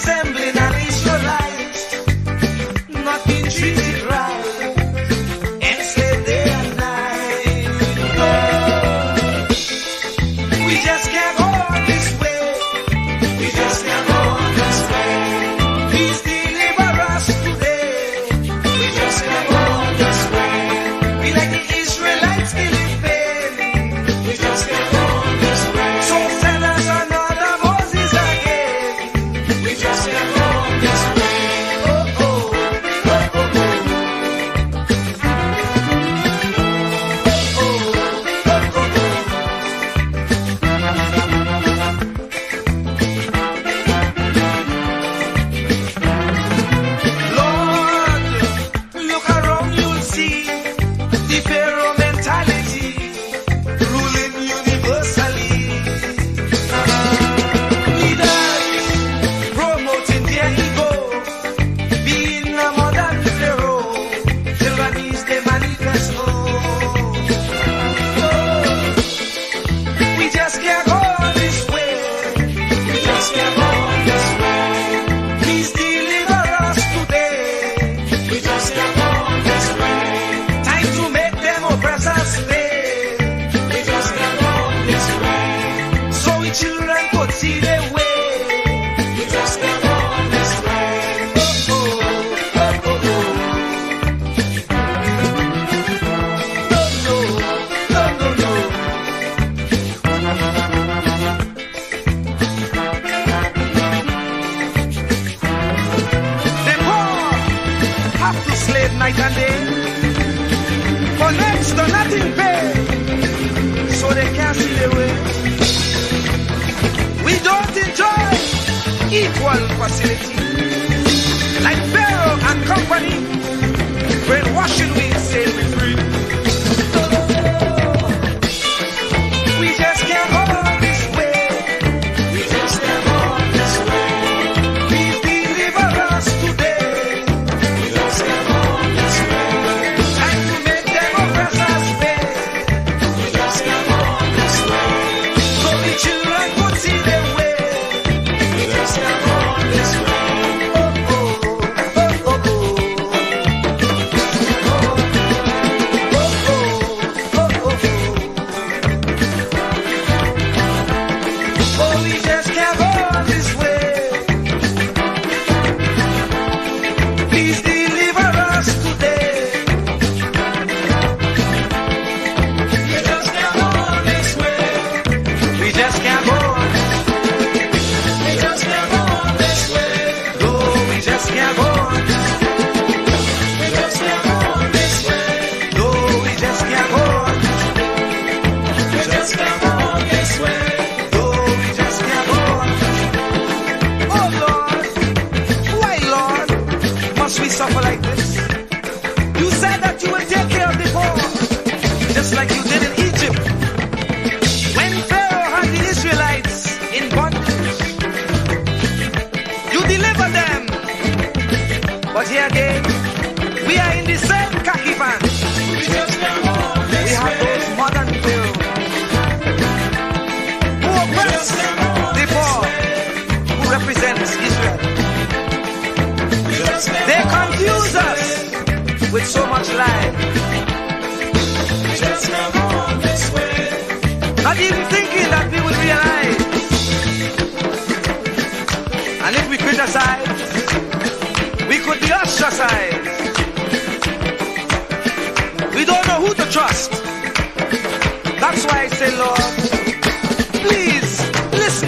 resembling an Israelite, not being treated right, enslaved day and night. Oh, we just can't go on this way. We just can't go on this way. Please deliver us today. We just can't go on this way. We like the Israelites still in pain. We just can't go on this way. So send us another Moses again. We just can't go on this way. Oh, oh, oh, oh, oh. Oh, oh, oh, oh. Lord, look around, you'll see the Pharaoh mentality ruling universally. Leaders promoting their ego, being a modern Pharaoh, tyrannies they manifesto. Oh, we just can't go on this way. We just can't go on this way. Please deliver us today. We just can't go on this way. Time to make them oppressors pay. We just can't go on this way. So we children could see their way. We just can't go on this way. Oh, oh, oh, oh, oh. No, no, no, no, no. The poor have to slave night and day for next to nothing pay, so they can't see their way. We don't enjoy equal facility like Pharaoh and company, brainwashing we say we free. We just can't go on this way. We just can't go on this way. Please deliver us today. We just can't go on this way. Time to make them oppressors pay. We just can't go on this way. So the children could see their way. We just can't go on this way. Oh, oh, oh, oh, oh. Oh, we just can't go on this way. Please deliver us today. We just can't go on this way. We just can't go on. We just can't go on this way. No, we just can't go on. We just can't go on this way. No, we just can't go on. We just can't go on this way. No, we just can't go on. Oh Lord, why Lord must we suffer like this? You said that you will take care of the poor, just like you did in Egypt. When Pharaoh had the Israelites in bondage, you delivered them. But here again, we are in the same khaki pants. We have those modern Pharaohs who oppress the poor, who represents Israel. They confuse us with so much lie, not even thinking that we will realize. And if we criticize, we could be ostracized. We don't know who to trust. That's why I say, Lord, please listen.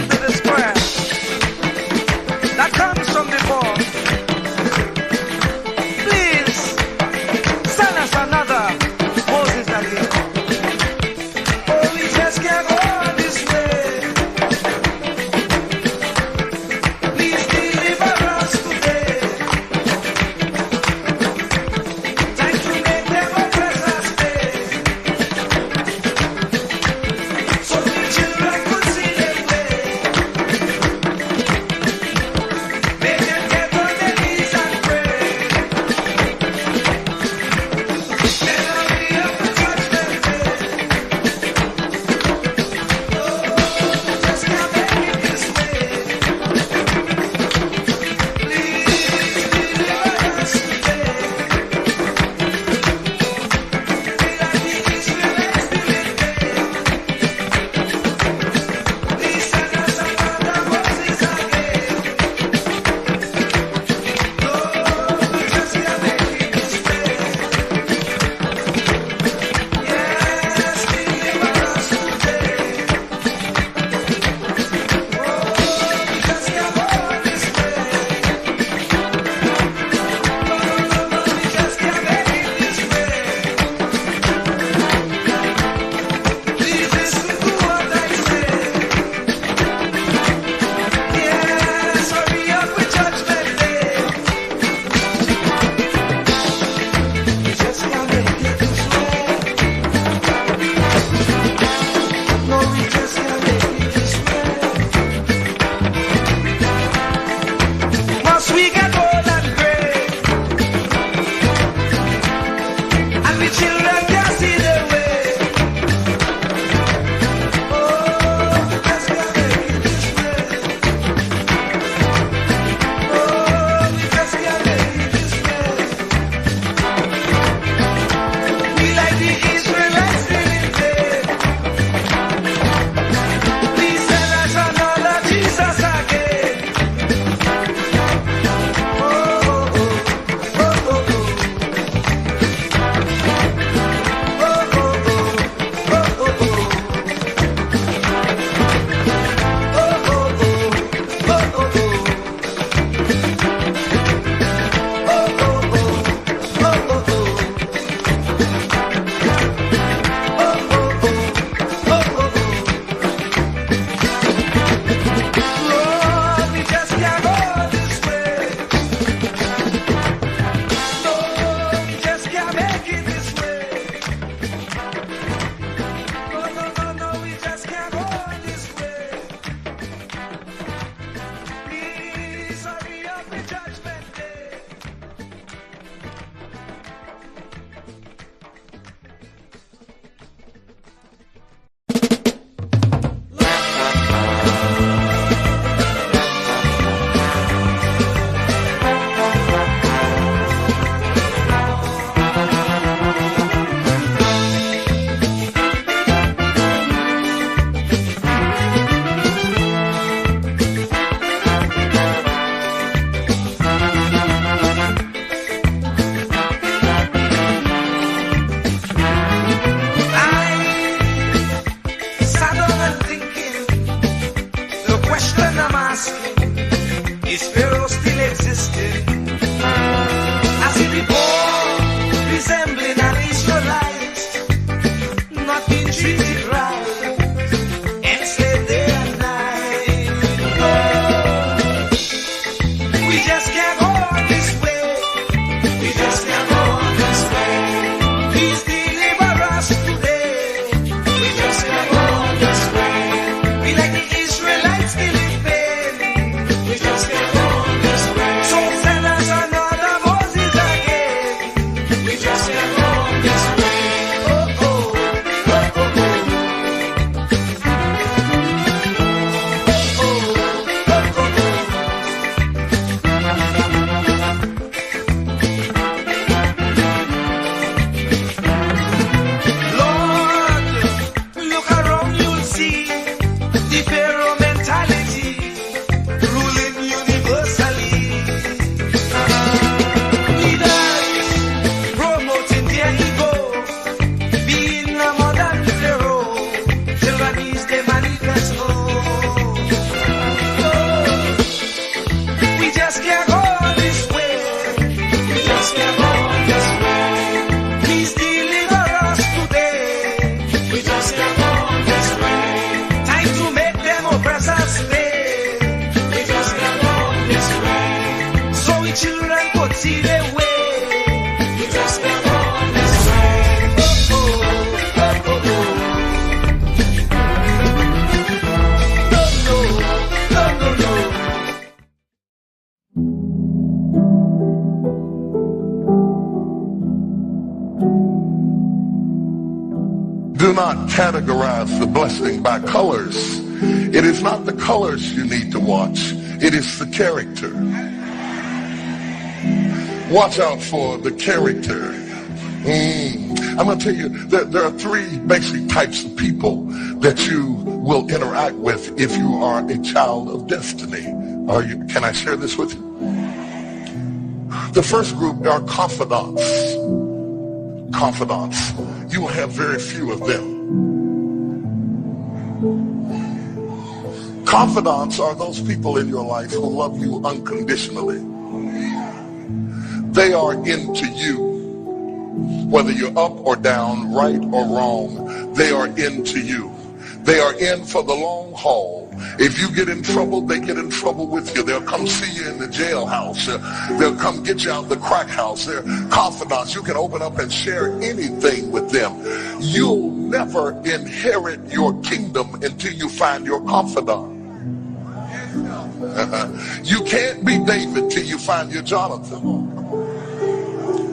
and I'm asking, is Pharaoh still existing? As he be born, resembling an Israelite, not being treated right, enslaved day and night. Oh, we just can't go on this way. We just can't go on this way. Please deliver us today. We just can't go on this way. We like the Israelites still in pain. We just can't go on this way. So send us another Moses again. We just can't go on this way. Oh, oh, oh, oh, oh. Oh, oh, oh, Lord, look around, you'll see the Pharaoh mentality ruling universally. Leaders promoting their ego, being a modern Pharaoh, tyrannies they manifest. Oh, we just can't go on this way. We just can't go on this way. Please deliver us today. We just can't go on this way. Time to make them oppressors pay. We just can't go on this way. So we children could see their way. We just can't go on this way. Oh, oh, oh, oh, oh. No, no, no, no, no. Do not categorize the blessing by colors. It is not the colors you need to watch. It is the character. Watch out for the character. I'm going to tell you that there are three basic types of people that you will interact with if you are a child of destiny. Can I share this with you? The first group are confidants. Confidants. You will have very few of them. Confidants are those people in your life who love you unconditionally. They are into you. Whether you're up or down, right or wrong, they are into you. They are in for the long haul. If you get in trouble, they get in trouble with you. They'll come see you in the jailhouse. They'll come get you out of the crack house. They're confidants. You can open up and share anything with them. You'll never inherit your kingdom until you find your confidant. You can't be David till you find your Jonathan.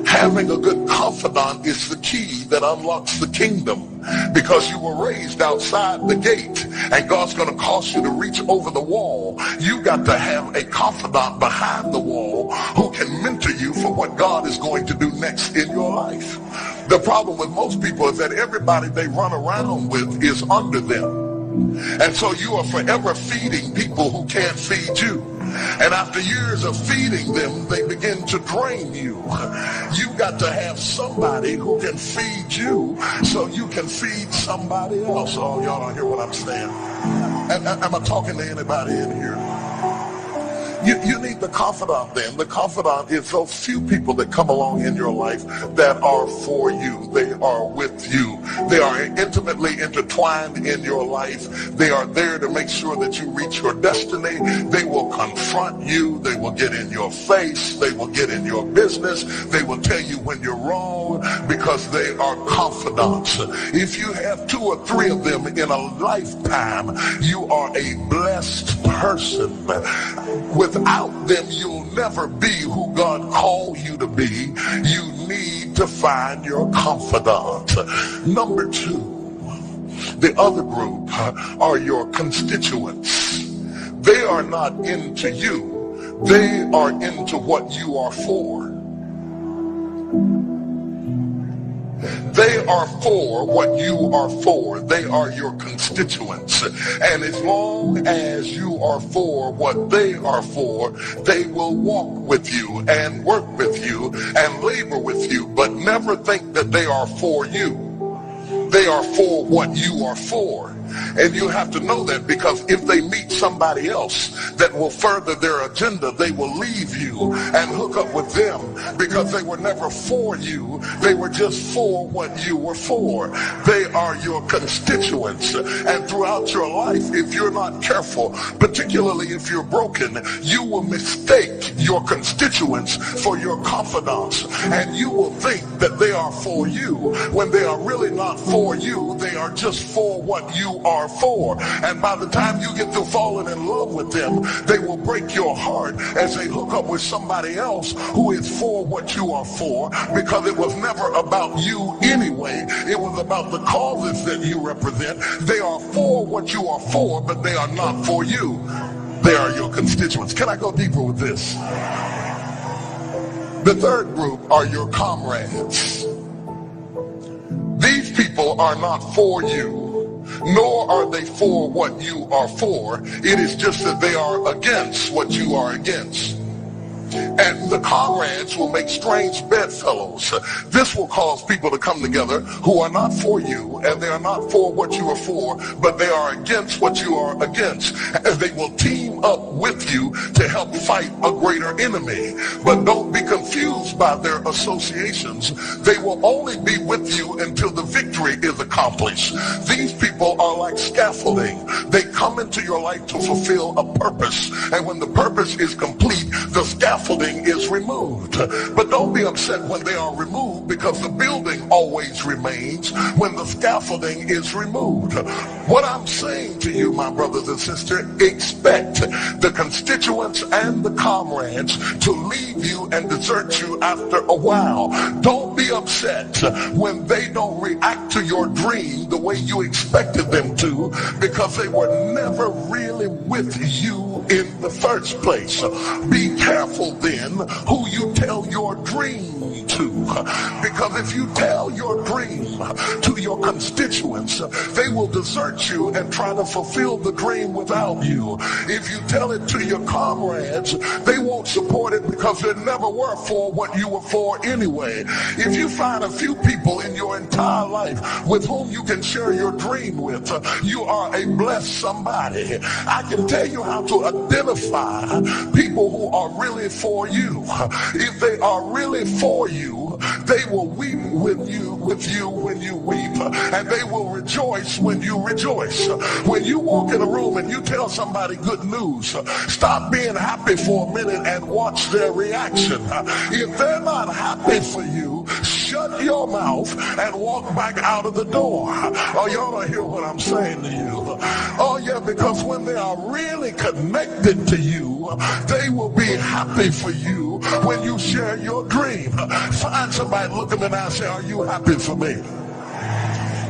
Having a good confidant is the key that unlocks the kingdom, because you were raised outside the gate and God's going to cause you to reach over the wall. You got to have a confidant behind the wall who can mentor you for what God is going to do next in your life. The problem with most people is that everybody they run around with is under them. And so you are forever feeding people who can't feed you. And after years of feeding them, they begin to drain you. You got to have somebody who can feed you so you can feed somebody else. Oh, y'all don't hear what I'm saying. Am I talking to anybody in here? You need the confidant then. The confidant is those few people that come along in your life that are for you. They are with you. They are intimately intertwined in your life. They are there to make sure that you reach your destiny. They will confront you. They will get in your face. They will get in your business. They will tell you when you're wrong because they are confidants. If you have 2 or 3 of them in a lifetime, you are a blessed person. Without them, you'll never be who God called you to be. You need to find your confidant. Number 2, the other group are your constituents. They are not into you. They are into what you are for. They are for what you are for. They are your constituents. And as long as you are for what they are for, they will walk with you and work with you and labor with you, but never think that they are for you. They are for what you are for. And you have to know that, because if they meet somebody else that will further their agenda, they will leave you and hook up with them, because they were never for you. They were just for what you were for. They are your constituents. And throughout your life, if you're not careful, particularly if you're broken, you will mistake your constituents for your confidants. And you will think that they are for you when they are really not for you. They are just for what you are for. And by the time you get to falling in love with them, they will break your heart as they hook up with somebody else who is for what you are for, because it was never about you anyway. It was about the causes that you represent. They are for what you are for, but they are not for you. They are your constituents. Can I go deeper with this? The third group are your comrades. These people are not for you, nor are they for what you are for. It is just that they are against what you are against. And the comrades will make strange bedfellows. This will cause people to come together who are not for you, and they are not for what you are for, but they are against what you are against. And they will team up with you to help fight a greater enemy. But don't be confused by their associations. They will only be with you until the victory is accomplished. These people are like scaffolding. They come into your life to fulfill a purpose. And when the purpose is complete, the scaffolding is removed. But don't be upset when they are removed, because the building always remains when the scaffolding is removed. What I'm saying to you, my brothers and sisters, expect the constituents and the comrades to leave you and desert you after a while. Don't be upset when they don't react to your dream the way you expected them to, because they were never really with you in the first place. Be careful then who you tell your dream to, because if you tell your dream to your constituents, they will desert you and try to fulfill the dream without you. If you tell it to your comrades, they won't support it, because they never were for what you were for anyway. If you find a few people in your entire life with whom you can share your dream with, you are a blessed somebody. I can tell you how to identify people who are really for you. If they are really for you, they will weep with you when you weep, and they will rejoice when you rejoice. When you walk in a room and you tell somebody good news, stop being happy for a minute and watch their reaction. If they're not happy for you, shut your mouth and walk back out of the door. Oh, y'all don't hear what I'm saying to you. Oh yeah, because when they are really connected to you, they will be happy for you when you share your dream. Find somebody, look them in the eye and say, are you happy for me?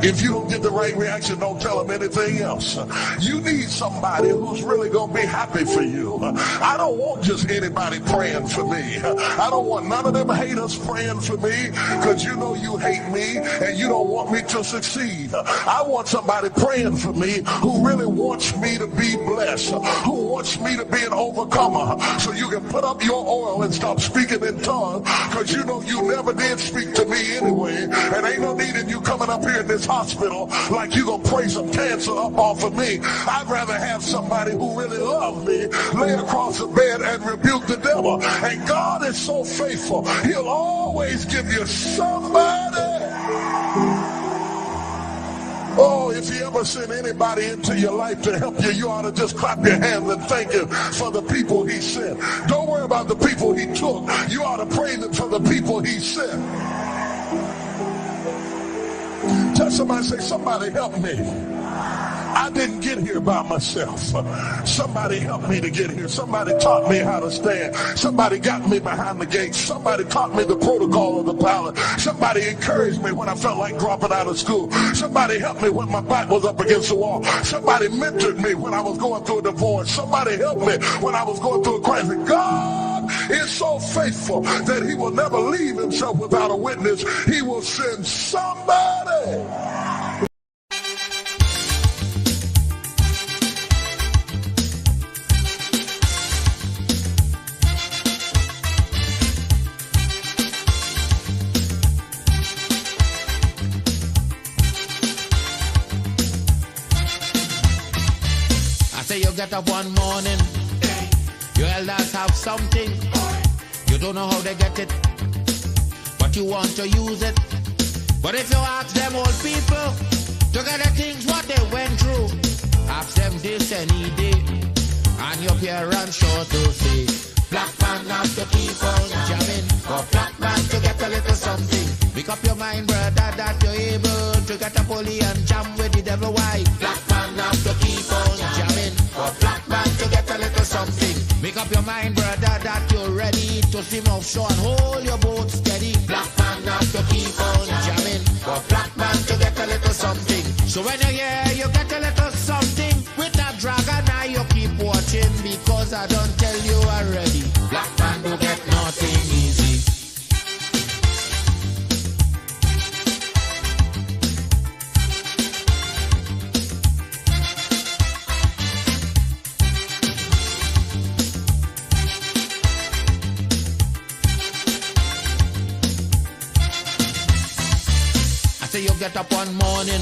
If you don't get the right reaction, don't tell them anything else. You need somebody who's really going to be happy for you. I don't want just anybody praying for me. I don't want none of them haters praying for me, because you know you hate me and you don't want me to succeed. I want somebody praying for me who really wants me to be blessed, who wants me to be an overcomer, so you can put up your oil and stop speaking in tongues, because you know you never did speak to me anyway, and ain't no need in you coming up here in this hospital like you gonna pray some cancer up off of me. I'd rather have somebody who really loves me lay across the bed and rebuke the devil. And God is so faithful, he'll always give you somebody. Oh, if he ever sent anybody into your life to help you, you ought to just clap your hands and thank him for the people he sent. Don't worry about the people he took. You ought to praise him for the people he sent. Tell somebody, say, somebody help me. I didn't get here by myself. Somebody helped me to get here. Somebody taught me how to stand. Somebody got me behind the gate. Somebody taught me the protocol of the pilot. Somebody encouraged me when I felt like dropping out of school. Somebody helped me when my back was up against the wall. Somebody mentored me when I was going through a divorce. Somebody helped me when I was going through a crisis. God is so faithful that he will never leave himself without a witness. He will send somebody. get up one morning, your elders have something. You don't know how they get it, but you want to use it. But if you ask them old people to get the things what they went through, ask them this any day, and your parents sure to say, black man have to keep on jamming, for black man to get a little something. Make up your mind, brother, that you're able to get a pulley and jam with the devil. Why? Black man have to keep on jamming, for black man to get a little something. Make up your mind, brother, that you're ready to swim offshore and hold your boat steady. Black man have to keep on jamming, for black man to get a little something. So when you hear you get a little something with that dragon, now you keep watching, because I don't tell you already. Black man do get nothing easy. I say you get up one morning,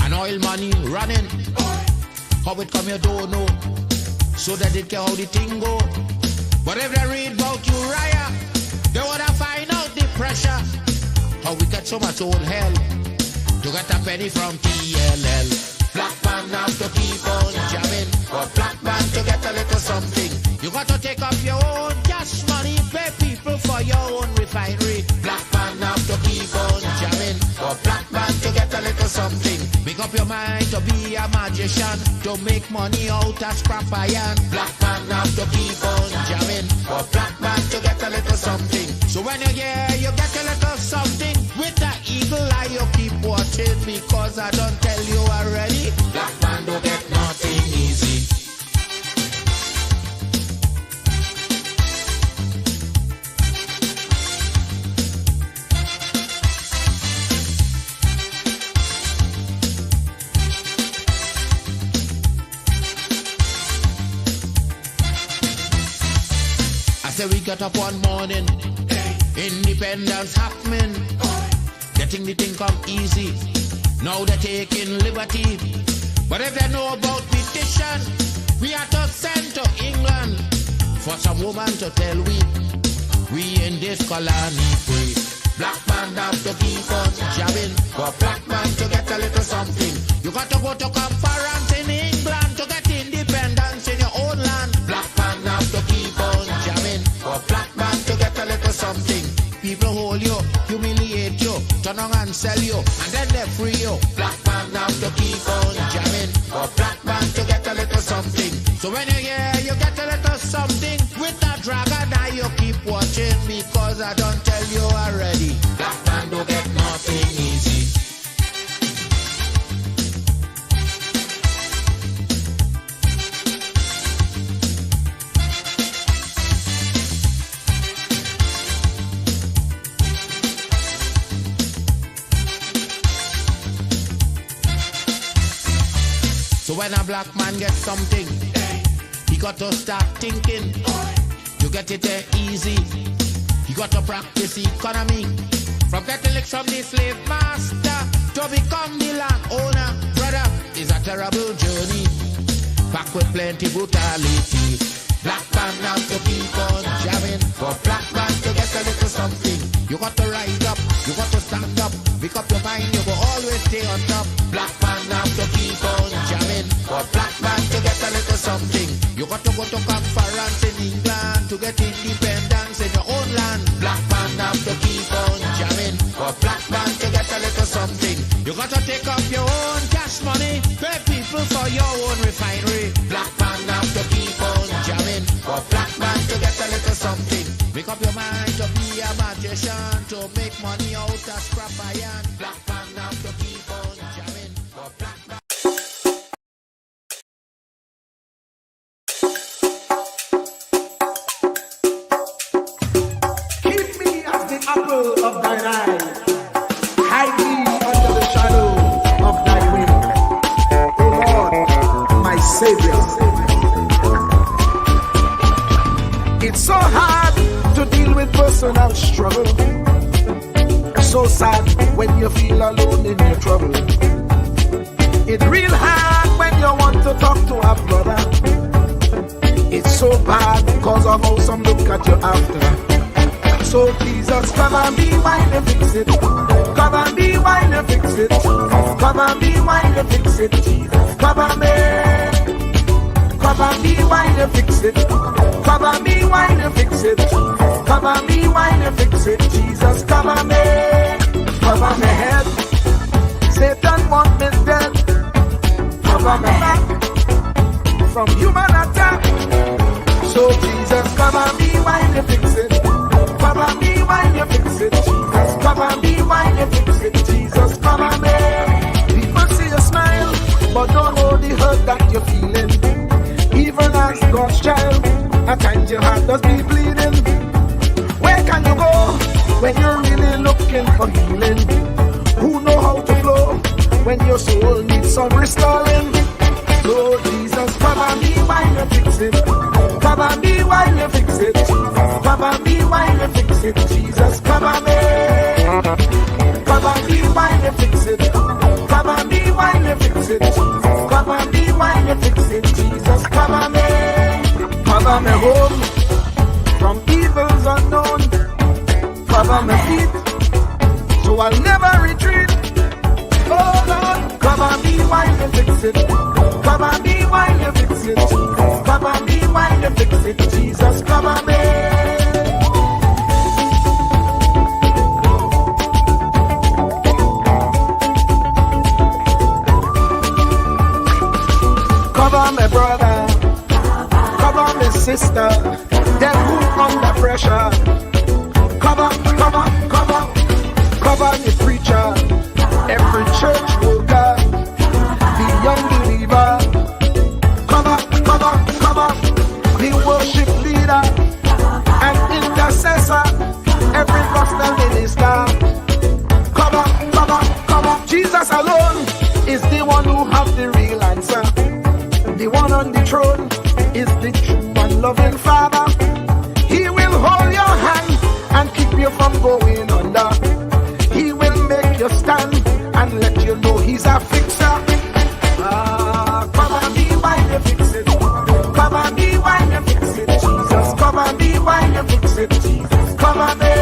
and oil money running. How it come you don't know, so that it can how the thing go. But if they read about Uriah, they wanna find out the pressure. How we get so much old hell to get a penny from TLL. Black man have to keep on jamming, for black man to get a little something. You got to take up your own cash money, pay people for your own refinery. Black man have to keep on jamming, for black man to get a little something. Make up your mind to be a magician, to make money out of scrap iron. Black man have to keep on jamming, for black man to get a little something. So when you hear you get a little something, with that eagle eye you keep watching, because I don't tell you already. Black man don't get nothing easy. I say we get up one morning, independence happening, getting the thing come easy. Now they're taking liberty, but if they know about petition, we are to send to England for some woman to tell we in this colony free. Black man have to keep on jamming, for black man to get a little something. You got to go to conference in England to get independence in your own land. Black man have to keep on jamming, for black man to get a little something. People hold you, humiliate you, turn on and sell you, and then they free you. Black man have to keep on jamming, for black man to get a little something. So when you hear you get a little something with that dragon, now you keep watching, because I don't tell you already. Black man don't get nothing easy. So when a black man gets something, he got to start thinking. You get it easy. You got to practice economy. From getting licked from the slave master to become the landowner, brother, is a terrible journey. Back with plenty brutality. Black man have to keep on jamming, for black man to get a little something. You got to rise up, you got to stand up, pick up your mind, you will always stay on top. Black man have to keep on jamming, for black man to get a little something. You got to go to conference in England to get independence in your own land. Black man have to keep on jamming, for black man to get a little something. You got to take up your own cash money, pay people for your own refinery. Black man have to keep on jamming, for black man to get a little something. Make up your mind to be a magician, to make money out of scrap iron. Black man have to keep on jamming, for black man. Keep me as the apple of thine eye. Hide me under the shadow of thy wing. O Lord, my Savior. It's so hard to deal with personal struggle. So sad when you feel alone in your trouble. It's real hard when you want to talk to a brother, it's so bad because of how some look at you after. So Jesus, come and be while you fix it. Come and be while you fix it. Come and be while you fix it. Jesus, come and be. Come and be while you fix it. Come and be while you fix it. Come and be while you fix it. Jesus, come and be. Cover my head. Satan want me dead. Cover my back from human attack. So Jesus, come and be while you fix it. Come and be while you fix it. Jesus, come and be while you fix it. Jesus, come and be. People see you smile, but don't know the hurt that you're feeling. Even as God's child, at times your heart does be bleeding. Where can you go when you're really looking for healing? Who know how to flow when your soul needs some restoring? So Jesus, come and be while you fix it. Come and be while you fix it. Come and be while you fix it. Jesus, come and be. Come and be while you fix it. Come and be while you fix it. Come and be while you fix it. Jesus, come and be. Cover me home from evils unknown. Cover my feet so I'll never retreat. Oh Lord, come and be while you fix it. Come and be while you fix it. Come and be while you fix it. Jesus, come and be. Cover my brother, cover my sister, them who under pressure. Cover the preacher, every church worker, the young believer. Cover the worship leader and intercessor, every gospel minister. Cover. Jesus alone is the one who has the real answer. The one on the throne is the true and loving Father. He will hold your hand and keep you from going under. He will make you stand and let you know he's a fixer. Come and be while you fix it. Come and be while you fix it. Jesus, come and be while you fix it. Jesus, come and be.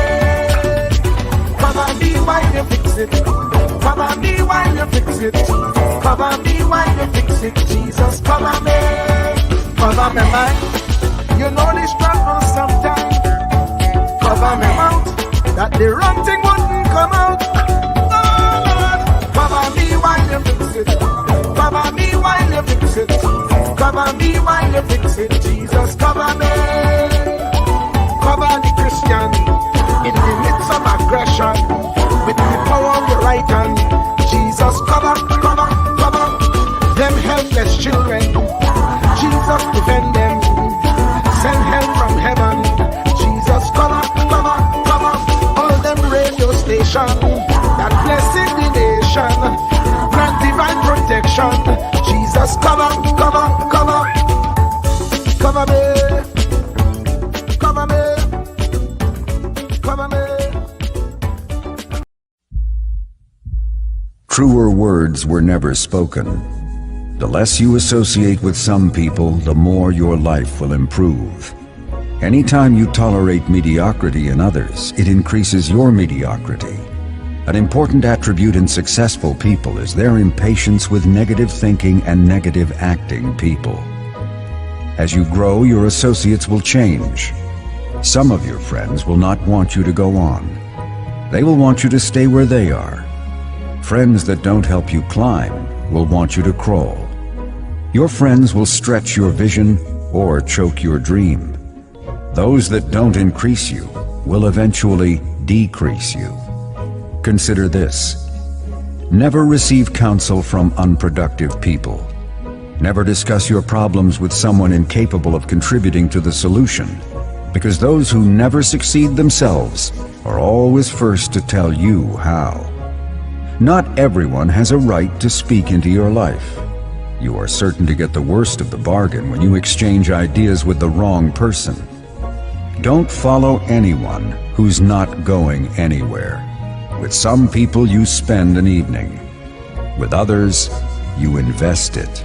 Come and be while you fix it. Come and be while you fix it. Come and be while you fix it. Jesus, come and be. Cover my mind. You know the struggle sometimes. Cover my mouth, that the wrong thing wouldn't come out. Oh Lord, cover me while you fix it. Cover me while you fix it. Cover me while you fix it. Jesus, cover me. Cover the Christian in the midst of aggression with the power of your right hand. Jesus, cover them helpless children. Jesus, defend them. Send help from heaven. Jesus, cover all them radio stations that blessing the nation. Grant divine protection. Jesus, cover me. Truer words were never spoken. The less you associate with some people, the more your life will improve. Anytime you tolerate mediocrity in others, it increases your mediocrity. An important attribute in successful people is their impatience with negative thinking and negative acting people. As you grow, your associates will change. Some of your friends will not want you to go on. They will want you to stay where they are. Friends that don't help you climb will want you to crawl. Your friends will stretch your vision or choke your dream. Those that don't increase you will eventually decrease you. Consider this. Never receive counsel from unproductive people. Never discuss your problems with someone incapable of contributing to the solution, because those who never succeed themselves are always first to tell you how. Not everyone has a right to speak into your life. You are certain to get the worst of the bargain when you exchange ideas with the wrong person. Don't follow anyone who's not going anywhere. With some people you spend an evening. With others, you invest it.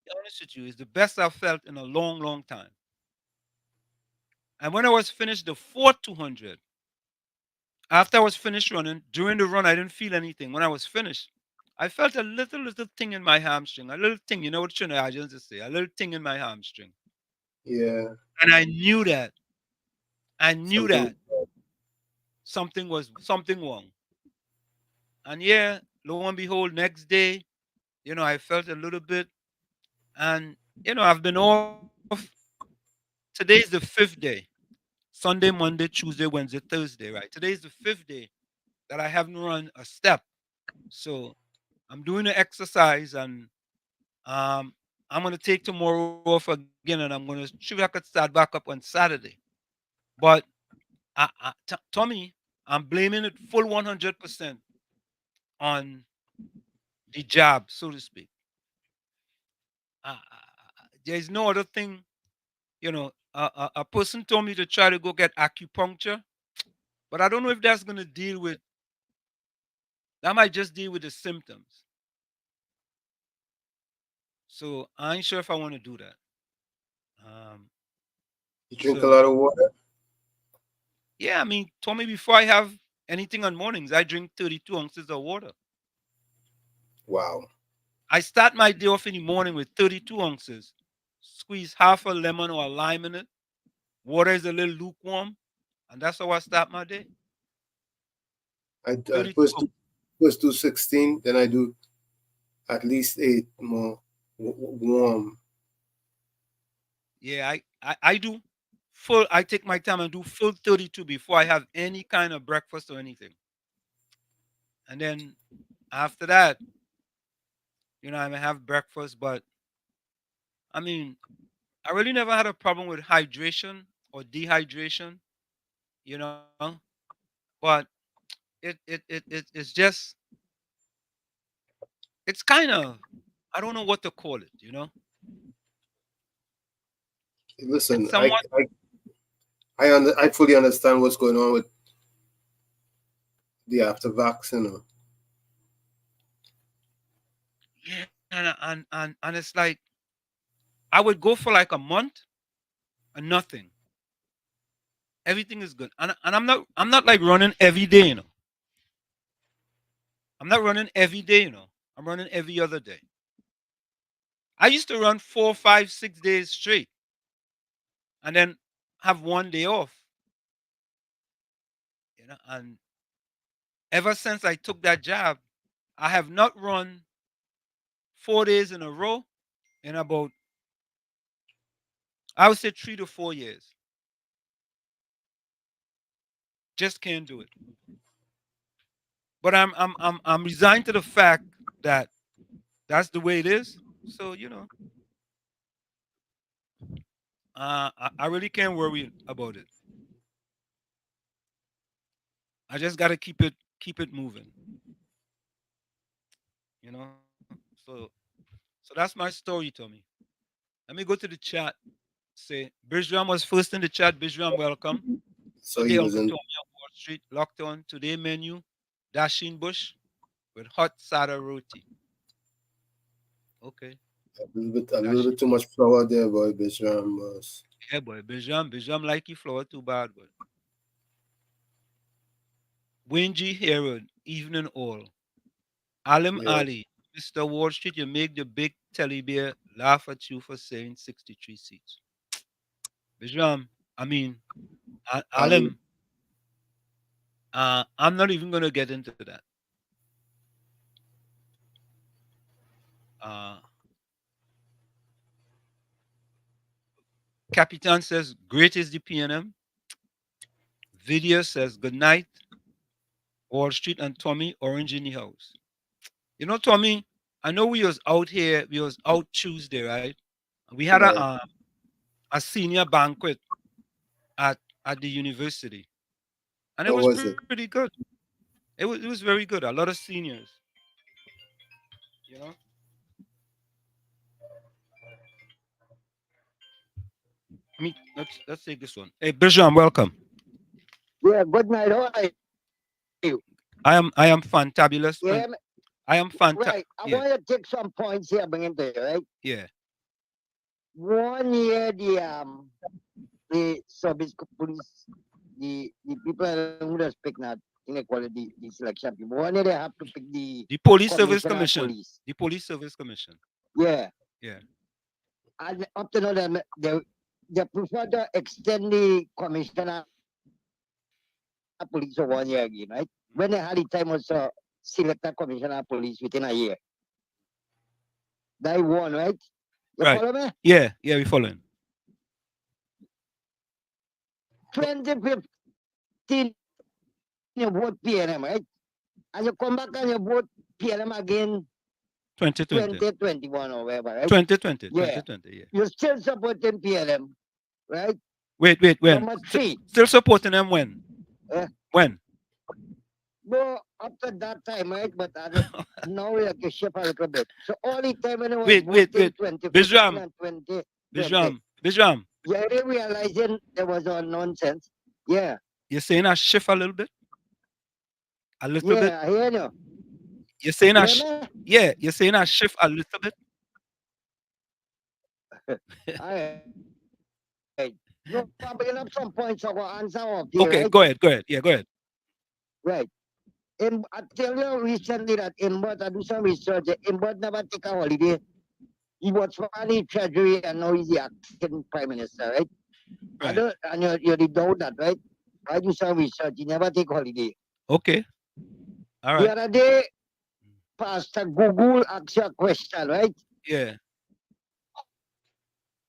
be honest with you, is the best I've felt in a long, long time. And when I was finished the fourth 200, after I was finished running, during the run, I didn't feel anything. When I was finished, I felt a little thing in my hamstring, a little thing. You know what Trinidadians just say? A little thing in my hamstring. Yeah. And I knew that. I knew Something. that something wrong. And yeah, lo and behold, next day, I felt a little bit. And, I've been off. Today's the 5th day. Sunday, Monday, Tuesday, Wednesday, Thursday, right? Today's the 5th day that I haven't run a step. So I'm doing the exercise, and I'm gonna take tomorrow off again, and I'm gonna see if I could start back up on Saturday. But Tommy, I'm blaming it full 100% on the job, so to speak. There's no other thing. A person told me to try to go get acupuncture, but I don't know if that's gonna deal with. That might just deal with the symptoms. So I ain't sure if I want to do that. You drink a So lot of water? yeah, I mean, told me before I have anything on mornings, I drink 32 ounces of water. Wow. I start my day off in the morning with 32 ounces. Squeeze half a lemon or a lime in it. Water is a little lukewarm, and that's how I start my day. I 32 first do 16, then I do at least 8 more warm. Yeah, I do full. I take my time and do full 32 before I have any kind of breakfast or anything. And then after that, I may have breakfast. But I mean, I really never had a problem with hydration or dehydration, you know. But it's just it's kind of, I don't know what to call it. Listen, It's somewhat. I fully understand what's going on with the after vaccine. Yeah, and it's like I would go for like a month and nothing. Everything is good, and I'm not like running every day. I'm not running every day. I'm running every other day. I used to run 4, 5, 6 days straight, and then have one day off. And ever since I took that job, I have not run 4 days in a row in about, I would say, 3 to 4 years. Just can't do it. But I'm resigned to the fact that that's the way it is. So I really can't worry about it. I just gotta keep it moving. You know. So that's my story, Tommy. Let me go to the chat. Say Bijram was first in the chat. Bijram, welcome. So Today he Uncle was in. Tommy on Wall Street, locked on. Today menu, dasheen bush with hot sada roti. Okay. A little bit too much flour there, boy, Bishram. Yeah, boy. Bijram like you flour too bad, boy. Wingy Herod, evening all. Alim Yeah. Ali, Mr. Wall Street, you make the big teddy bear laugh at you for saying 63 seats. Bijram, I mean, Alim, I'm not even going to get into that. Capitan says, great is the PNM. Video says, good night, Wall Street and Tommy, Orange in the house. Tommy, I know we was out here, we was out Tuesday, right? We had a senior banquet at the university. And it was pretty good. It was very good. A lot of seniors. I mean, let's take this one. Hey, Bijram, welcome. Yeah, good night. How are you? I am fantabulous. Yeah, I am fantastic. right. I want to take some points here, bring into you, right? Yeah. 1 year the service police, the people who don't speak now, inequality, the selection people. 1 year they have to pick the The Police Service commissioner of Commission. police. The Police Service Commission. Yeah. Yeah. And up to now, they prefer to extend the commissioner of police for 1 year again, right? When they had the time also select a commissioner of police within a year. They won, right? You Right. follow me? Yeah, we following. 2015, you vote PNM, right? And you come back and you vote PNM again 2020. 2021 or whatever, right? 2020. Yeah. 2020, yeah. You're still supporting PNM, right? Wait, when? Number 3. Still supporting them when? Eh? When? No, up to that time, right? But now we have to shift a little bit. So all the time when I was Wait. voting 2015 Bijram. and 2020, Bijram. yeah, they realizing there was all nonsense. Yeah. You're saying I shift a little bit? A little bit? Yeah, I hear you. You're saying I Hear me? yeah, you're saying I shift a little bit? All right. No, I'm bringing up some points I will answer off here, Okay, right? go ahead. Yeah, go ahead. Right. I tell you recently that Imbot, I do some research. Imbot never take a holiday. He was for the treasury and now he's the acting prime minister, right? I Right. don't, and you doubt that, right? I do some research. He never take holiday. Okay. All The right. other day, Pastor Google asked you a question, right? Yeah.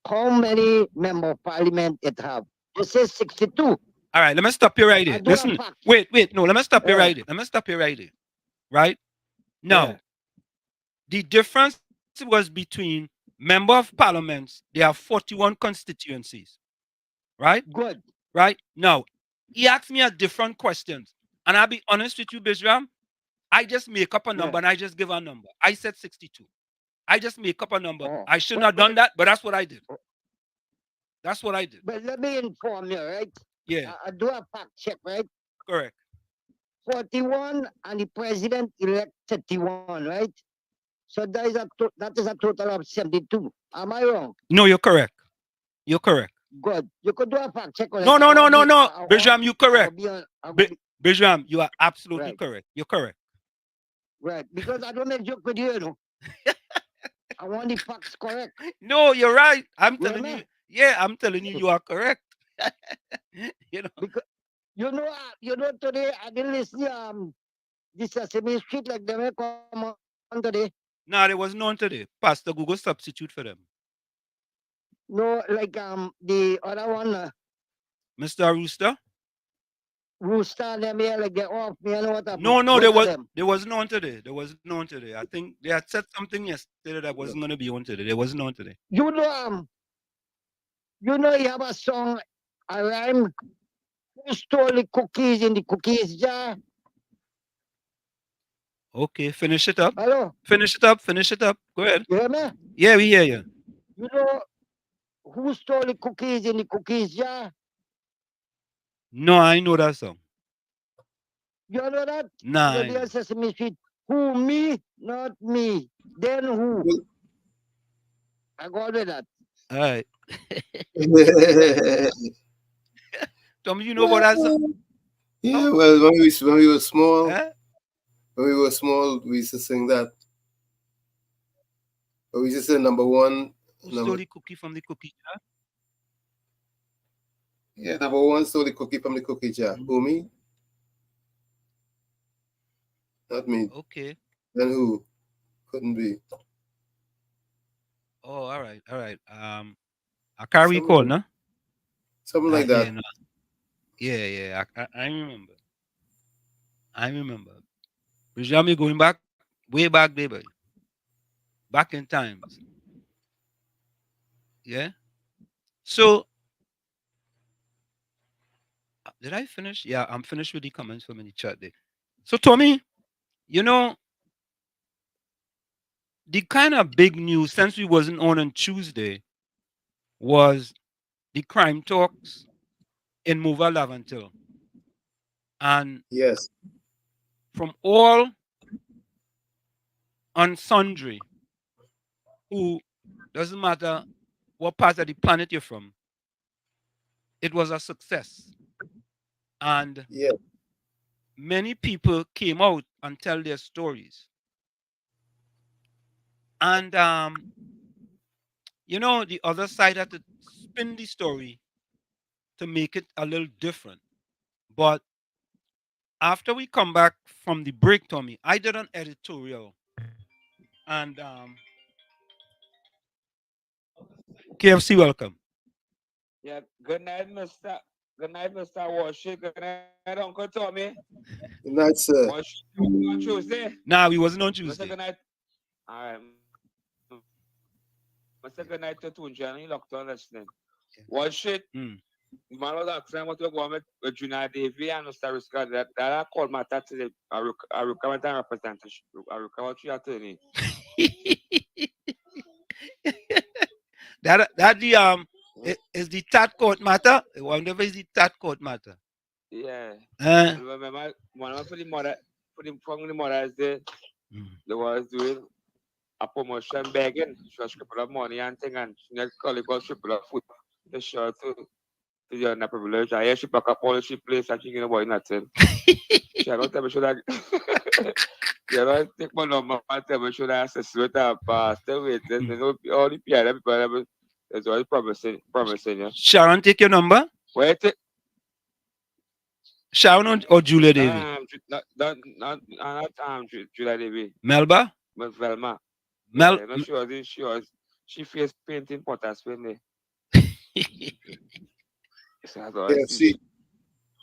How many member of parliament it have? It says 62. All right, let me stop you right I here. do a Listen, fact. wait, no, let me stop you Yeah. right here. Let me stop you right here. Right? Now, Yeah. the difference was between member of parliaments, they have 41 constituencies. Right? Good. Right? Now, he asked me a different questions. And I'll be honest with you, Bijram, I just make up a number and I just give a number. I said 62. I just make up a number. Oh. I shouldn't have done that, but that's what I did. That's what I did. But let me inform you, right? Yeah, I do a fact check, right? correct. 41 and the president elect 31, right? So that is a total of 72. Am I wrong? No, you're correct. You're correct. Good. You could do a fact check on No, it. no, no, I'll no, be- no. I'll- Bijram, you're correct. I'll be on- I'll Bi- be- Bijram, you are absolutely Right. correct. You're correct. right. Because I don't make joke with you, you know. I want the facts correct. No, you're right. I'm You telling know you. me? Yeah, I'm telling you, you are correct. You know. Because you know today I didn't listen this Sesame Street like them come on today. No, there was none today. Pastor Google substitute for them. No, like the other one, Mr. Rooster? Rooster and them here, like they off me and what happened. No, Both of them. there was none today. There was none today. I think they had said something yesterday that wasn't gonna be on today. There was none today. You know you have a song, a rhyme. Who stole the cookies in the cookies jar? Okay, finish it up. Hello, Finish it up. Finish it up. Go ahead. you hear me? Yeah, we hear you. You know who stole the cookies in the cookies jar? No, I know that song. You know that? Nah. I The know. Sesame Street. Who me? Not me. Then who? I got with that. All right. Tommy, you know about that song? Yeah, well, when we were small, Huh? we used to sing that. But we used to say number one. Who stole the cookie from the cookie jar? Yeah, number one stole the cookie from the cookie jar. Who, me? Not me. Okay. Then who? Couldn't be. Oh, all right. I can't recall, no? Something like Yeah, that. no. Yeah. I remember. Bijram, going back, way back there, boy. Back in times. Yeah. So, did I finish? Yeah, I'm finished with the comments from in the chat there. So, Tommy, you know, the kind of big news since we wasn't on Tuesday was the crime talks in Mova Lavantil. And Yes. from all and sundry who doesn't matter what part of the planet you're from, it was a success. And Yeah. many people came out and tell their stories. And you know, the other side had to spin the story to make it a little different. But after we come back from the break, Tommy, I did an editorial. And KFC, welcome. Yeah, good night, Mr. Good night, Mr. Worship. Good night, Uncle Tommy. Good night, sir. Worship on Tuesday. Nah, we wasn't on Mr. Tuesday. Good night. All right. Mr. Good night to Tunja. You locked on listening. Worship. Mm. The man was asking what you're going with Junior Davy and Mr. Riscott. That I called my dad today. I recover that representation. I recover your attorney. that the is the third court matter. I wonder if it's the third court matter. Yeah. Uh, Remember, one of the mother, for the mothers, they was doing a promotion begging. She was triple of money and thing, and she next colleague was triple of food. The show to the other privilege. I hear she pack up all the she place and she gonna buy nothing. She don't tell me should I. You know, take my number and tell me should I assist with her still waiting. You know, all the PR people. It's always promising, yeah. Sharon, take your number. Wait, Sharon or Julia Davy? Not Julia Davy. Melba? But Velma. Mel. Yeah, no, she faced painting potters when they. KFC.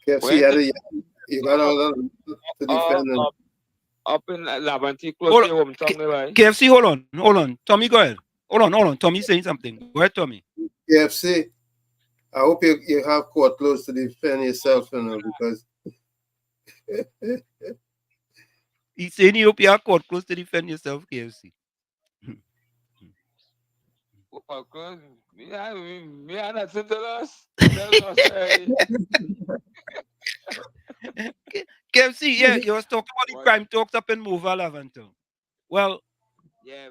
KFC, you got all that to defend them. Up in Lavanti, close to your hometown, right? KFC, hold on. Tommy, go ahead. Hold on. Tommy saying something. Go ahead, Tommy. KFC, I hope you have court close to defend yourself, you know, because He's saying you hope you have court close to defend yourself, KFC. Well, close. Me are not to us. KFC, yeah, you was talking about the crime talks up in Mova Lavanto. Well, yeah,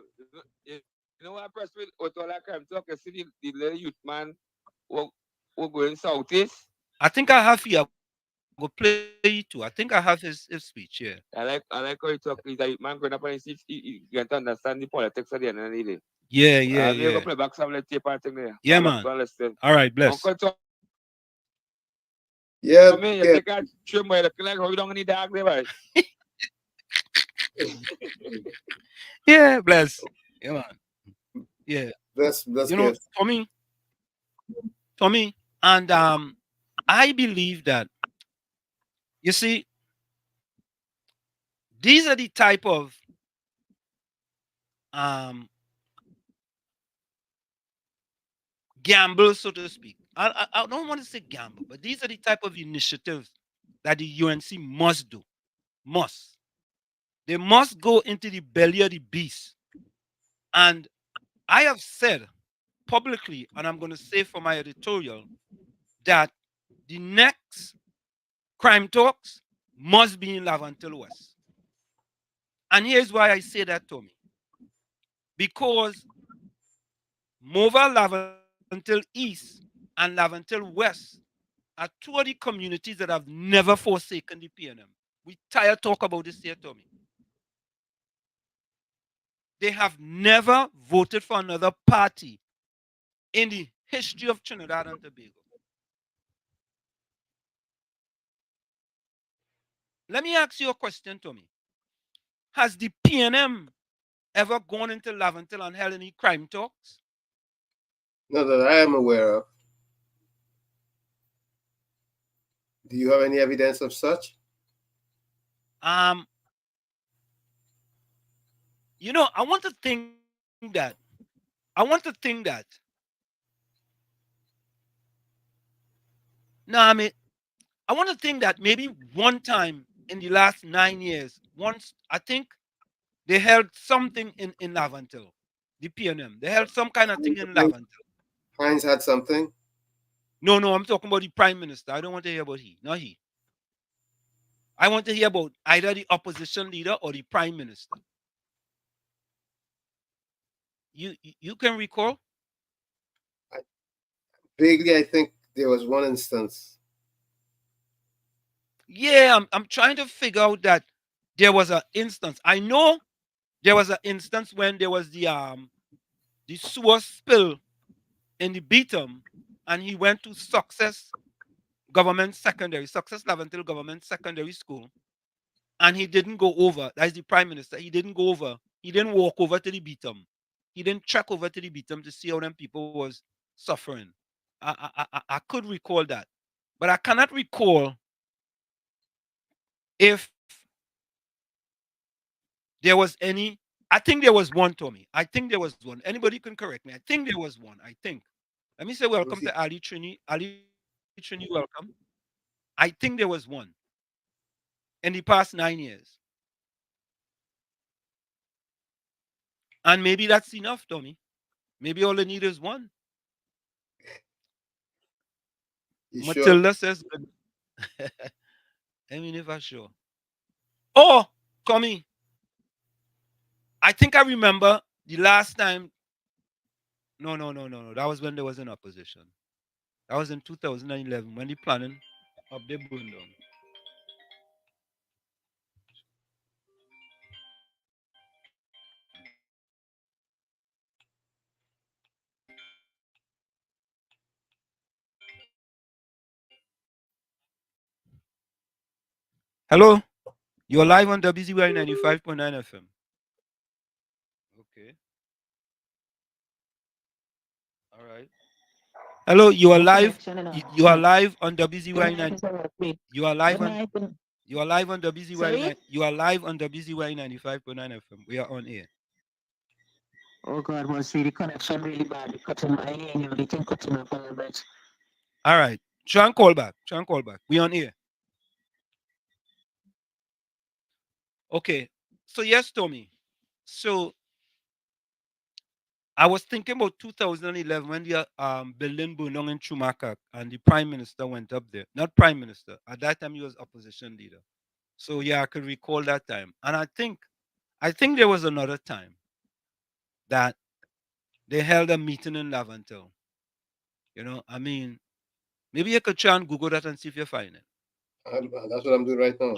you know what press with all that crime talk? You see the little youth man who going southeast. I think I have here. Go play it too. I think I have his speech here. I like how you talk. He's a youth man growing up and he get to understand the politics at the end of the day. Yeah. You go play back some little tape and thing there. Yeah, man. All right, bless. yeah, You take a trim where like how you don't need dog there, right? Yeah, bless. Yeah, man. Yeah. That's you know, Tommy, and I believe that, you see, these are the type of gamble, so to speak. I don't want to say gamble, but these are the type of initiatives that the UNC must do. They must go into the belly of the beast. And I have said publicly, and I'm going to say for my editorial, that the next crime talks must be in Lavantil West. And here's why I say that, Tommy. Because Mova Lavantil East and Lavantil West are two of the communities that have never forsaken the PNM. We tired talk about this here, Tommy. They have never voted for another party in the history of Trinidad and Tobago. Let me ask you a question, Tommy. Has the PNM ever gone into Lavantil and held any crime talks? Not that I am aware of. Do you have any evidence of such? You know, I want to think that no, I mean, I want to think that maybe one time in the last 9 years, once, I think they held something in Lavantil, the PNM. They held some kind of thing in Lavantil. Hines had something? No, I'm talking about the Prime Minister. I don't want to hear about not he. I want to hear about either the opposition leader or the Prime Minister. You can recall? Vaguely, I think there was one instance. Yeah, I'm trying to figure out that there was an instance. I know there was an instance when there was the sewer spill in the Beatum, and he went to Success Laventil Government Secondary School, and he didn't go over. That's the Prime Minister. He didn't go over. He didn't walk over to the Beatum. He didn't trek over to the Beatum to see how them people was suffering. I could recall that, but I cannot recall if there was any. I think there was one, Tommy. I think there was one. Anybody can correct me. I think there was one. I think. Let me say welcome to Ali Trini. Ali Trini, welcome. I think there was one in the past 9 years. And maybe that's enough, Tommy. Maybe all they need is one. You Matilda sure? says good. I mean, if I'm sure. Oh, Tommy, I think I remember the last time. No. That was when there was an opposition. That was in 2011 when the planning of the burned down. Hello, you're live on WZY 95.9 FM. Okay, all right. Hello, you are No live. connection and You are all. live on Your WZY mic 9. is all right. You are live Your on. mic. You are live on WZY 9. Sorry? You are live on WZY 95.9 FM. We are on air. Oh God, was the connection really bad? Cutting my ear, everything cutting up a little bit. All right. Try and call back. Try and call back. We on air. Okay. So yes, Tommy. So I was thinking about 2011 when the building burned down in Chumakak and the prime minister went up there. Not prime minister. At that time he was opposition leader. So yeah, I could recall that time. And I think there was another time that they held a meeting in Lavantel. You know, I mean, maybe you could try and Google that and see if you find it. That's what I'm doing right now.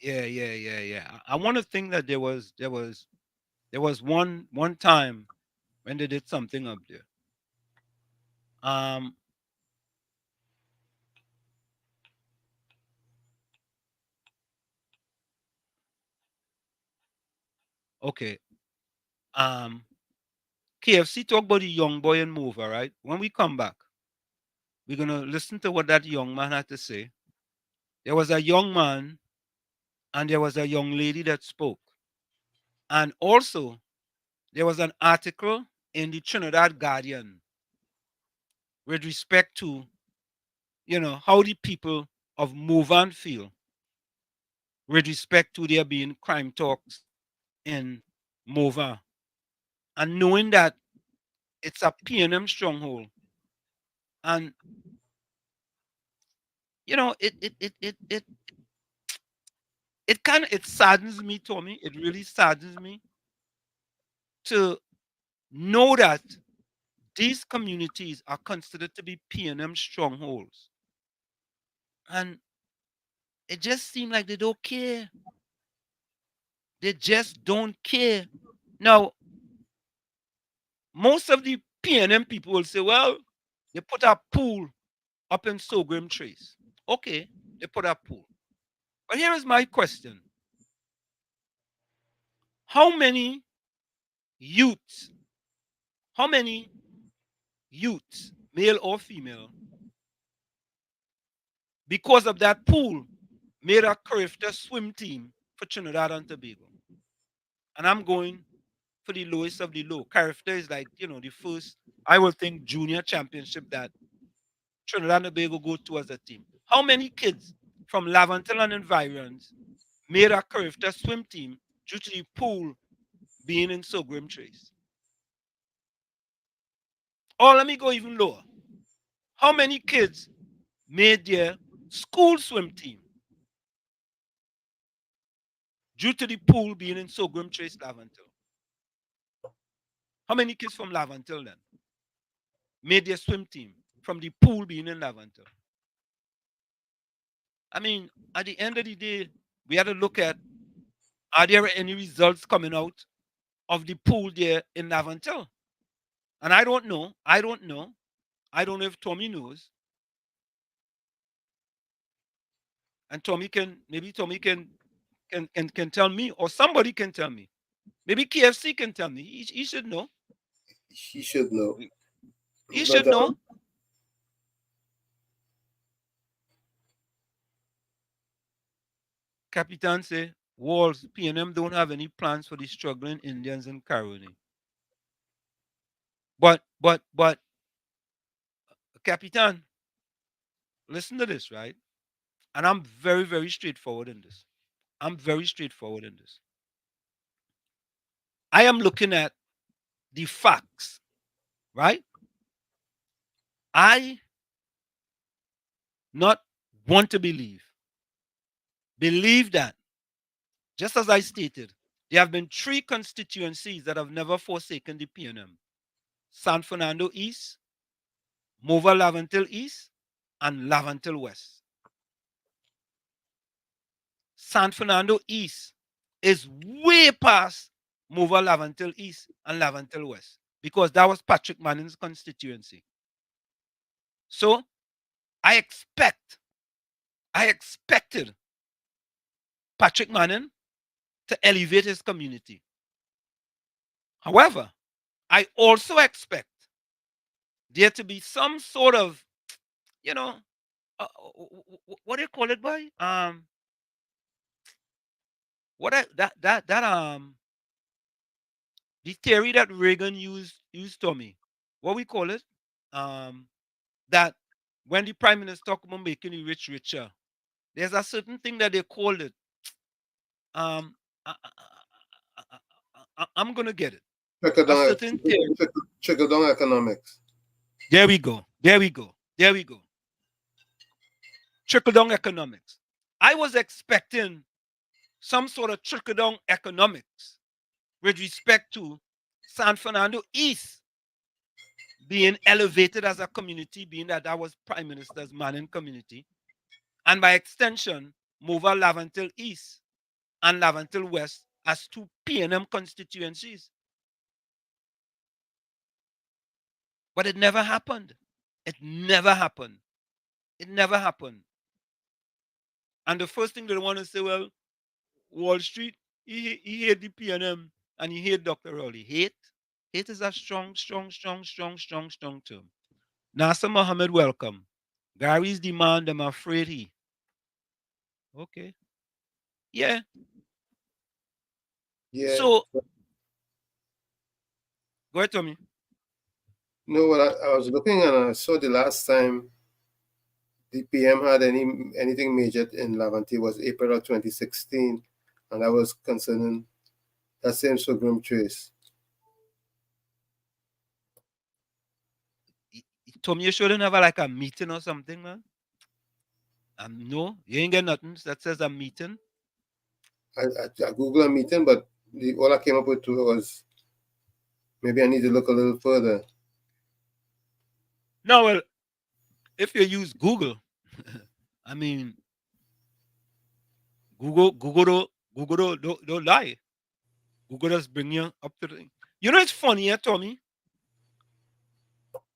Yeah. I want to think that there was one time when they did something up there. Um okay. KFC talk about the young boy and move, all right? When we come back, we're gonna listen to what that young man had to say. There was a young man and there was a young lady that spoke. And also there was an article in the Trinidad Guardian with respect to, how the people of Movan feel with respect to there being crime talks in Mova. And knowing that it's a PNM stronghold. And it saddens me, Tommy. It really saddens me to know that these communities are considered to be PNM strongholds. And it just seems like they don't care. They just don't care. Now, most of the PNM people will say, well, they put a pool up in Sorghum Trace. Okay, they put a pool. But here is my question. How many youths, male or female, because of that pool, made a Carifta swim team for Trinidad and Tobago? And I'm going for the lowest of the low. Carifta is like, the first, I will think, junior championship that Trinidad and Tobago go to as a team. How many kids from Lavantel and environs made a Carifta swim team due to the pool being in Sorghum Trace? Or let me go even lower. How many kids made their school swim team due to the pool being in Sorghum Trace, Lavantel? How many kids from Lavantel then? made their swim team from the pool being in Laventille. I mean, at the end of the day, we had to look at, are there any results coming out of the pool there in Laventille? And I don't know. I don't know if Tommy knows. And Tommy can tell me, or somebody can tell me. Maybe KFC can tell me. He should know. He should know. He should know. Capitan say, Walls, PNM don't have any plans for the struggling Indians in Caroni. But, Capitan, listen to this, right? And I'm very, very straightforward in this. I am looking at the facts, right? I not want to believe that, just as I stated, there have been 3 constituencies that have never forsaken the PNM. San Fernando East, Mova Laventille East, and Laventille West. San Fernando East is way past Mova Laventille East and Laventille West, because that was Patrick Manning's constituency. So I expected Patrick Manning to elevate his community. However, I also expect there to be some sort of, what do you call it, boy? The theory that Reagan used, Tommy, what we call it? That when the prime minister talk about making the rich richer, there's a certain thing that they called it. I'm gonna get it. Trickle down economics. There we go. Trickle down economics. I was expecting some sort of trickle down economics with respect to San Fernando East being elevated as a community, being that was Prime Minister's Manning community, and by extension, Mova Laventille East and Laventille West as 2 PNM constituencies. But it never happened. And the first thing they want to say, well, Wall Street, he hate the PNM and he hate Dr. Rowley. Hate is a strong term. Nasser Mohammed, welcome. Gary's demand, I'm afraid he. Okay. Yeah. So, go ahead, Tommy. No, what I was looking and I saw the last time the PM had anything major in Laventille was April of 2016, and that was concerning that same sorghum trace. Tommy, you shouldn't have like a meeting or something, man. No, you ain't get nothing that says a meeting. I Googled a meeting, but all I came up with was maybe I need to look a little further. No, well, if you use Google, I mean, Google don't lie. Google just bring you up to the thing. You know, it's funny, yeah, Tommy.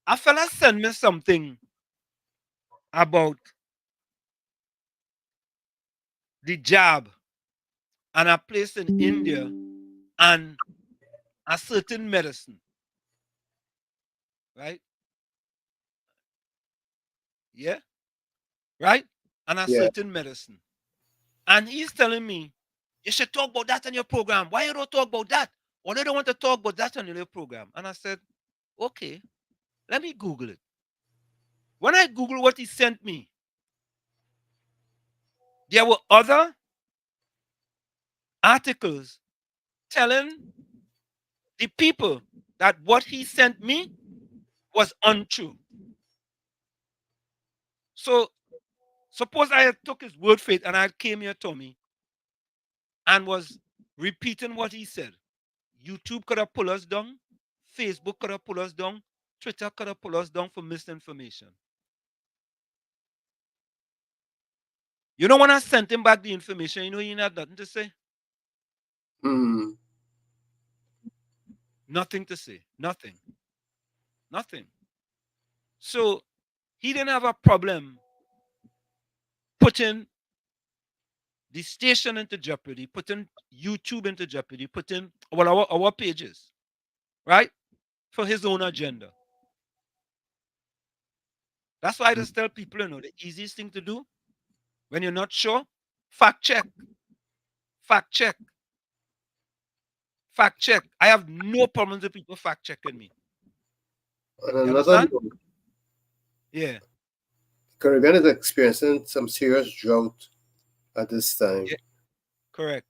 A fella sent me something about the jab and a place in India and a certain medicine, right? Yeah, right? And a certain medicine. And he's telling me, you should talk about that on your program. Why you don't talk about that? Or they don't want to talk about that on your program. And I said, okay, let me Google it. When I Google what he sent me, there were other articles telling the people that what he sent me was untrue. So suppose I had took his word for it and I came here, Tommy, and was repeating what he said. YouTube could have pulled us down. Facebook could have pulled us down. Twitter could have pulled us down for misinformation. You know when I sent him back the information, you know he had nothing to say? Nothing to say. Nothing. Nothing. So he didn't have a problem putting the station into jeopardy, putting YouTube into jeopardy, putting our pages, right? For his own agenda. That's why I just tell people, you know, the easiest thing to do when you're not sure, fact check. Fact check. Fact check. I have no problems with people fact checking me. And another note, yeah. Caribbean is experiencing some serious drought at this time. Yeah. Correct.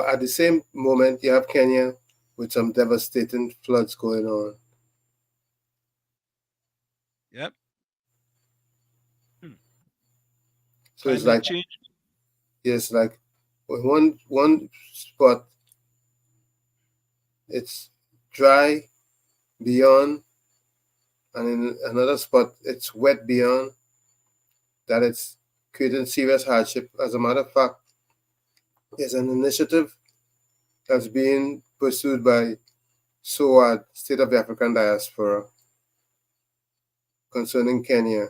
At the same moment, you have Kenya with some devastating floods going on. Yep. So it's like, yes, like one spot, it's dry beyond, and in another spot, it's wet beyond, that it's creating serious hardship. As a matter of fact, there's an initiative that's being pursued by SOAD, State of the African Diaspora, concerning Kenya.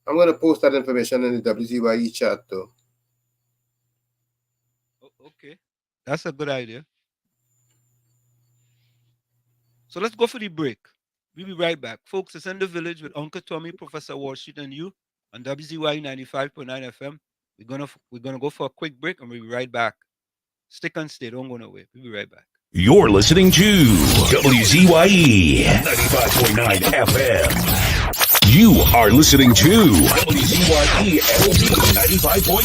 I'm going to post that information in the WZYE chat, though. Okay. That's a good idea. So let's go for the break. We'll be right back. Folks, it's In the Village with Uncle Tommy, Professor Wall Street, and you on WZYE 95.9 FM. We're gonna go for a quick break and we'll be right back. Stick and stay. Don't go nowhere. We'll be right back. You're listening to WZYE 95.9 FM. You are listening to WZYE LP 95.9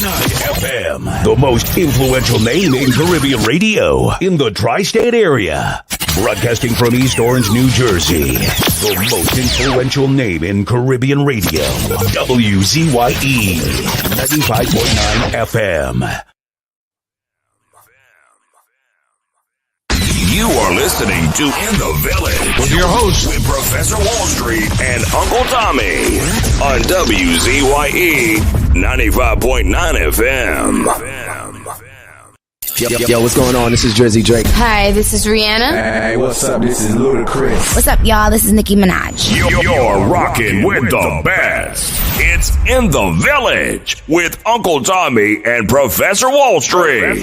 FM, the most influential name in Caribbean radio in the tri-state area. Broadcasting from East Orange, New Jersey, the most influential name in Caribbean radio. WZYE 95.9 FM. You are listening to In the Village with your host, with Professor Wall Street and Uncle Tommy on WZYE 95.9 FM. Yo, what's going on? This is Drizzy Drake. Hi, this is Rihanna. Hey, what's up? This is Ludacris. What's up, y'all? This is Nicki Minaj. You're rocking with the best. It's In the Village with Uncle Tommy and Professor Wall Street.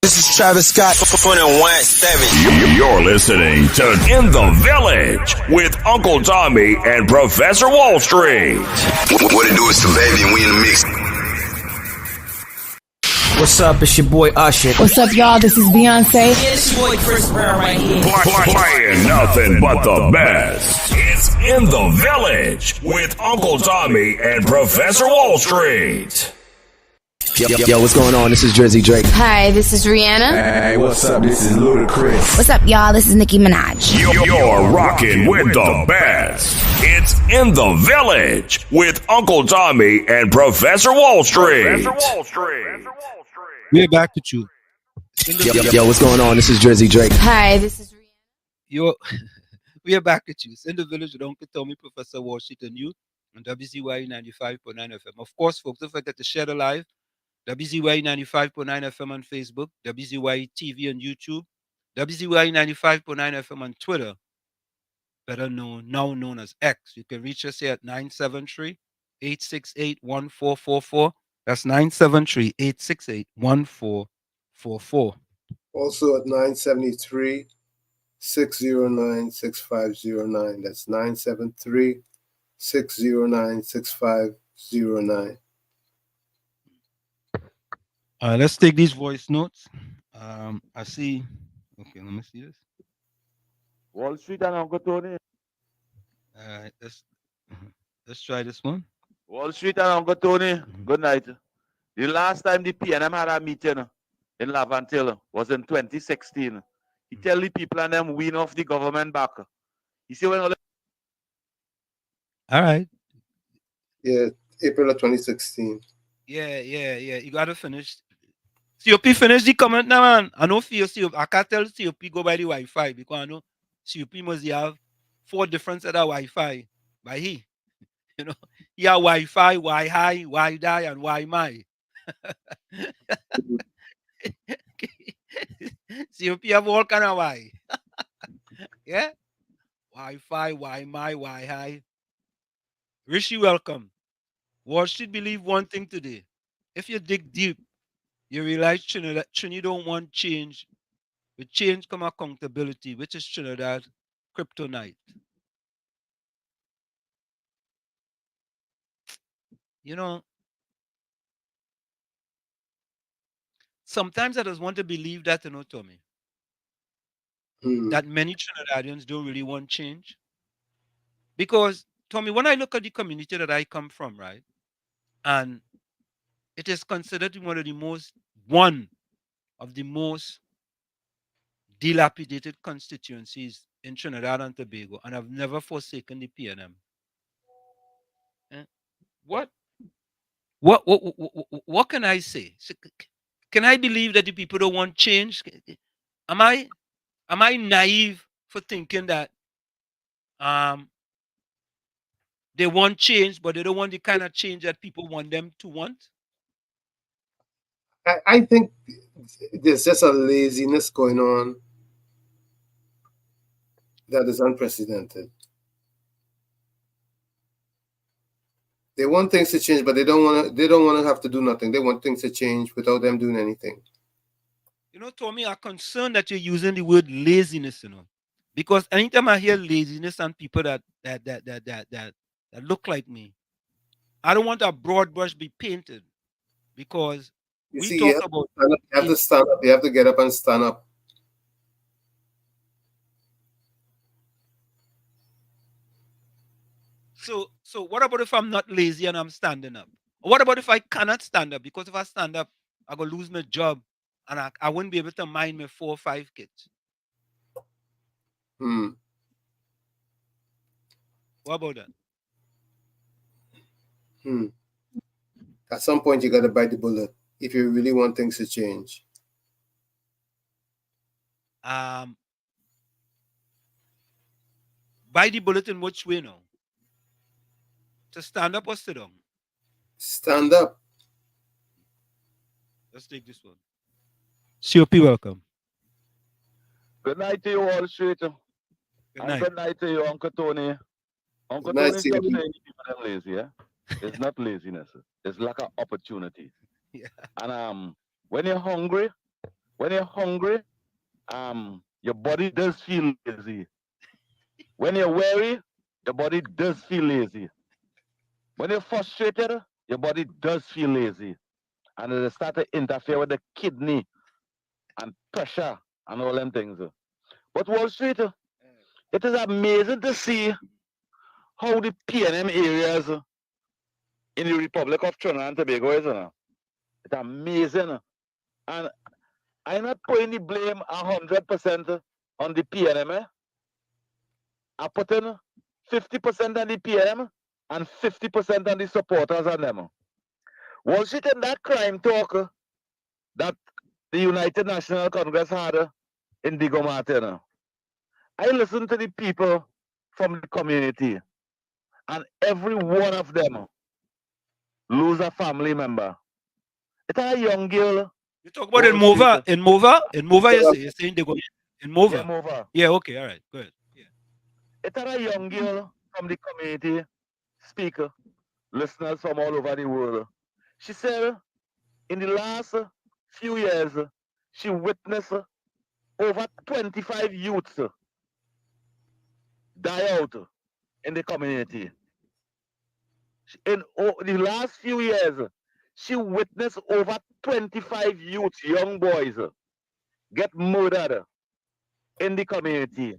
This is Travis Scott, 21-7. You're listening to In the Village with Uncle Tommy and Professor Wall Street. What it do is some baby and we in the mix. What's up? It's your boy Usher. What's up, y'all? This is Beyonce. Yeah, this your boy Chris Brown right here. Playing nothing but the best. It's In the Village with Uncle Tommy and Professor Wall Street. Yo, what's going on? This is Drizzy Drake. Hi, this is Rihanna. Hey, what's up? This is Ludacris. What's up, y'all? This is Nicki Minaj. You're rocking with the best. It's In the Village with Uncle Tommy and Professor Wall Street. We're back with you. Yo, what's going on? This is Drizzy Drake. Hi, this is Rihanna. We are back with you. It's In the Village with Uncle Tommy, Professor Wall Street, and you on WZYE 95.9 FM. Of course, folks, don't forget to share the live. WZYE 95.9 FM on Facebook, WZYE TV on YouTube, WZYE 95.9 FM on Twitter, better known, now known as X. You can reach us here at 973-868-1444. That's 973-868-1444. Also at 973-609-6509. That's 973-609-6509. Let's take these voice notes. I see. Okay, let me see this. Wall Street and Uncle Tony. Let's try this one. Wall Street and Uncle Tony. Good night. The last time the PNM had a meeting in Laventille was in 2016. He tell the people and them win off the government back. You see when all right. Yeah, April of 2016. Yeah. You gotta finish. COP finish the comment now, man. I know for you, COP. I can't tell COP go by the Wi-Fi because I know CUP must have 4 different set of Wi-Fi by he. You know, he have Wi-Fi, Wi-Hi, Wi-Di, and Wi-Mi. CUP have all kind of Wi. Yeah? Wi-Fi, Wi-Mi, Wi-Hi. Rishi, welcome. Wall Street believe one thing today. If you dig deep, you realize Trinidad don't want change. With change come accountability, which is Trinidad kryptonite. You know, sometimes I just want to believe that, Tommy, that many Trinidadians don't really want change. Because, Tommy, when I look at the community that I come from, right, and it is considered one of the most dilapidated constituencies in Trinidad and Tobago, and I've never forsaken the PNM. What can I say? Can I believe that the people don't want change? Am I naive for thinking that they want change, but they don't want the kind of change that people want them to want? I think there's just a laziness going on that is unprecedented. They want things to change, but they don't want to have to do nothing. They want things to change without them doing anything. Tommy, I'm concerned that you're using the word laziness, because anytime I hear laziness and people that look like me, I don't want a broad brush be painted, because you have to stand up. You have to get up and stand up. So what about if I'm not lazy and I'm standing up? What about if I cannot stand up? Because if I stand up, I'm going to lose my job and I wouldn't be able to mind my 4 or 5 kids. What about that? At some point, you got to bite the bullet if you really want things to change. Bite the bullet in which way now? To stand up or sit down? Stand up. Let's take this one. COP, welcome. Good night to you, Wall Street. Good night to you, Uncle Tony. Uncle Tony is not saying people are lazy, yeah? It's not laziness. It's lack of opportunity. Yeah. And when you're hungry, your body does feel lazy. When you're weary, your body does feel lazy. When you're frustrated, your body does feel lazy. And it start to interfere with the kidney and pressure and all them things. But Wall Street, it is amazing to see how the PNM areas in the Republic of Trinidad and Tobago is. It's amazing. And I'm not putting the blame 100% on the PNM. I put in 50% on the PNM and 50% on the supporters on them. Wall Street, in that crime talk that the United National Congress had in Diego Martin, I listened to the people from the community, and every one of them lose a family member. It's a young girl. You talk about in Mova? In Mova, you're saying they go in Mova? Yeah, Mova. Yeah, okay, all right, good. Yeah. It's a young girl from the community, speaker, listeners from all over the world. She said in the last few years, she witnessed over 25 youths die out in the community. In the last few years, she witnessed over 25 youths, young boys, get murdered in the community.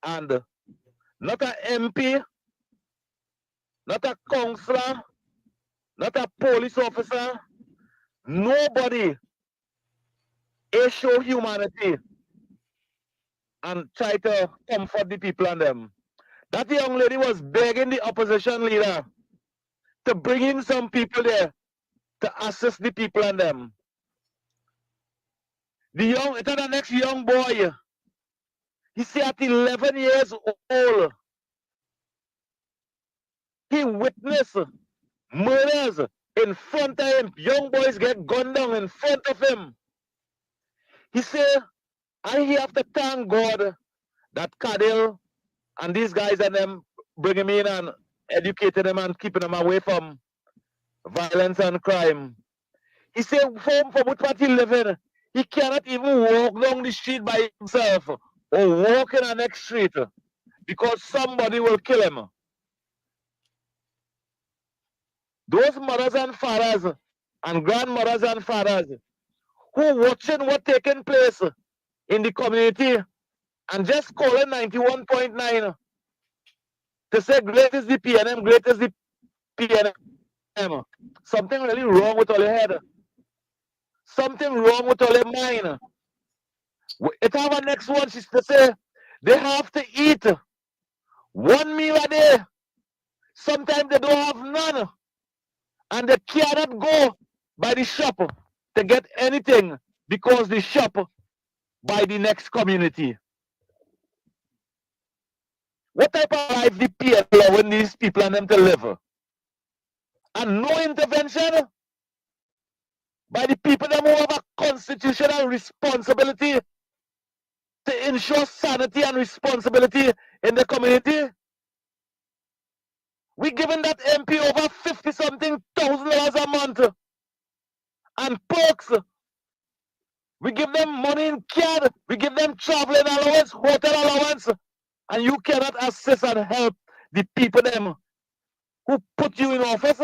And not an MP, not a councillor, not a police officer, nobody show humanity and try to comfort the people and them. That young lady was begging the opposition leader to bring in some people there to assist the people and them. The next young boy, He said at 11 years old, he witnessed murders in front of him. Young boys get gunned down in front of him. He said, I have to thank God that Cadell and these guys and them bring him in and educating them and keeping them away from violence and crime. He said from what he living, he cannot even walk down the street by himself or walk in the next street because somebody will kill him. Those mothers and fathers and grandmothers and fathers who watching what taking place in the community and just calling 91.9 to say great is the PNM, great is the PNM. Something really wrong with all your head. Something wrong with all your mind. It have a next one, she's to say they have to eat 1 meal a day. Sometimes they don't have none. And they cannot go by the shop to get anything because the shop by the next community. What type of life the people allowing these people and them to live? And no intervention by the people that have a constitutional responsibility to ensure sanity and responsibility in the community. We giving that MP over 50-something thousand dollars a month and perks. We give them money in card. We give them traveling allowance, hotel allowance, and you cannot assist and help the people them who put you in office.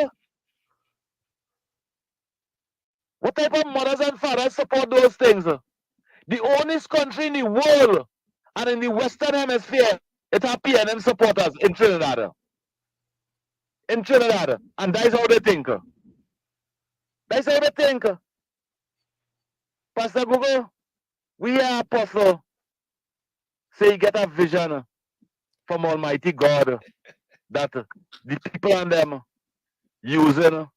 What type of mothers and fathers support those things? The only country in the world and in the Western Hemisphere, it has PNM supporters in Trinidad. In Trinidad. And that's how they think. That's how they think. Pastor Google, we are apostle. Say you get a vision from Almighty God that the people and them using.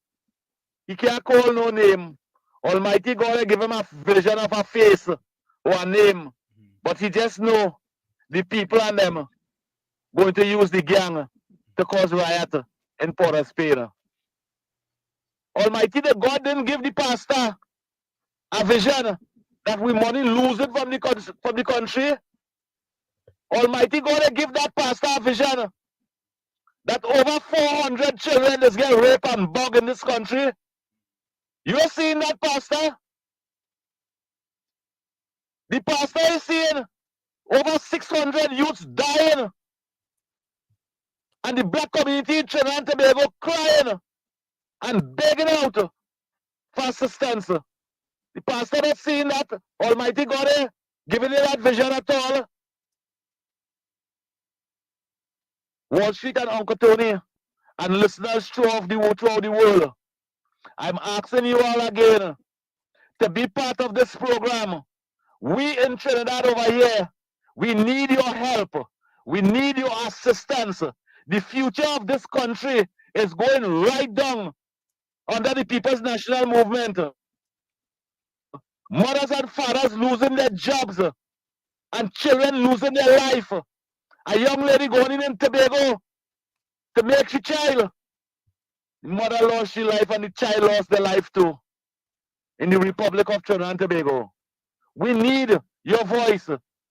He can't call no name. Almighty God give him a vision of a face or a name. But he just know the people and them going to use the gang to cause riot in Port of Spain. Almighty the God didn't give the pastor a vision that we money lose it from the country. Almighty God give that pastor a vision that over 400 children is getting raped and bugged in this country. You are seeing that, pastor? The pastor is seeing over 600 youths dying and the black community in Trinidad and Tobago crying and begging out for assistance. The pastor not seeing that. Almighty God giving you that vision at all. Wall Street and Uncle Tony and listeners throughout the world, I'm asking you all again to be part of this program. We in Trinidad over here, we need your help. We need your assistance. The future of this country is going right down under the People's National Movement. Mothers and fathers losing their jobs and children losing their life. A young lady going in Tobago to make her child. The mother lost her life and the child lost their life too in the Republic of Trinidad and Tobago. We need your voice.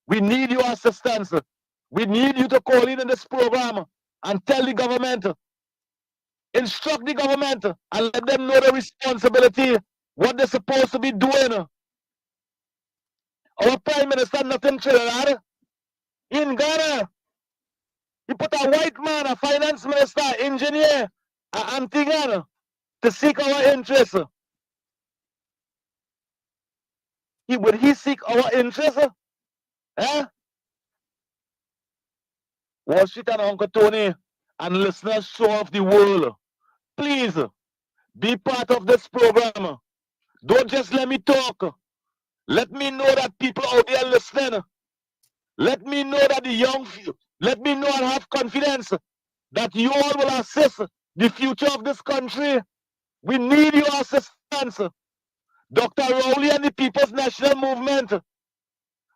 We need your assistance. We need you to call in this program and tell the government, instruct the government and let them know the responsibility, what they're supposed to be doing. Our Prime Minister, not in Trinidad, in Ghana, he put a white man, a finance minister, engineer, an Antigua to seek our interests. Would he seek our interests? Eh? Wall Street and Uncle Tony and listeners throughout the world, please be part of this program. Don't just let me talk. Let me know that people out there listening. Let me know that the young, let me know and have confidence that you all will assist the future of this country. We need your assistance. Dr. Rowley and the People's National Movement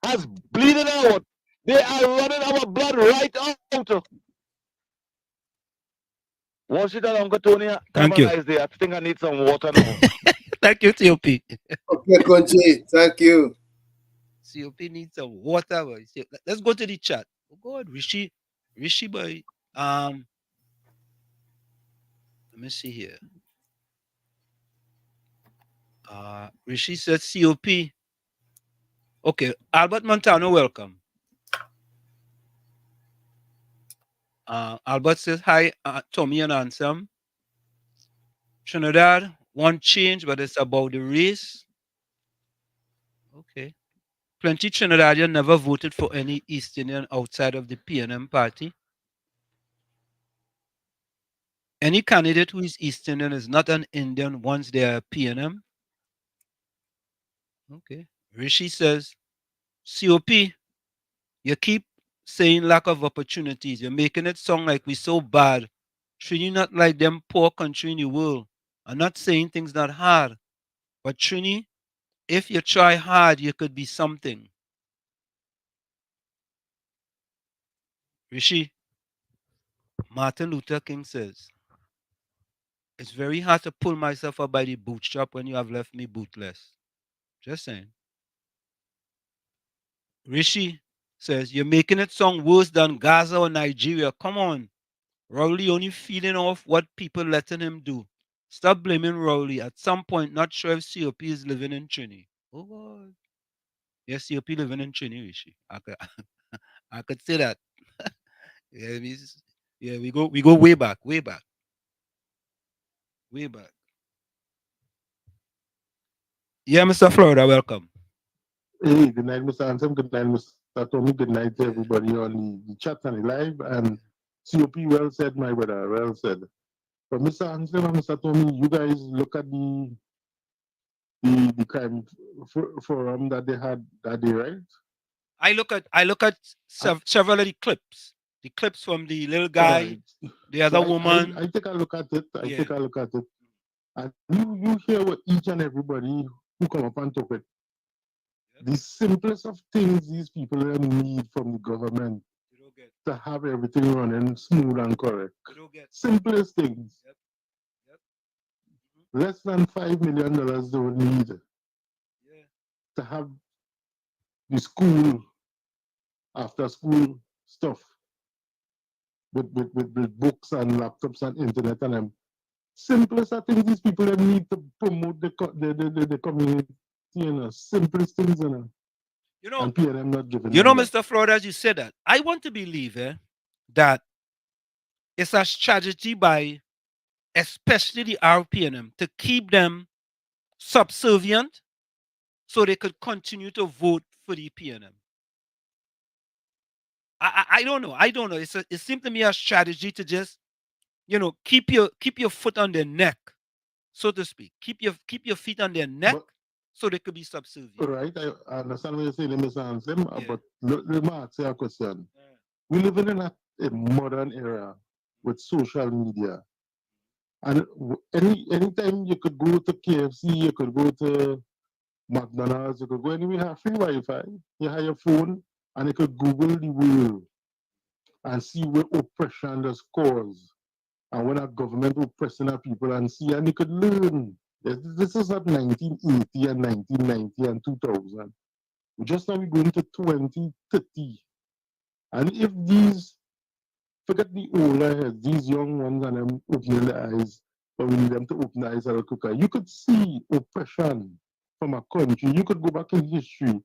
has bleeding out They are running our blood right out. Wash it out, Uncle Tony. Have Thank a you. nice day. I think I need some water now. Thank you, COP. Okay, Conchi, thank you. COP needs some water. Boy. Let's go to the chat. Oh God, Rishi boy. Let me see here. Rishi said COP. Okay, Albert Montano, welcome. Albert says hi, Tommy and Ansem. Trinidad want change, but it's about the race. Okay. Plenty Trinidadian never voted for any East Indian outside of the PNM party. Any candidate who is East Indian is not an Indian once they are PNM. Okay. Rishi says, COP, you keep saying lack of opportunities. You're making it sound like we're so bad. Trini not like them poor country in the world. I'm not saying things not hard. But Trini, if you try hard, you could be something. Rishi, Martin Luther King says, it's very hard to pull myself up by the bootstrap when you have left me bootless. Just saying. Rishi says, you're making it sound worse than Gaza or Nigeria. Come on. Rowley only feeding off what people letting him do. Stop blaming Rowley. At some point, not sure if COP is living in Trini. Oh, God. Yes, COP living in Trini, Rishi. I could say that. Yeah, we go way back. Way back. Yeah, Mr. Florida, welcome. Hey, good night, Mr. Ansem. Good night, Mr. Tommy. Good night to everybody on the chat and the live. And COP, well said, my brother. Well said. But Mr. Ansem and Mr. Tommy, you guys look at the crime forum that they had that day, right? I look at several of the clips. The clips from the little guy, the other woman. I take a look at it. Take a look at it. And you hear what each and everybody who come up and talk with. The simplest of things these people need from the government to have everything running smooth and correct. Simplest things. Less than $5 million they would need to have the school, after school stuff with books and laptops and internet and them. Simplest of things these people need to promote the community. Simplest things, and PNM not giving. Mr. Florida, as you said that, I want to believe that it's a strategy by especially the RPNM to keep them subservient so they could continue to vote for the PNM. I don't know. It seems to me a strategy to just, keep your foot on their neck, so to speak. Keep your feet on their neck. So they could be subservient. Right, I understand what you're saying, Mr. Ansem, but let me ask you a question. We're living in a modern era with social media. And anytime you could go to KFC, you could go to McDonald's, you could go anywhere, you have free Wi-Fi, you have your phone, and you could Google the world and see where oppression does cause. And when a government oppressing our people and see, and you could learn. This is not 1980 and 1990 and 2000. Just now we're going to 2030. And if these, forget the older heads, these young ones and them opening their eyes, but we need them to open their eyes a little quicker. You could see oppression from a country. You could go back in history.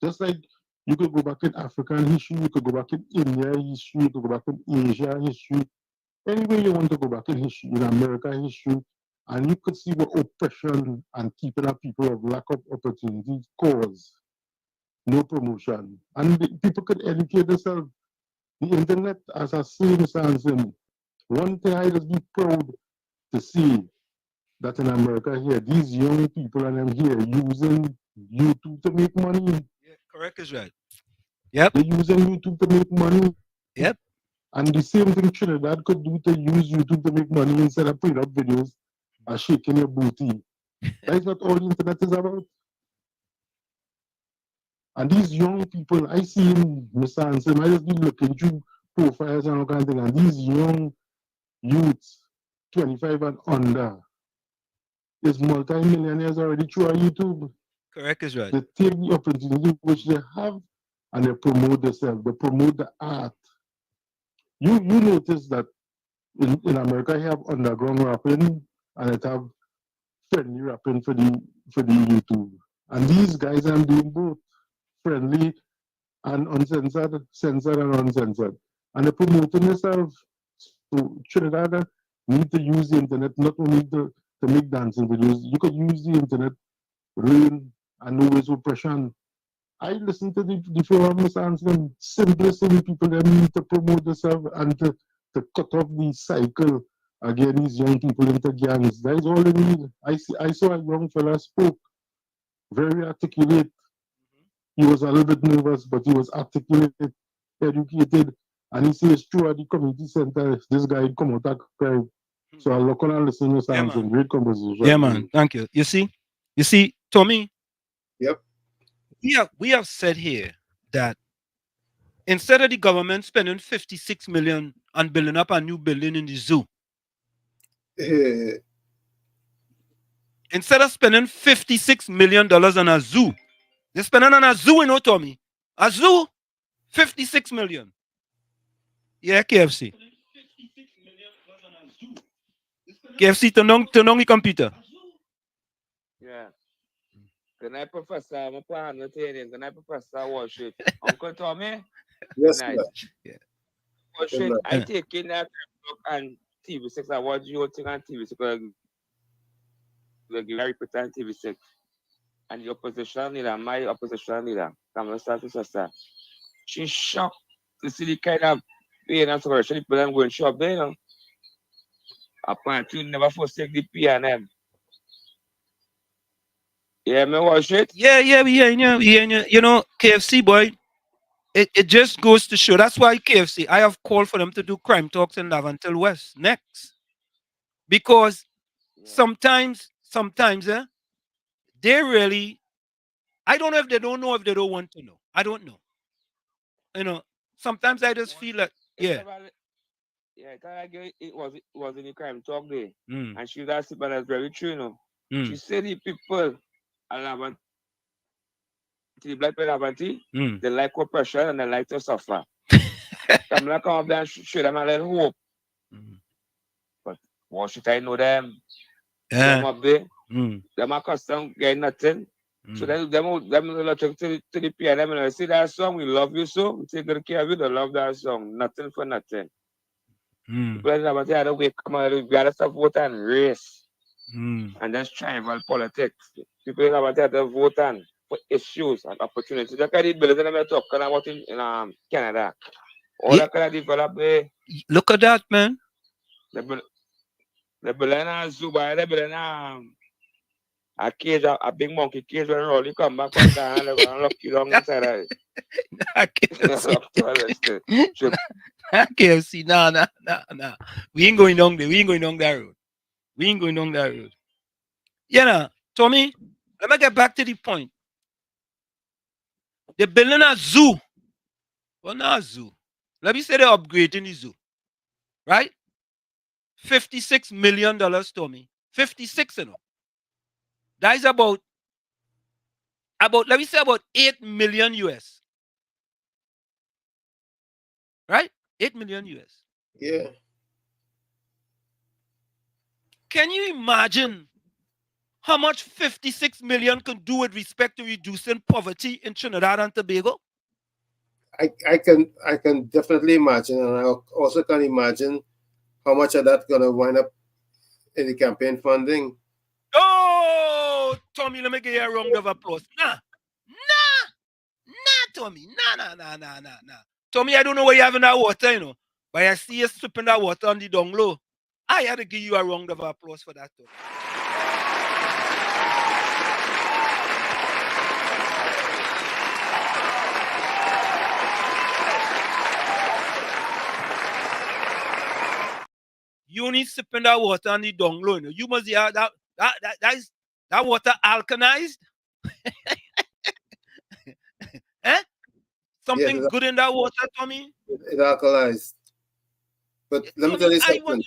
Just like you could go back in African history, you could go back in India history, you could go back in Asia history. Anywhere you want to go back in history, in America history, and you could see what oppression and keeping up people of lack of opportunities cause. No promotion. And people could educate themselves. The internet, as I say, Mr. Hansen, one thing I just be proud to see that in America here, these young people and them here using YouTube to make money. Yeah, correct is right. Yep. They're using YouTube to make money. Yep. And the same thing Trinidad could do to use YouTube to make money instead of putting up videos and shaking your booty. That's what all the internet is about. And these young people, I see him, Mr. Anselm, I just been looking through profiles and all kind of thing, and these young youths, 25 and under, is multi-millionaires already through YouTube. Correct is right. They take the opportunity which they have and they promote themselves, they promote the art. You notice that in America you have underground rapping and it have friendly rapping for the YouTube. And these guys are doing both friendly and uncensored, censored and uncensored. And they're promoting themselves. So Trinidad need to use the internet not only to make dancing videos. You could use the internet, learn and know ways of oppression. I listen to the forum, Mr. Anselm, simplest thing people that need to promote themselves and to cut off the cycle again, these young people into gangs. That is all they need. I saw a young fella spoke, very articulate. He was a little bit nervous, but he was articulate, educated, and he says true at the community center, this guy come out of crowd. So I look on and listen to Mr. Anselm, great conversation. Yeah, man. Thank you. You see, Tommy? Yep. We have said here that instead of the government spending 56 million on building up a new building in the zoo, instead of spending $56 million on a zoo, they're spending on a zoo, you know, Tommy. A zoo, 56 million. Yeah, KFC. KFC, turn on the computer. Yeah. Good night, Professor. I'm a plan with you. Good night, Professor. Wash it. Uncle Tommy? Yes, Good night. sir. Wash it. I take in that and TV6. I watch you thing on TV6. Gary put on TV6. And the opposition leader, my opposition leader, Kamala Sasa, she's shocked to see the kind of pain and separation people are going to shop there, you know. Apparently, never forsake the PNM. Yeah, me watch it. Yeah, we hearing you. You know, KFC boy, it just goes to show. That's why KFC, I have called for them to do crime talks in Lavantil West next. Because sometimes, they really, I don't know if they don't know, if they don't want to know. I don't know. You know, sometimes I just feel like, yeah. It was in the crime talk day. Mm. And she was asking, but that's very true, you know. Mm. She said the people are the black people Lavanti, they like oppression and they like to suffer. I'm not come up there and show them a little hope. But what should I know them? Them up there, them are custom getting nothing. So them electric to the PNM and I see that song, we love you so, we take good care of you, they love that song. Nothing for nothing. People in Lavanti had to wake up, we gotta stop voting and race. And that's tribal politics. People in Lavanti had to vote on for issues and opportunities. Look at the buildings that I'm talking about in Canada. All that kind of develop there. Look at that, man. The building a zoo, they building a cage, a big monkey cage when Rolly come back one day and they're lock you down inside of it. I can't see. Nah. We ain't going down there. We ain't going down that road. You know, Tommy, let me get back to the point. They're building a zoo. Well, not a zoo. Let me say they're upgrading the zoo. Right? $56 million, Tommy. 56, you know. That is about, let me say about 8 million US. Right? 8 million US. Yeah. Can you imagine how much 56 million can do with respect to reducing poverty in Trinidad and Tobago? I can definitely imagine, and I also can imagine how much of that gonna wind up in the campaign funding. Oh, Tommy, let me give you a round of applause. Nah, Tommy. Nah. Tommy, I don't know where you're having that water, you know, but I see you slipping that water on the down low. I had to give you a round of applause for that, Tommy. You only sipping that water on the down low, you know. You must have that water alkalized. something Yes, good in that water, Tommy? it alkalized. But let me tell you I something. want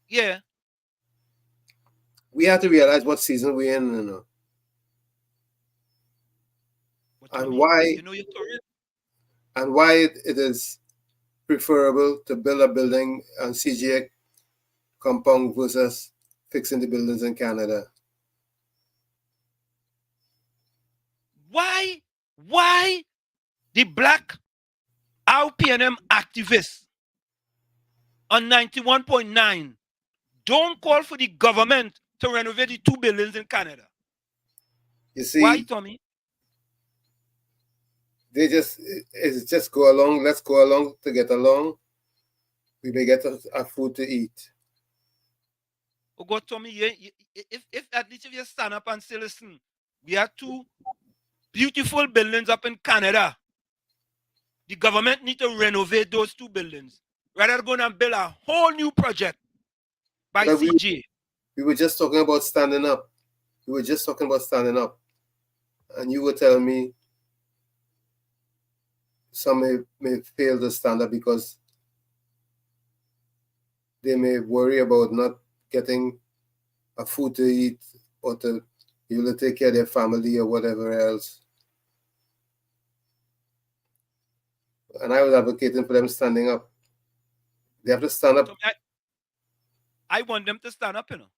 yeah. We have to realize what season we're in, you know. And why You know your career. and why it is preferable to build a building on CGA compound versus fixing the buildings in Canada. Why the black RPNM activists on 91.9 don't call for the government to renovate the 2 buildings in Canada? You see, why, Tommy? It's just go along. Let's go along to get along. We may get our food to eat. Oh God, Tommy, if at least if you stand up and say, listen, we have 2 beautiful buildings up in Canada. The government need to renovate those 2 buildings rather than going and build a whole new project by But CG. We were just talking about standing up. And you were telling me some may fail to stand up because they may worry about not getting a food to eat or to be able to take care of their family or whatever else. And I was advocating for them standing up. They have to stand up. I want them to stand up, you know.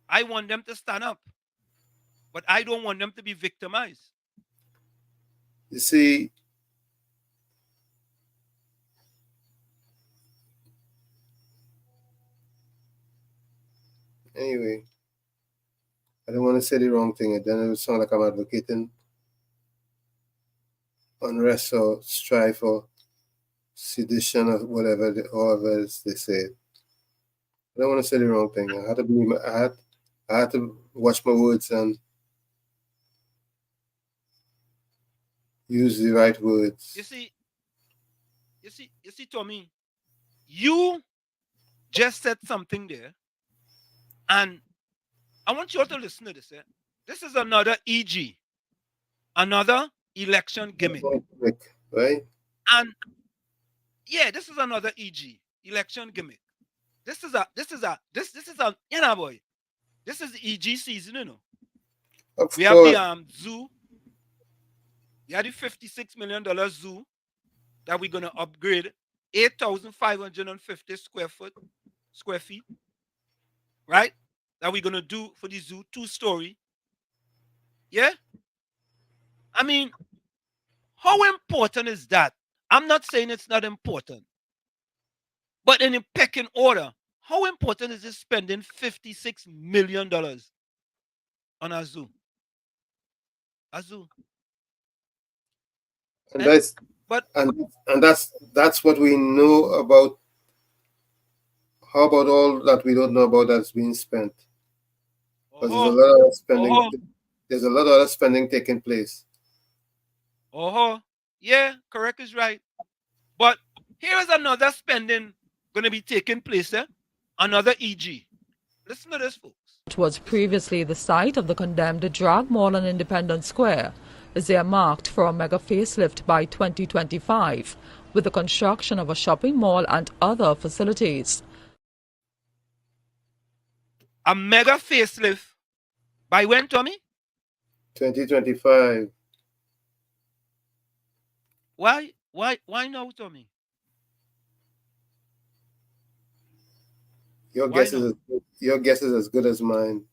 I want them to stand up. But I don't want them to be victimized. You see, anyway, I don't want to say the wrong thing, and then it would sound like I'm advocating unrest or strife or sedition or whatever, however they say it. I don't want to say the wrong thing. I had to watch my words and use the right words. You see, Tommy, you just said something there, and I want you all to listen to this. This is another EG, another election gimmick, right? And yeah, this is another EG, election gimmick. This is a you know, boy. This is the EG season, you know. We have the zoo. We have the $56 million zoo that we're gonna upgrade 8,550 square feet, right? That we're gonna do for the zoo, 2-story. Yeah. I mean, how important is that? I'm not saying it's not important, but in a pecking order, how important is it spending $56 million on a zoo? A zoo. And that's what we know about. How about all that we don't know about that's being spent? Because there's a lot of spending. There's a lot of other spending taking place. Yeah, correct is right. But here is another spending going to be taking place. Another EG. Listen to this, folks. It was previously the site of the condemned drag mall on Independence Square, is earmarked for a mega facelift by 2025, with the construction of a shopping mall and other facilities. A mega facelift by when, Tommy? 2025. Why now, Tommy? Your guess is as good as mine.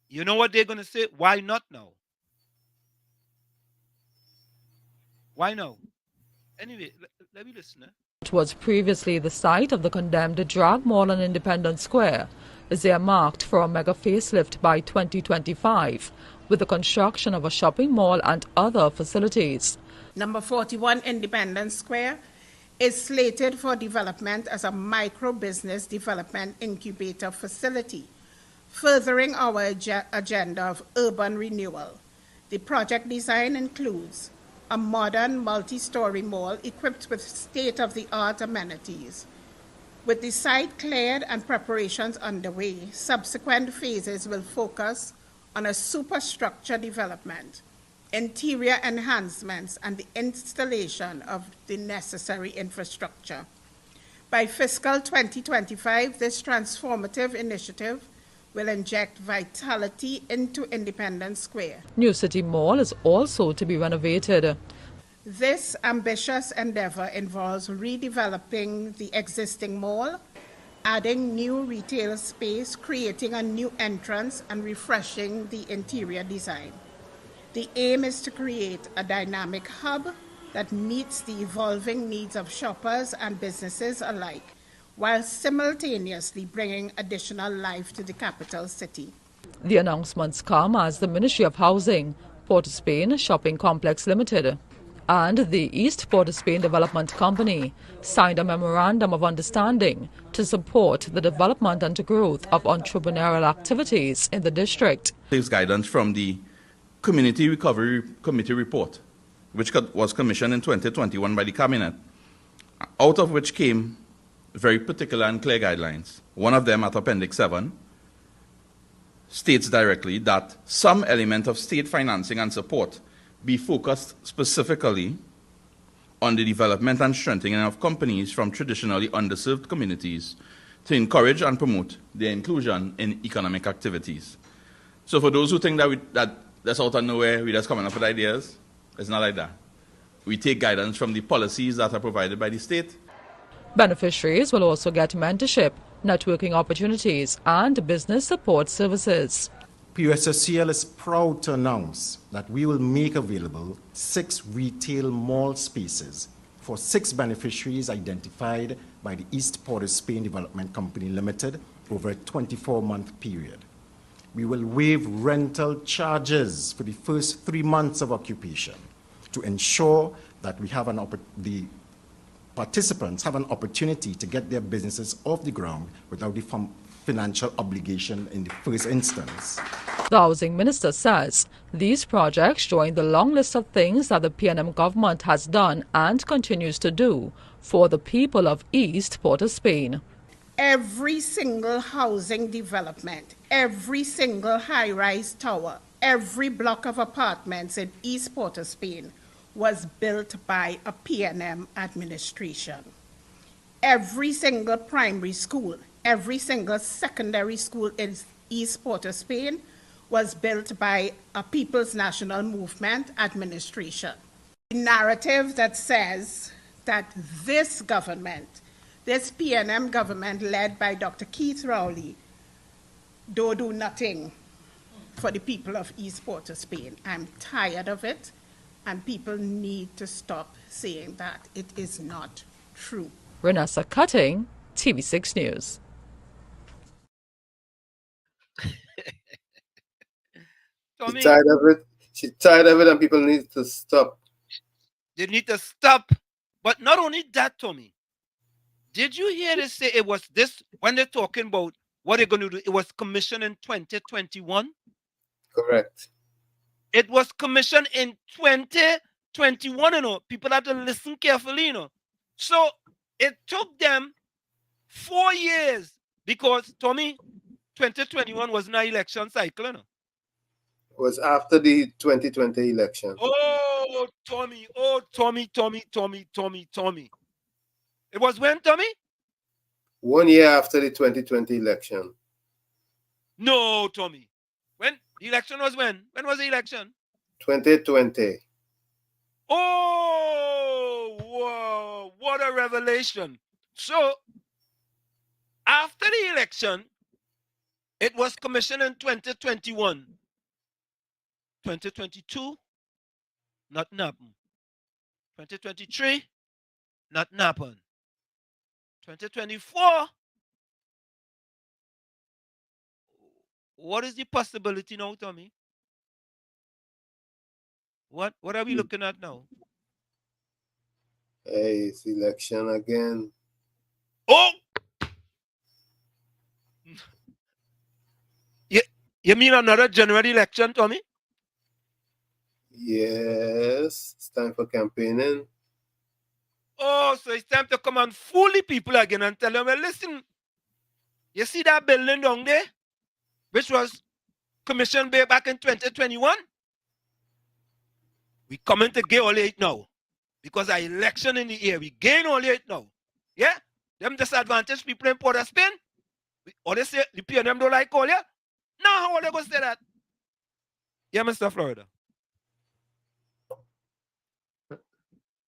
You know what they're gonna say? Why not now? Why now? Anyway, let me listen. It was previously the site of the condemned drag mall on Independence Square, is earmarked for a mega facelift by 2025, with the construction of a shopping mall and other facilities. Number 41 Independence Square is slated for development as a micro-business development incubator facility, furthering our agenda of urban renewal. The project design includes a modern multi-story mall equipped with state-of-the-art amenities. With the site cleared and preparations underway, subsequent phases will focus on a superstructure development, interior enhancements, and the installation of the necessary infrastructure. By fiscal 2025, this transformative initiative will inject vitality into Independence Square. New City Mall is also to be renovated. This ambitious endeavor involves redeveloping the existing mall, adding new retail space, creating a new entrance, and refreshing the interior design. The aim is to create a dynamic hub that meets the evolving needs of shoppers and businesses alike, while simultaneously bringing additional life to the capital city. The announcements come as the Ministry of Housing, Port of Spain Shopping Complex Limited, and the East Port of Spain Development Company signed a memorandum of understanding to support the development and growth of entrepreneurial activities in the district. Takes guidance from the Community Recovery Committee report, which was commissioned in 2021 by the Cabinet, out of which came very particular and clear guidelines. One of them, at Appendix 7, states directly that some element of state financing and support be focused specifically on the development and strengthening of companies from traditionally underserved communities to encourage and promote their inclusion in economic activities. So for those who think that that's out of nowhere, we're just coming up with ideas, it's not like that. We take guidance from the policies that are provided by the state. Beneficiaries will also get mentorship, networking opportunities, and business support services. PUSSCL is proud to announce that we will make available 6 retail mall spaces for 6 beneficiaries identified by the East Port of Spain Development Company Limited over a 24-month period. We will waive rental charges for the first 3 months of occupation to ensure that we have the participants have an opportunity to get their businesses off the ground without the financial obligation in the first instance. The Housing Minister says these projects join the long list of things that the PNM government has done and continues to do for the people of East Port of Spain. Every single housing development, every single high-rise tower, every block of apartments in East Port of Spain was built by a PNM administration. Every single primary school, every single secondary school in East Port of Spain was built by a People's National Movement administration. The narrative that says that this government, this PNM government led by Dr. Keith Rowley, don't do nothing for the people of East Port of Spain. I'm tired of it, and people need to stop saying that. It is not true. Renessa Cutting, TV6 News. She's tired of it. She's tired of it, and people need to stop. They need to stop. But not only that, Tommy. Did you hear they say it was this, when they're talking about what they're going to do, it was commissioned in 2021? Correct. It was commissioned in 2021, you know. People have to listen carefully, you know. So it took them 4 years because, Tommy, 2021 was not election cycle, you know. It was after the 2020 election. Oh, Tommy. It was when, Tommy? 1 year after the 2020 election. No, Tommy. When? The election was when? When was the election? 2020. Oh, whoa, what a revelation. So, after the election, it was commissioned in 2021. 2022, nothing happened. 2023, nothing happened. 2024, what is the possibility now, Tommy? What are we looking at now? Hey, it's election again. Oh! You mean another general election, Tommy? Yes, it's time for campaigning. Oh, so it's time to come and fool the people again and tell them, well, listen, you see that building down there, which was commissioned back in 2021? We coming to get all it now. Because our election in the air, we gain all it now. Yeah? Them disadvantaged people in Port of Spain. Or they say the PNM don't like all, yeah? Now how are they going to say that? Yeah, Mr. Florida.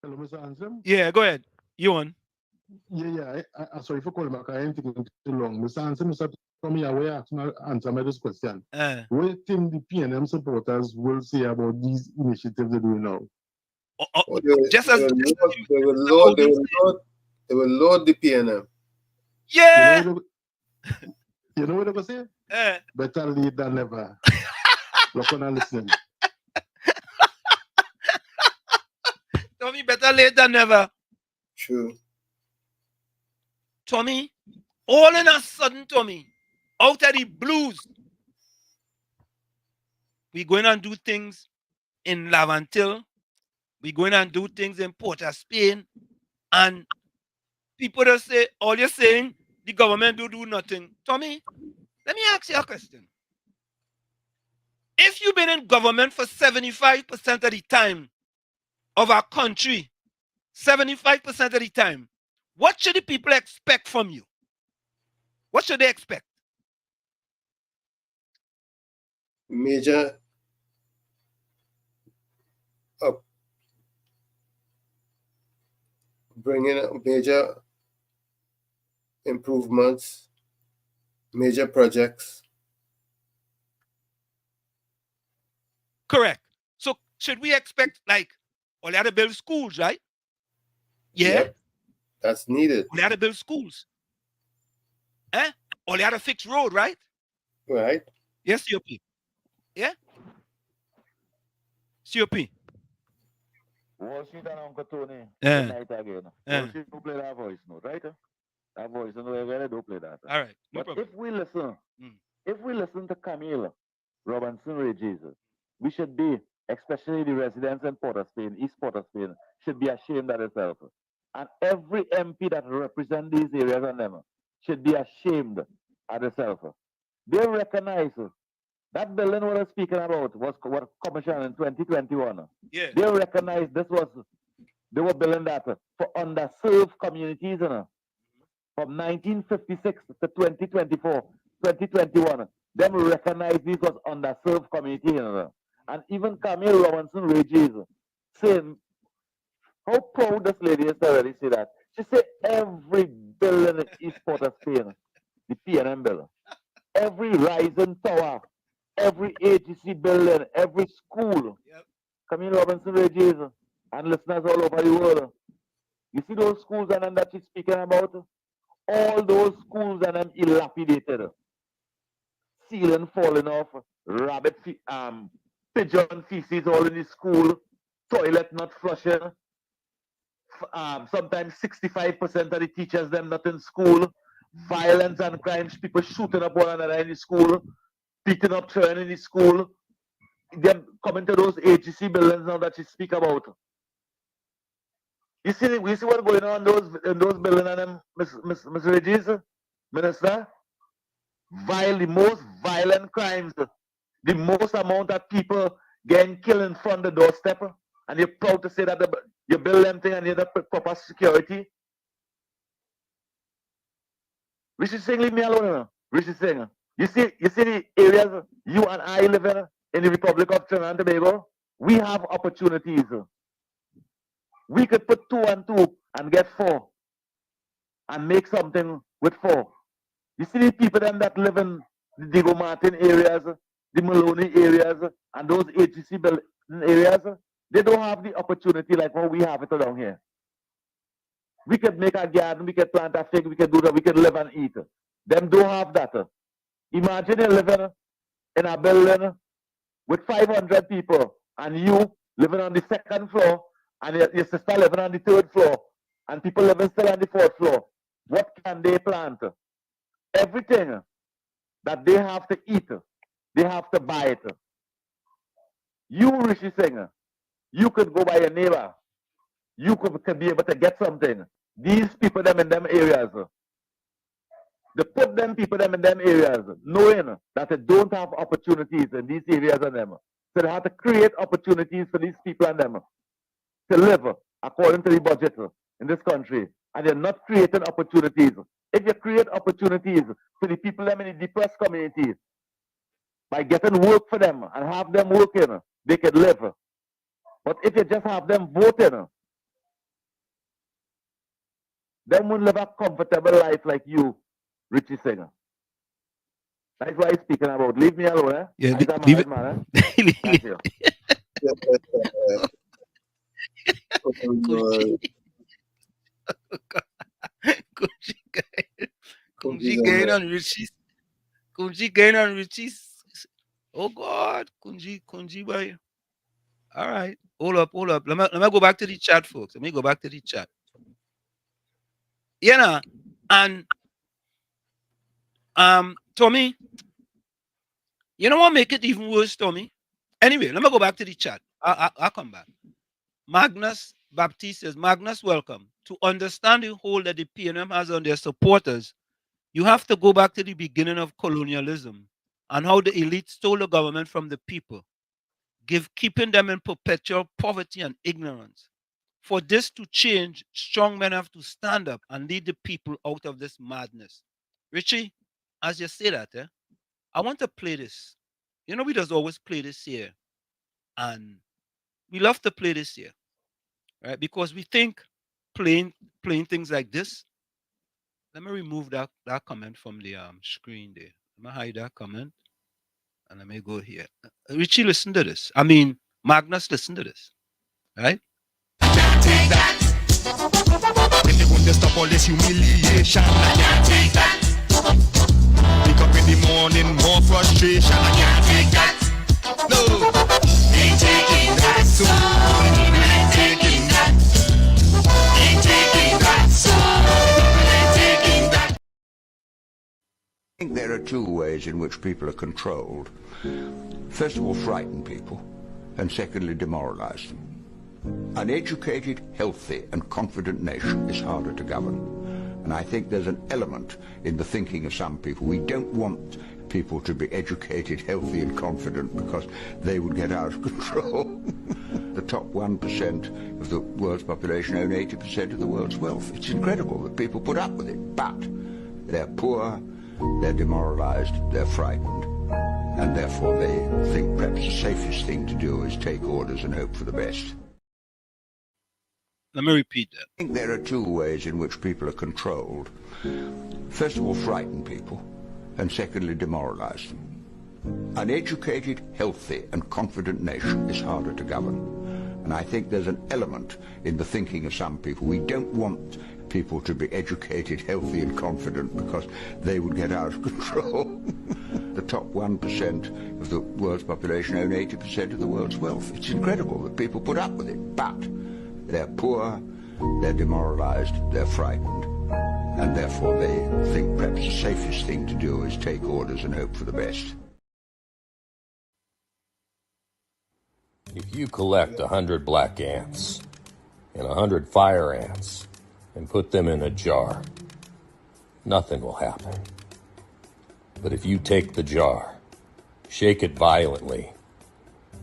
Hello, Mr. Ansem. Yeah, go ahead. You on? Yeah. I'm sorry for calling back. I ain't taking too long. Mr. Ansem, Mr. Tommy, I will answer my this question. What do you think the PNM supporters will say about these initiatives they're doing now? They will load the PNM. Yeah. You know what they will say? Better late than never. Look on and listen. Tommy, better late than never. True. Tommy, all in a sudden, Tommy, out of the blues, we going and do things in Lavantil. We going and do things in Port of Spain. And people that say, all you're saying, the government do nothing. Tommy, let me ask you a question. If you've been in government for 75% of the time of our country, 75% of the time, what should the people expect from you? What should they expect? Major bringing major improvements, major projects. Correct. So should we expect, like, all they had to build schools, right? Yeah. Yep. That's needed. All they had to build schools. All they had to fix road, right? Right. Yes, COP. Yeah? COP. Wall Street and Uncle Tony. Yeah. Tonight again. Yeah. Wall Street don't play that voice note, right? That voice, you know, they really don't play that. All right. No but problem. if we listen to Camille Robinson Ray Jesus, we should be, especially the residents in Port of Spain, East Port of Spain, should be ashamed of themselves. And every MP that represent these areas and them should be ashamed of themselves. They recognize that building what I'm speaking about was commissioned in 2021. Yeah. They recognize they were building that for underserved communities, you know. From 1956 to 2024, 2021, them recognize these was underserved community, you know. And even Camille Robinson Regis saying how proud this lady is to already say that. She said every building in East Port of Spain, the PNM building, every rising tower, every AGC building, every school, Camille Robinson Regis and listeners all over the world. You see those schools and them that she's speaking about? All those schools and them dilapidated. Ceiling falling off, pigeon feces all in the school, toilet not flushing. Sometimes 65% of the teachers them not in school. Violence and crimes, people shooting up one another in the school, beating up children in the school. Them coming to those AGC buildings now that you speak about. You see what's going on in those buildings and them, Miss Regis, Minister? The most violent crimes, the most amount of people getting killed in front of the doorstep, and you're proud to say that you build them thing and you have proper security. Rishi Singh, leave me alone. Rishi Singh, you see the areas you and I live in the Republic of Trinidad and Tobago. We have opportunities. We could put 2 and 2 and get 4 and make something with 4. You see the people then that live in the Diego Martin areas, the Maloney areas, and those AGC building areas, they don't have the opportunity like what we have it down here. We could make a garden, we could plant a fig, we could do that, we could live and eat. Them don't have that. Imagine you living in a building with 500 people and you living on the 2nd floor and your sister living on the 3rd floor and people living still on the 4th floor. What can they plant? Everything that they have to eat, they have to buy it. You, Rishi Singh, you could go by your neighbor. You could be able to get something. These people them in them areas. They put them people them in them areas, knowing that they don't have opportunities in these areas and them So they have to create opportunities for these people and them to live according to the budget in this country. And they're not creating opportunities. If you create opportunities for the people them in the depressed community by getting work for them and have them working, they can live. But if you just have them voting, they won't live a comfortable life like you, Richie Singer. That's what I'm speaking about. Leave me alone, eh? Yeah, I'm leave it. man, eh? Thank you. Kunji gain on Richie's. Kunji gain on Richie's. Oh God, Kunji boy. All right, hold up. Let me go back to the chat, folks. Let me go back to the chat. You know, and Tommy, you know what make it even worse, Tommy? Anyway, let me go back to the chat. I'll come back. Magnus Baptiste says, Magnus, welcome. To understand the hold that the PNM has on their supporters, you have to go back to the beginning of colonialism and how the elite stole the government from the people, keeping them in perpetual poverty and ignorance. For this to change, strong men have to stand up and lead the people out of this madness. Richie, as you say that, I want to play this. You know, we just always play this here. And we love to play this here, right? Because we think playing things like this. Let me remove that comment from the screen there. Let me hide that comment. And let me go here. Richie, listen to this. I mean, Magnus, listen to this. Right? Can't take that. If you want to stop all this humiliation, I can't take that. Wake up in the morning, more frustration, I can't take that. No, ain't taking that. So ain't taking that. Ain't taking that. So ain't taking that. I think there are two ways in which people are controlled. First of all, frighten people, and secondly, demoralize them. An educated, healthy, and confident nation is harder to govern. And I think there's an element in the thinking of some people. We don't want people to be educated, healthy, and confident because they would get out of control. The top 1% of the world's population own 80% of the world's wealth. It's incredible that people put up with it, but they're poor, they're demoralized, they're frightened, and therefore they think perhaps the safest thing to do is take orders and hope for the best. Let me repeat that. I think there are two ways in which people are controlled. First of all, frighten people, and secondly, demoralize them. An educated, healthy, and confident nation is harder to govern. And I think there's an element in the thinking of some people. We don't want people to be educated, healthy, and confident because they would get out of control. The top 1% of the world's population own 80% of the world's wealth. It's incredible that people put up with it, but they're poor, they're demoralized, they're frightened, and therefore they think perhaps the safest thing to do is take orders and hope for the best. If you collect 100 black ants and 100 fire ants and put them in a jar, nothing will happen. But if you take the jar, shake it violently,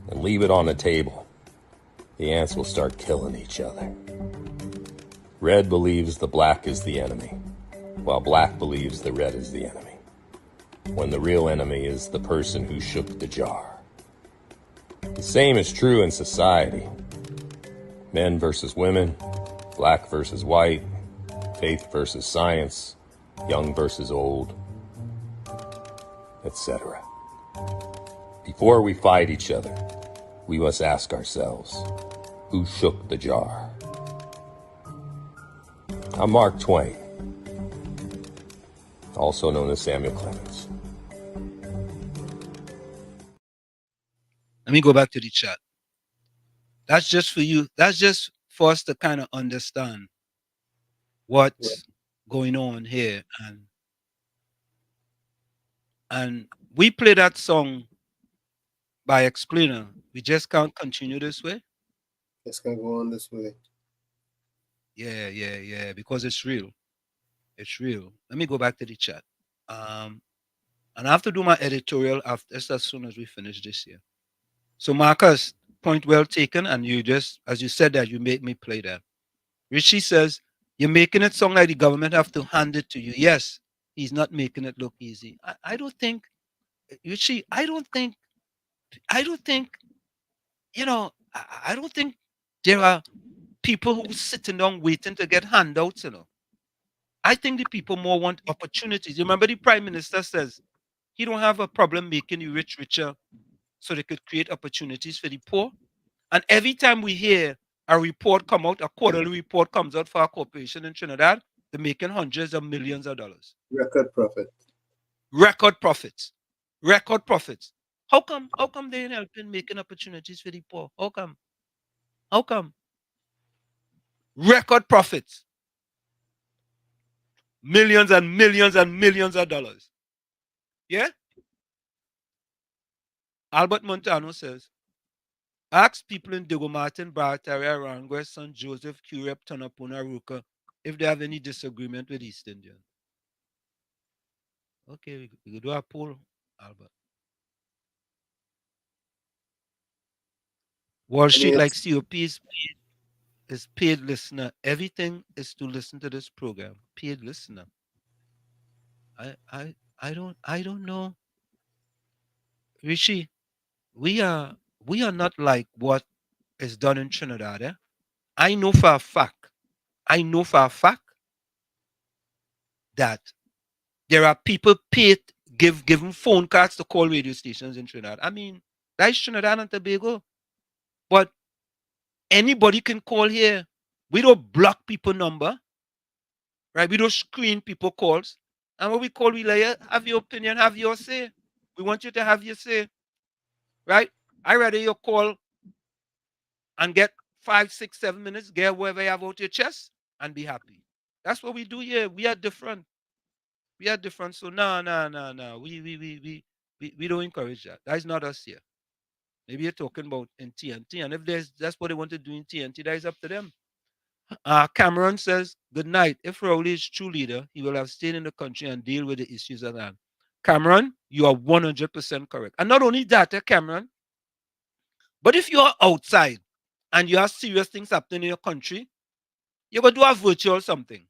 and leave it on a table, the ants will start killing each other. Red believes the black is the enemy, while black believes the red is the enemy, when the real enemy is the person who shook the jar. The same is true in society. Men versus women, black versus white, faith versus science, young versus old, etc. Before we fight each other, we must ask ourselves, who shook the jar? I'm Mark Twain, also known as Samuel Clemens. Let me go back to the chat. That's just for you. That's just for us to kind of understand what's going on here. And we play that song by Explainer. We just can't continue this way. Just can't go on this way. Yeah, because it's real. It's real. Let me go back to the chat. And I have to do my editorial after, just as soon as we finish this here. So Marcus, point well taken, and you just, as you said that, you make me play that. Richie says, you're making it sound like the government have to hand it to you. Yes, he's not making it look easy. I don't think, Richie, I don't think, you know, I don't think there are people who sitting down waiting to get handouts, you know. I think the people more want opportunities. You remember the Prime Minister says he don't have a problem making the rich richer so they could create opportunities for the poor. And every time we hear a report come out, a quarterly report comes out for a corporation in Trinidad, they're making hundreds of millions of dollars. Record profit. Record profits. Record profits. How come they ain't helping making opportunities for the poor? How come? How come? Record profits. Millions and millions and millions of dollars. Yeah? Albert Montano says, ask people in Diego Martin, Barataria, Aranguez, San Joseph, Curep, Tonapuna, Ruka if they have any disagreement with East Indian. Okay, we do a poll, Albert. Wall Street, like COP, is paid listener. Everything is to listen to this program. Paid listener. I don't know. Rishi, we are not like what is done in Trinidad. Eh? I know for a fact that there are people paid given phone cards to call radio stations in Trinidad. I mean, that's Trinidad and Tobago. But anybody can call here. We don't block people number. Right? We don't screen people calls. And when we call, we like, have your opinion, have your say. We want you to have your say. Right? I rather you call and get 5, 6, 7 minutes, get whatever you have out your chest, and be happy. That's what we do here. We are different. We are different. So no. We don't encourage that. That's not us here. Maybe you're talking about in TNT. And if that's what they want to do in TNT, that is up to them. Cameron says, good night. If Rowley is true leader, he will have stayed in the country and deal with the issues at hand. Cameron, you are 100% correct. And not only that, Cameron, but if you are outside and you have serious things happening in your country, you're going to do a virtual something.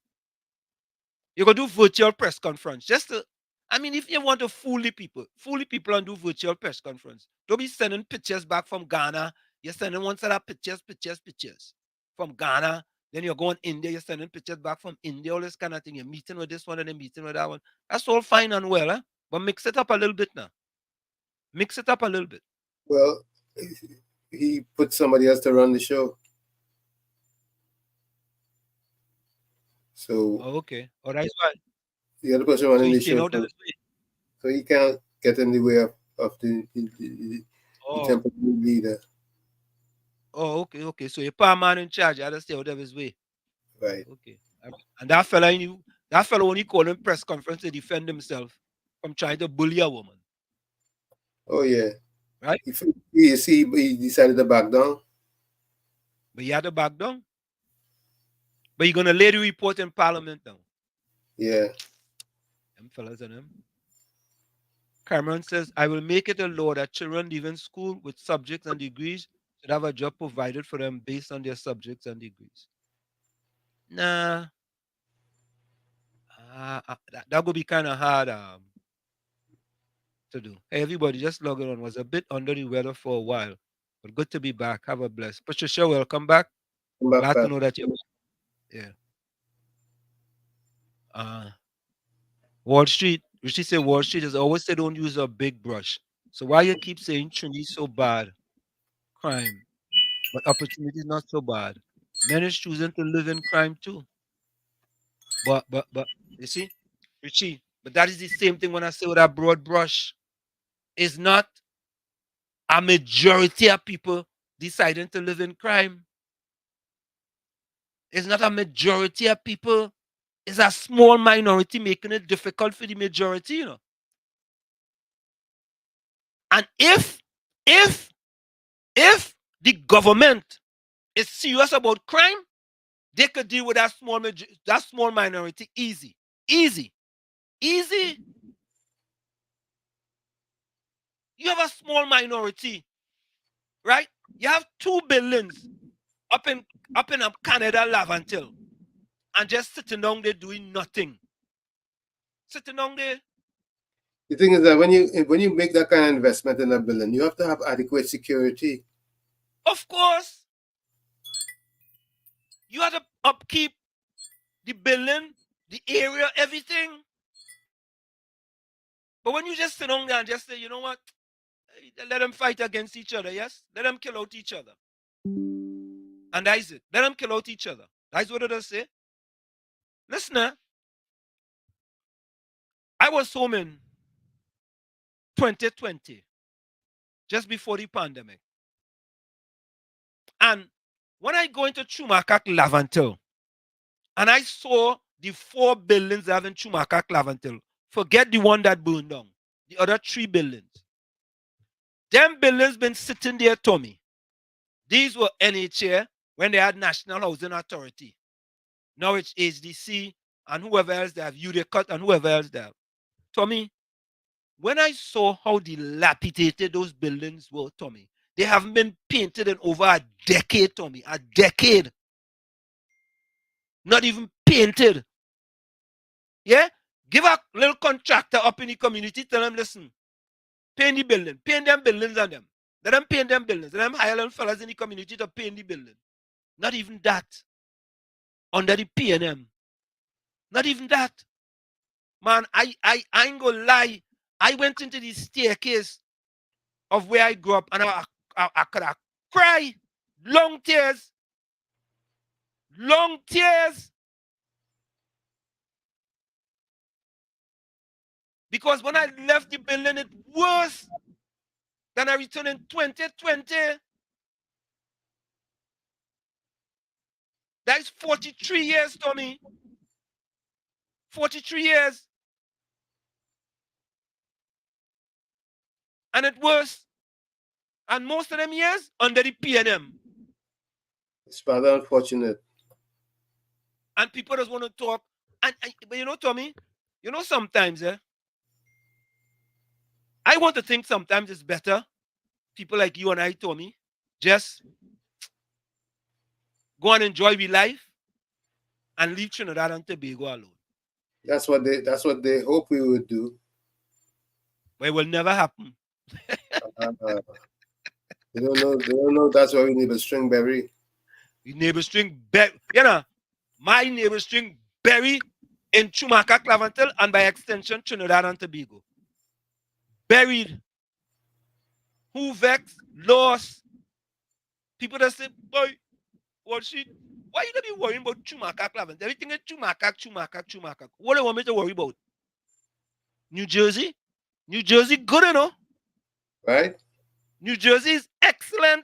You're going to do virtual press conference. If you want to fool the people and do virtual press conference. Don't be sending pictures back from Ghana. You're sending one set of pictures from Ghana. Then you're going India, you're sending pictures back from India, all this kind of thing. You're meeting with this one and then meeting with that one. That's all fine and well, eh? But mix it up a little bit now. Mix it up a little bit. Well, he put somebody else to run the show. So okay. All right. Well, the other person running the show. So he can't get in the way of the temporary leader. Oh, okay. So you're a man in charge. I just stay out of his way. Right. Okay. And that fella when he called in press conference to defend himself from trying to bully a woman. Oh yeah. Right? You see, he decided to back down. But he had to back down. But you're gonna lay the report in Parliament now. Yeah. Them fellas and them. Cameron says, I will make it a law that children leaving school with subjects and degrees should have a job provided for them based on their subjects and degrees. Nah. That would be kind of hard to do. Hey, everybody, just logging on. Was a bit under the weather for a while, but good to be back. Have a blessed. Patricia, welcome back. Glad to know that you're back. Yeah. Wall Street. Richie said Wall Street has always said don't use a big brush. So why you keep saying Trinity so bad? Crime. But opportunity is not so bad. Men is choosing to live in crime too. But you see, Richie, but that is the same thing when I say with a broad brush. It's not a majority of people deciding to live in crime. It's not a majority of people. It's a small minority making it difficult for the majority, you know. And if the government is serious about crime, they could deal with that small minority easy. You have a small minority right? You have 2 buildings up in Canada, Laventille, and just sitting down there doing nothing. Sitting down there. The thing is that when you make that kind of investment in a building, you have to have adequate security. Of course. You have to upkeep the building, the area, everything. But when you just sit down there and just say, you know what? Let them fight against each other, yes? Let them kill out each other. And that is it. Let them kill out each other. That's what it does say. Listen, I was home in 2020, just before the pandemic. And when I go into Chumakak, Laventille, and I saw the 4 buildings that have in Chumakak, Laventille, forget the one that burned down, the other 3 buildings. Them buildings been sitting there, Tommy. These were NHA when they had National Housing Authority. Now it's HDC and whoever else they have, UDECUT and whoever else they have. Tommy, when I saw how dilapidated those buildings were, Tommy, they haven't been painted in over a decade, Tommy. A decade. Not even painted. Yeah? Give a little contractor up in the community, tell them, listen, paint the building, paint them buildings on them. Let them paint them buildings. Let them hire little fellas in the community to paint the building. Not even that. Under the PNM. Not even that. Man, I ain't gonna lie. I went into the staircase of where I grew up and I could have cried. Long tears. Long tears. Because when I left the building, it was worse than I returned in 2020. That is 43 years, Tommy. 43 years. And it was, and most of them years, under the PNM. It's rather unfortunate. And people just want to talk. But you know, Tommy, you know sometimes, I want to think sometimes it's better. People like you and I, Tommy, just go and enjoy your life and leave Trinidad and Tobago alone. That's what they hope we would do. But it will never happen. They don't know that's why we neighbor string berry. The neighbor string berry, you know, my neighbor string berry in Chumakak, Laventille, and by extension Trinidad and Tobago. Buried. Who vexed, lost. People that say, boy, what shit? Why you don't be worrying about Chumakak, Laventille? Everything is Chumakak. What do you want me to worry about? New Jersey? New Jersey good enough. Right? New Jersey is excellent,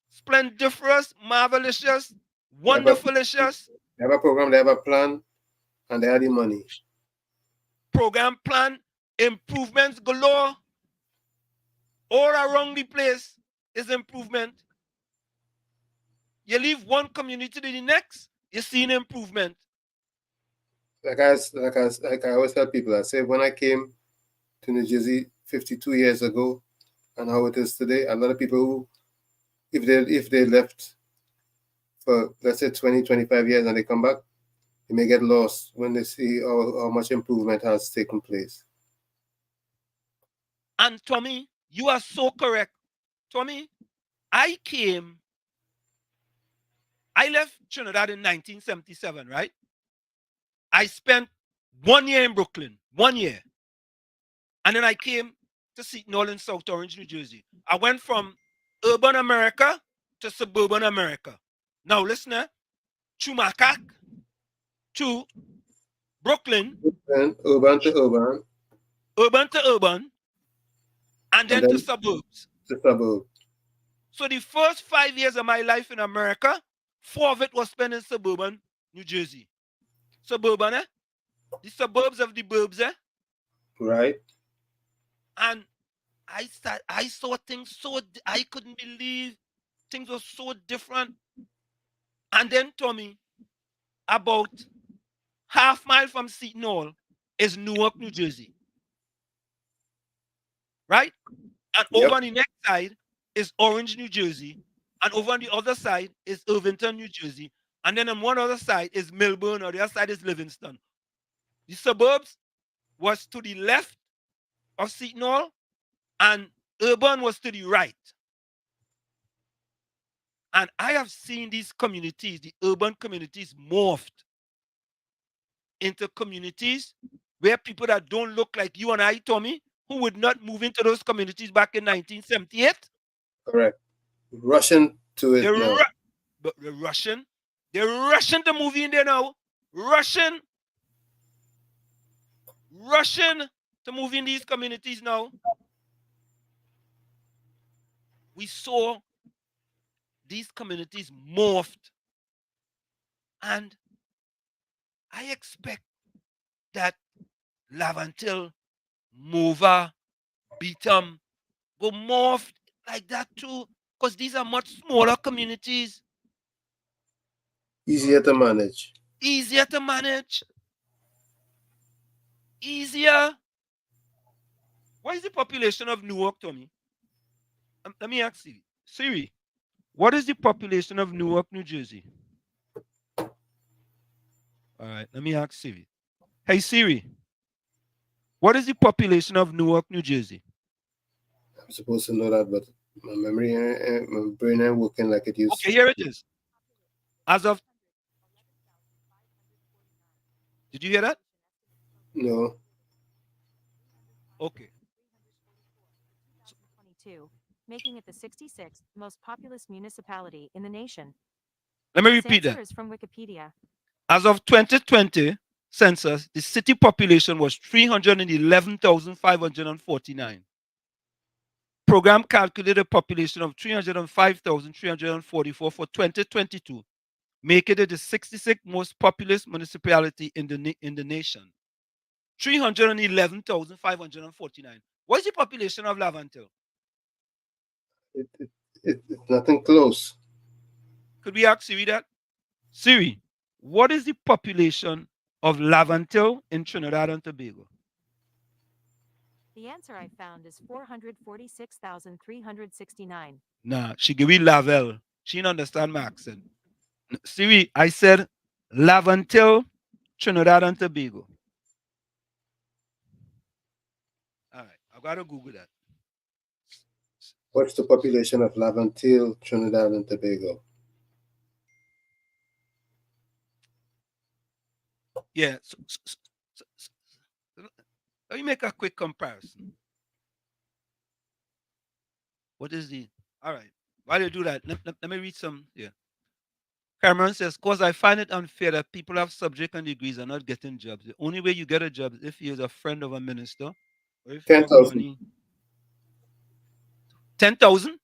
splendiferous, marvelous, wonderfulicious. They have a program, they have a plan, and they have the money. Program plan, improvements galore. All around the place is improvement. You leave one community to the next, you see an improvement. Like I always tell people, I say when I came to New Jersey 52 years ago, and how it is today, a lot of people who, if they left for, let's say, 20, 25 years and they come back, they may get lost when they see how much improvement has taken place. And Tommy, you are so correct. Tommy, I left Trinidad in 1977, right? I spent 1 year in Brooklyn, 1 year. And then I came to Seton Hall in South Orange, New Jersey. I went from urban America to suburban America. Now listen, Chumakak to Brooklyn. Urban to urban. Urban to urban. And then to suburbs. To suburbs. So the first 5 years of my life in America, 4 of it was spent in suburban New Jersey. Suburban, the suburbs of the burbs, Right. And I saw things I couldn't believe things were so different. And then, Tommy, about half-mile from Seton Hall is Newark, New Jersey. Right? And over on the next side is Orange, New Jersey, and over on the other side is Irvington, New Jersey, and then on one other side is Melbourne, or the other side is Livingston. The suburbs was to the left of Seton Hall, and urban was to the right. And I have seen these communities, the urban communities, morphed into communities where people that don't look like you and I, Tommy, who would not move into those communities back in 1978. Correct. Russian to it now. But they're rushing to move in there now. Russian to move in these communities now. We saw these communities morphed. And I expect that Laventille, Mova, Beetham go morph like that too, because these are much smaller communities. Easier to manage. Easier to manage. Easier. What is the population of Newark, Tommy? Let me ask you. Siri, what is the population of Newark, New Jersey? All right, let me ask Siri. Hey, Siri, what is the population of Newark, New Jersey? I'm supposed to know that, but my memory and my brain ain't working like it used to. Okay, here it is. As of... Did you hear that? No. Okay. Making it the 66th most populous municipality in the nation. Let me repeat This answer that. is from Wikipedia. As of 2020 census, the city population was 311,549. Program calculated population of 305,344 for 2022, making it the 66th most populous municipality in the nation. 311,549. What is the population of Laventille? It's nothing close. Could we ask Siri that? Siri, what is the population of Laventille in Trinidad and Tobago? The answer I found is 446,369. Nah, she give me Lavelle. She didn't understand my accent. Siri, I said Laventille, Trinidad and Tobago. All right, I've got to Google that. What's the population of Laventille, Trinidad and Tobago? Yeah, let me make a quick comparison. What is the... All right, while you do that, let me read some... Yeah. Cameron says, cause I find it unfair that people have subject and degrees are not getting jobs. The only way you get a job is if you're a friend of a minister. Or if you have 10,000. 10,000?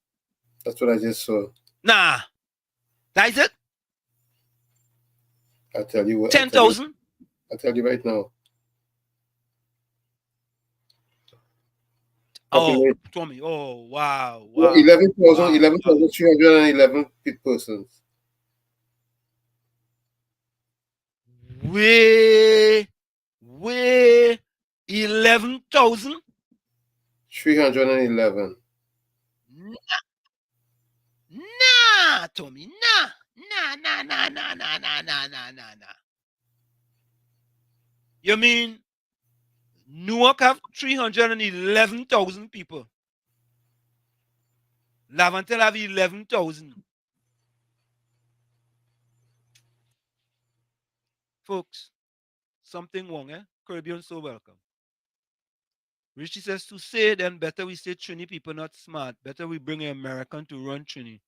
That's what I just saw. Nah. That is it? I'll tell you what. 10,000? I'll tell you right now. Oh, Tommy. Oh, wow. Wow. 11,311 persons. Way 11,000? 311. Nah, Tommy, nah. You mean Newark have 311,000 people? Laventille have 11,000. Folks, something wrong, eh? Caribbean so welcome. Richie says to say then better we say Trini people not smart. Better we bring an American to run Trini.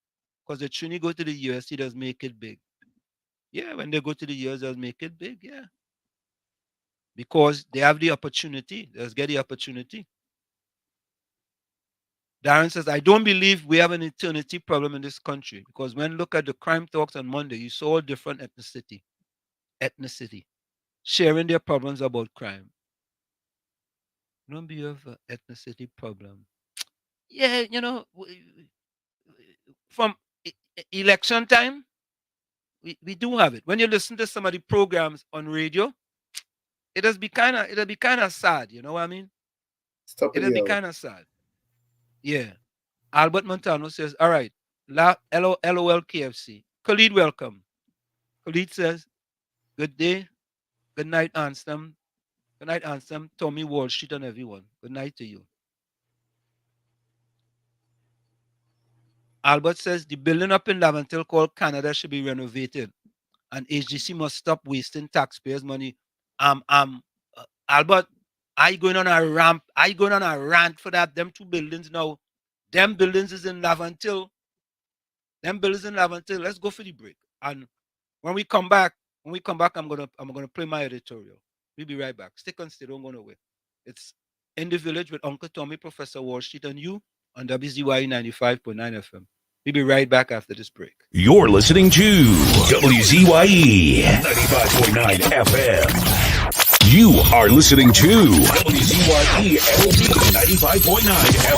Because the Trini go to the US, he does make it big. Yeah, when they go to the US, they'll make it big, yeah. Because they have the opportunity. Let's get the opportunity. Darren says, I don't believe we have an eternity problem in this country. Because when look at the crime talks on Monday, you saw a different ethnicity. Sharing their problems about crime. Don't be of an ethnicity problem. Yeah, you know, from election time, we do have it. When you listen to some of the programs on radio, it'll be kind of sad, you know what I mean? It'll be kind of sad. Yeah. Albert Montano says, all right, LOL KFC. Khalid, welcome. Khalid says, good day, good night, Ansem. Good night, Ansem. Tommy Wall Street and everyone. Good night to you. Albert says, the building up in Laventille called Canada should be renovated, and HGC must stop wasting taxpayers' money. Albert, I going on a ramp. I going on a rant for that. Them two buildings now. Them buildings is in Laventille. Them buildings in Laventille. Let's go for the break. And when we come back, I'm gonna play my editorial. We'll be right back. Stick on, stay, don't go nowhere. It's In the Village with Uncle Tommy, Professor Wall Street, and you on WZYE 95.9 FM. We'll be right back after this break. You're listening to WZYE 95.9 FM. You are listening to WZYE LP 95.9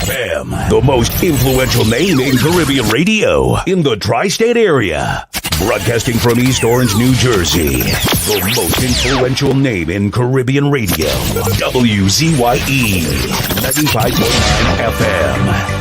FM, the most influential name in Caribbean radio in the tri-state area. Broadcasting from East Orange, New Jersey, the most influential name in Caribbean radio. WZYE 95.9 FM.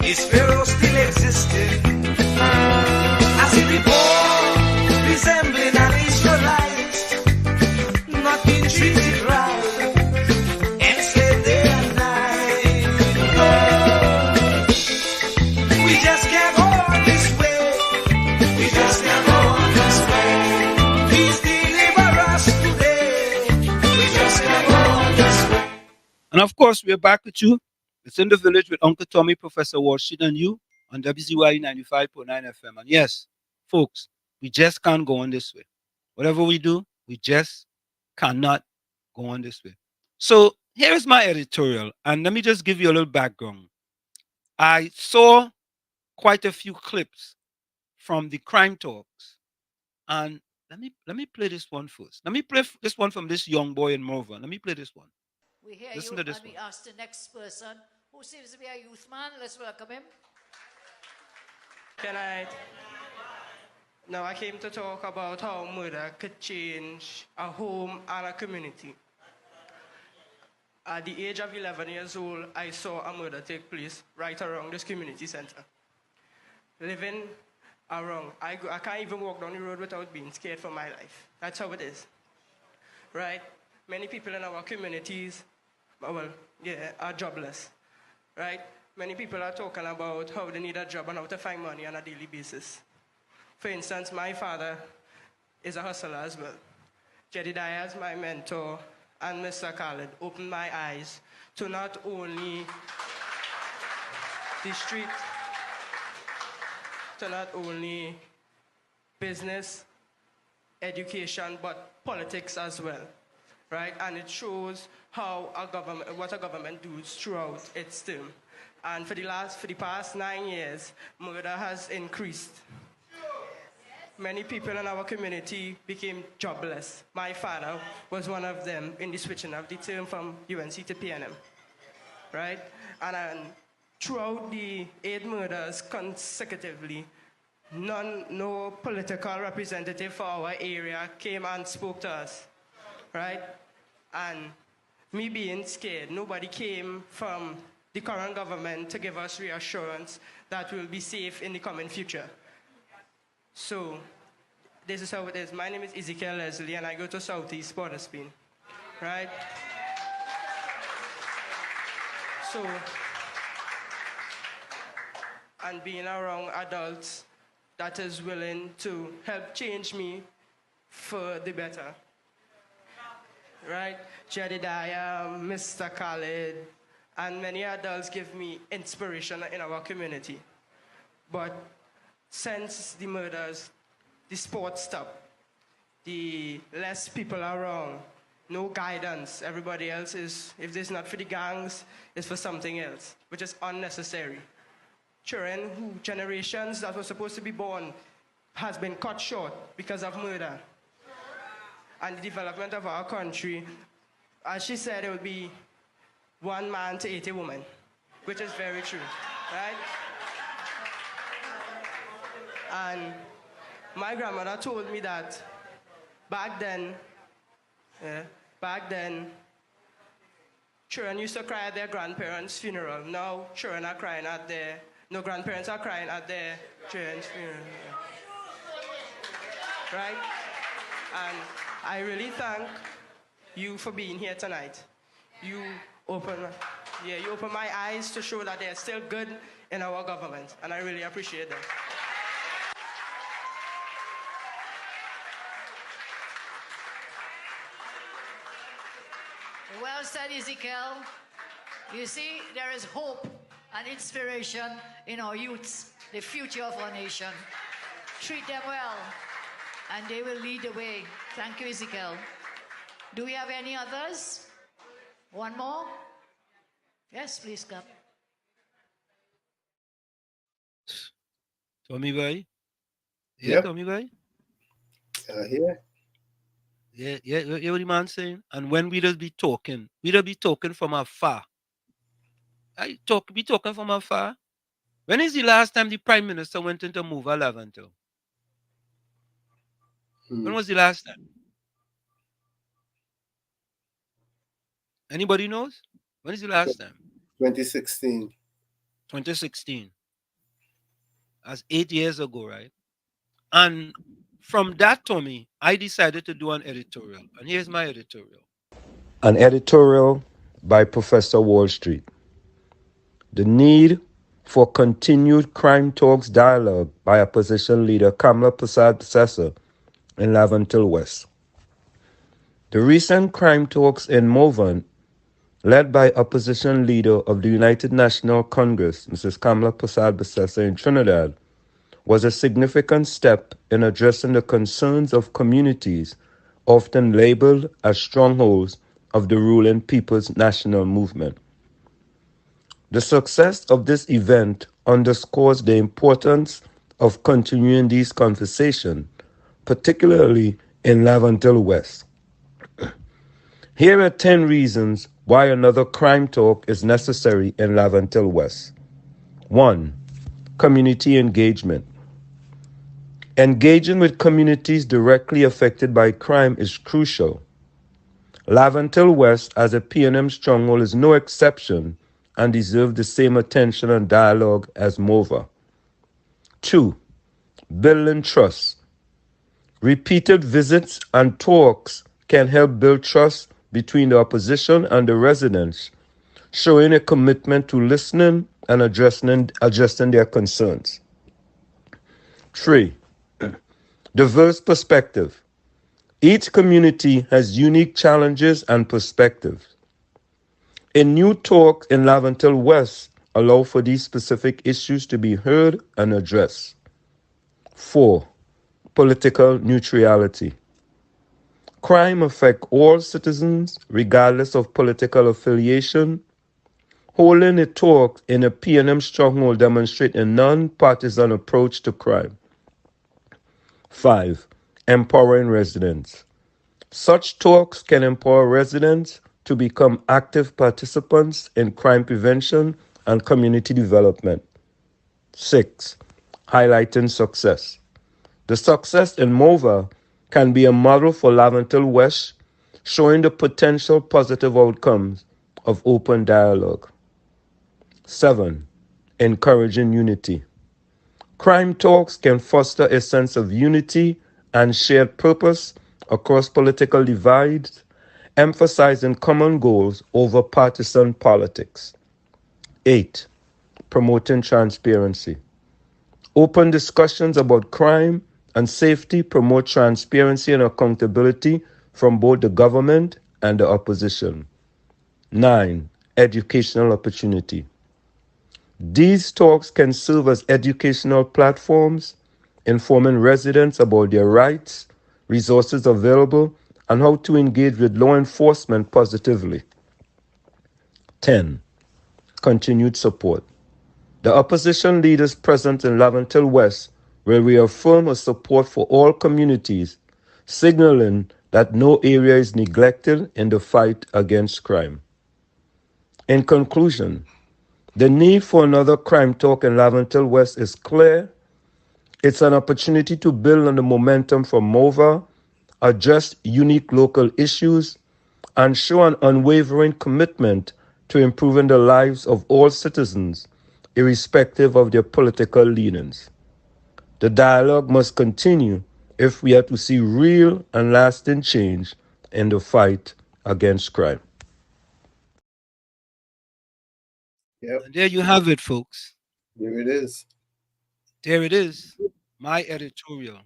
Is Pharaoh still existing? As he born, resembling an Israelite, not being treated right, enslaved day and night. Oh, we just can't go on this way. We just can't go on this way. Please deliver us today. We just can't go on this way. And of course, we're back with you. It's In the Village with Uncle Tommy, Professor Wall Street, and you on WZYE 95.9 FM. And yes, folks, we just can't go on this way. Whatever we do, we just cannot go on this way. So here's my editorial, and let me just give you a little background. I saw quite a few clips from the crime talks, and let me play this one first. Let me play this one from this young boy in Morvan. Let me play this one. We hear Listen you to this and we ask the next person who seems to be a youth man. Let's welcome him. Good night. Now I came to talk about how murder could change a home and a community. At the age of 11 years old, I saw a murder take place right around this community center. Living around, I can't even walk down the road without being scared for my life. That's how it is, right? Many people in our communities, are jobless, right? Many people are talking about how they need a job and how to find money on a daily basis. For instance, my father is a hustler as well. Jedediah, as my mentor, and Mr. Khalid opened my eyes to not only the street, to not only business, education, but politics as well. Right? And it shows how what a government does throughout its term. And for the past 9 years, murder has increased. Many people in our community became jobless. My father was one of them in the switching of the term from UNC to PNM. Right? And throughout the 8 murders consecutively, no political representative for our area came and spoke to us. Right? And me being scared, nobody came from the current government to give us reassurance that we'll be safe in the coming future. So, this is how it is. My name is Ezekiel Leslie, and I go to Southeast Port of Spain, right? So, and being around adults that is willing to help change me for the better. Right? Jedediah, Mr. Khalid, and many adults give me inspiration in our community. But since the murders, the sport stopped, the less people around, no guidance. Everybody else is, if it's not for the gangs, it's for something else, which is unnecessary. children who generations that were supposed to be born has been cut short because of murder. And the development of our country, as she said, it would be 1 man to 80 women, which is very true, right? And my grandmother told me that back then, children used to cry at their grandparents' funeral. Now, children are crying at their, no, grandparents are crying at their children's funeral. Right? And I really thank you for being here tonight. You open my eyes to show that there's still good in our government, and I really appreciate that. Well said, Ezekiel. You see, there is hope and inspiration in our youths, the future of our nation. Treat them well, and they will lead the way. Thank you, Ezekiel. Do we have any others? One more? Yes, please come. Tommy boy? Yeah, Yep. Tommy boy? Here. Yeah, you what the man saying? And when we just be talking from afar. Be talking from afar. When is the last time the Prime Minister went into Mova Laventille? When was the last time? Anybody knows? When is the last time? 2016. 2016. That's 8 years ago, right? And from that, Tommy, I decided to do an editorial. And here's my editorial. An editorial by Professor Wall Street. The need for continued crime talks dialogue by opposition leader Kamla Persad-Bissessar in Laventille West. The recent crime talks in Morvant, led by opposition leader of the United National Congress, Mrs. Kamla Persad-Bissessar in Trinidad, was a significant step in addressing the concerns of communities often labeled as strongholds of the ruling People's National Movement. The success of this event underscores the importance of continuing these conversations, particularly in Laventille West. Here are 10 reasons why another crime talk is necessary in Laventille West. 1. Community engagement. Engaging with communities directly affected by crime is crucial. Laventille West, as a PNM stronghold, is no exception and deserves the same attention and dialogue as Mova. 2. Building trust. Repeated visits and talks can help build trust between the opposition and the residents, showing a commitment to listening and addressing their concerns. 3. Diverse perspective. Each community has unique challenges and perspectives. A new talk in Laventille West allow for these specific issues to be heard and addressed. 4. Political neutrality. Crime affects all citizens, regardless of political affiliation. Holding a talk in a PNM stronghold demonstrates a non-partisan approach to crime. 5. Empowering residents. Such talks can empower residents to become active participants in crime prevention and community development. 6. Highlighting success. The success in Mova can be a model for Laventille West, showing the potential positive outcomes of open dialogue. 7. Encouraging unity. Crime talks can foster a sense of unity and shared purpose across political divides, emphasizing common goals over partisan politics. 8. Promoting transparency. Open discussions about crime and safety promote transparency and accountability from both the government and the opposition. 9. Educational opportunity. These talks can serve as educational platforms, informing residents about their rights, resources available, and how to engage with law enforcement positively. 10. Continued support. The opposition leaders present in Laventille West will reaffirm a support for all communities, signaling that no area is neglected in the fight against crime. In conclusion, the need for another crime talk in Laventille West is clear. It's an opportunity to build on the momentum from MOVA, address unique local issues, and show an unwavering commitment to improving the lives of all citizens, irrespective of their political leanings. The dialogue must continue if we are to see real and lasting change in the fight against crime. Yep. And there you have it, folks. There it is. There it is. My editorial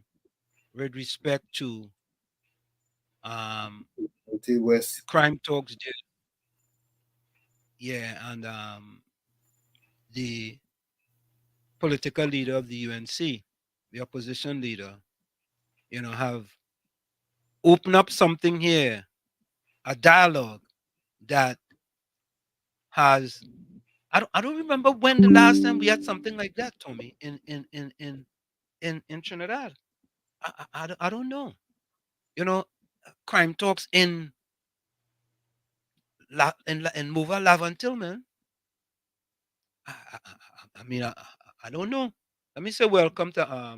with respect to West crime talks did. Yeah, and the political leader of the UNC, the opposition leader, have opened up something here, a dialogue that has. I don't remember when the last time we had something like that, Tommy, in Trinidad. I don't know. Crime talks in Mova Laventille, man. I mean, I don't know. Let me say welcome to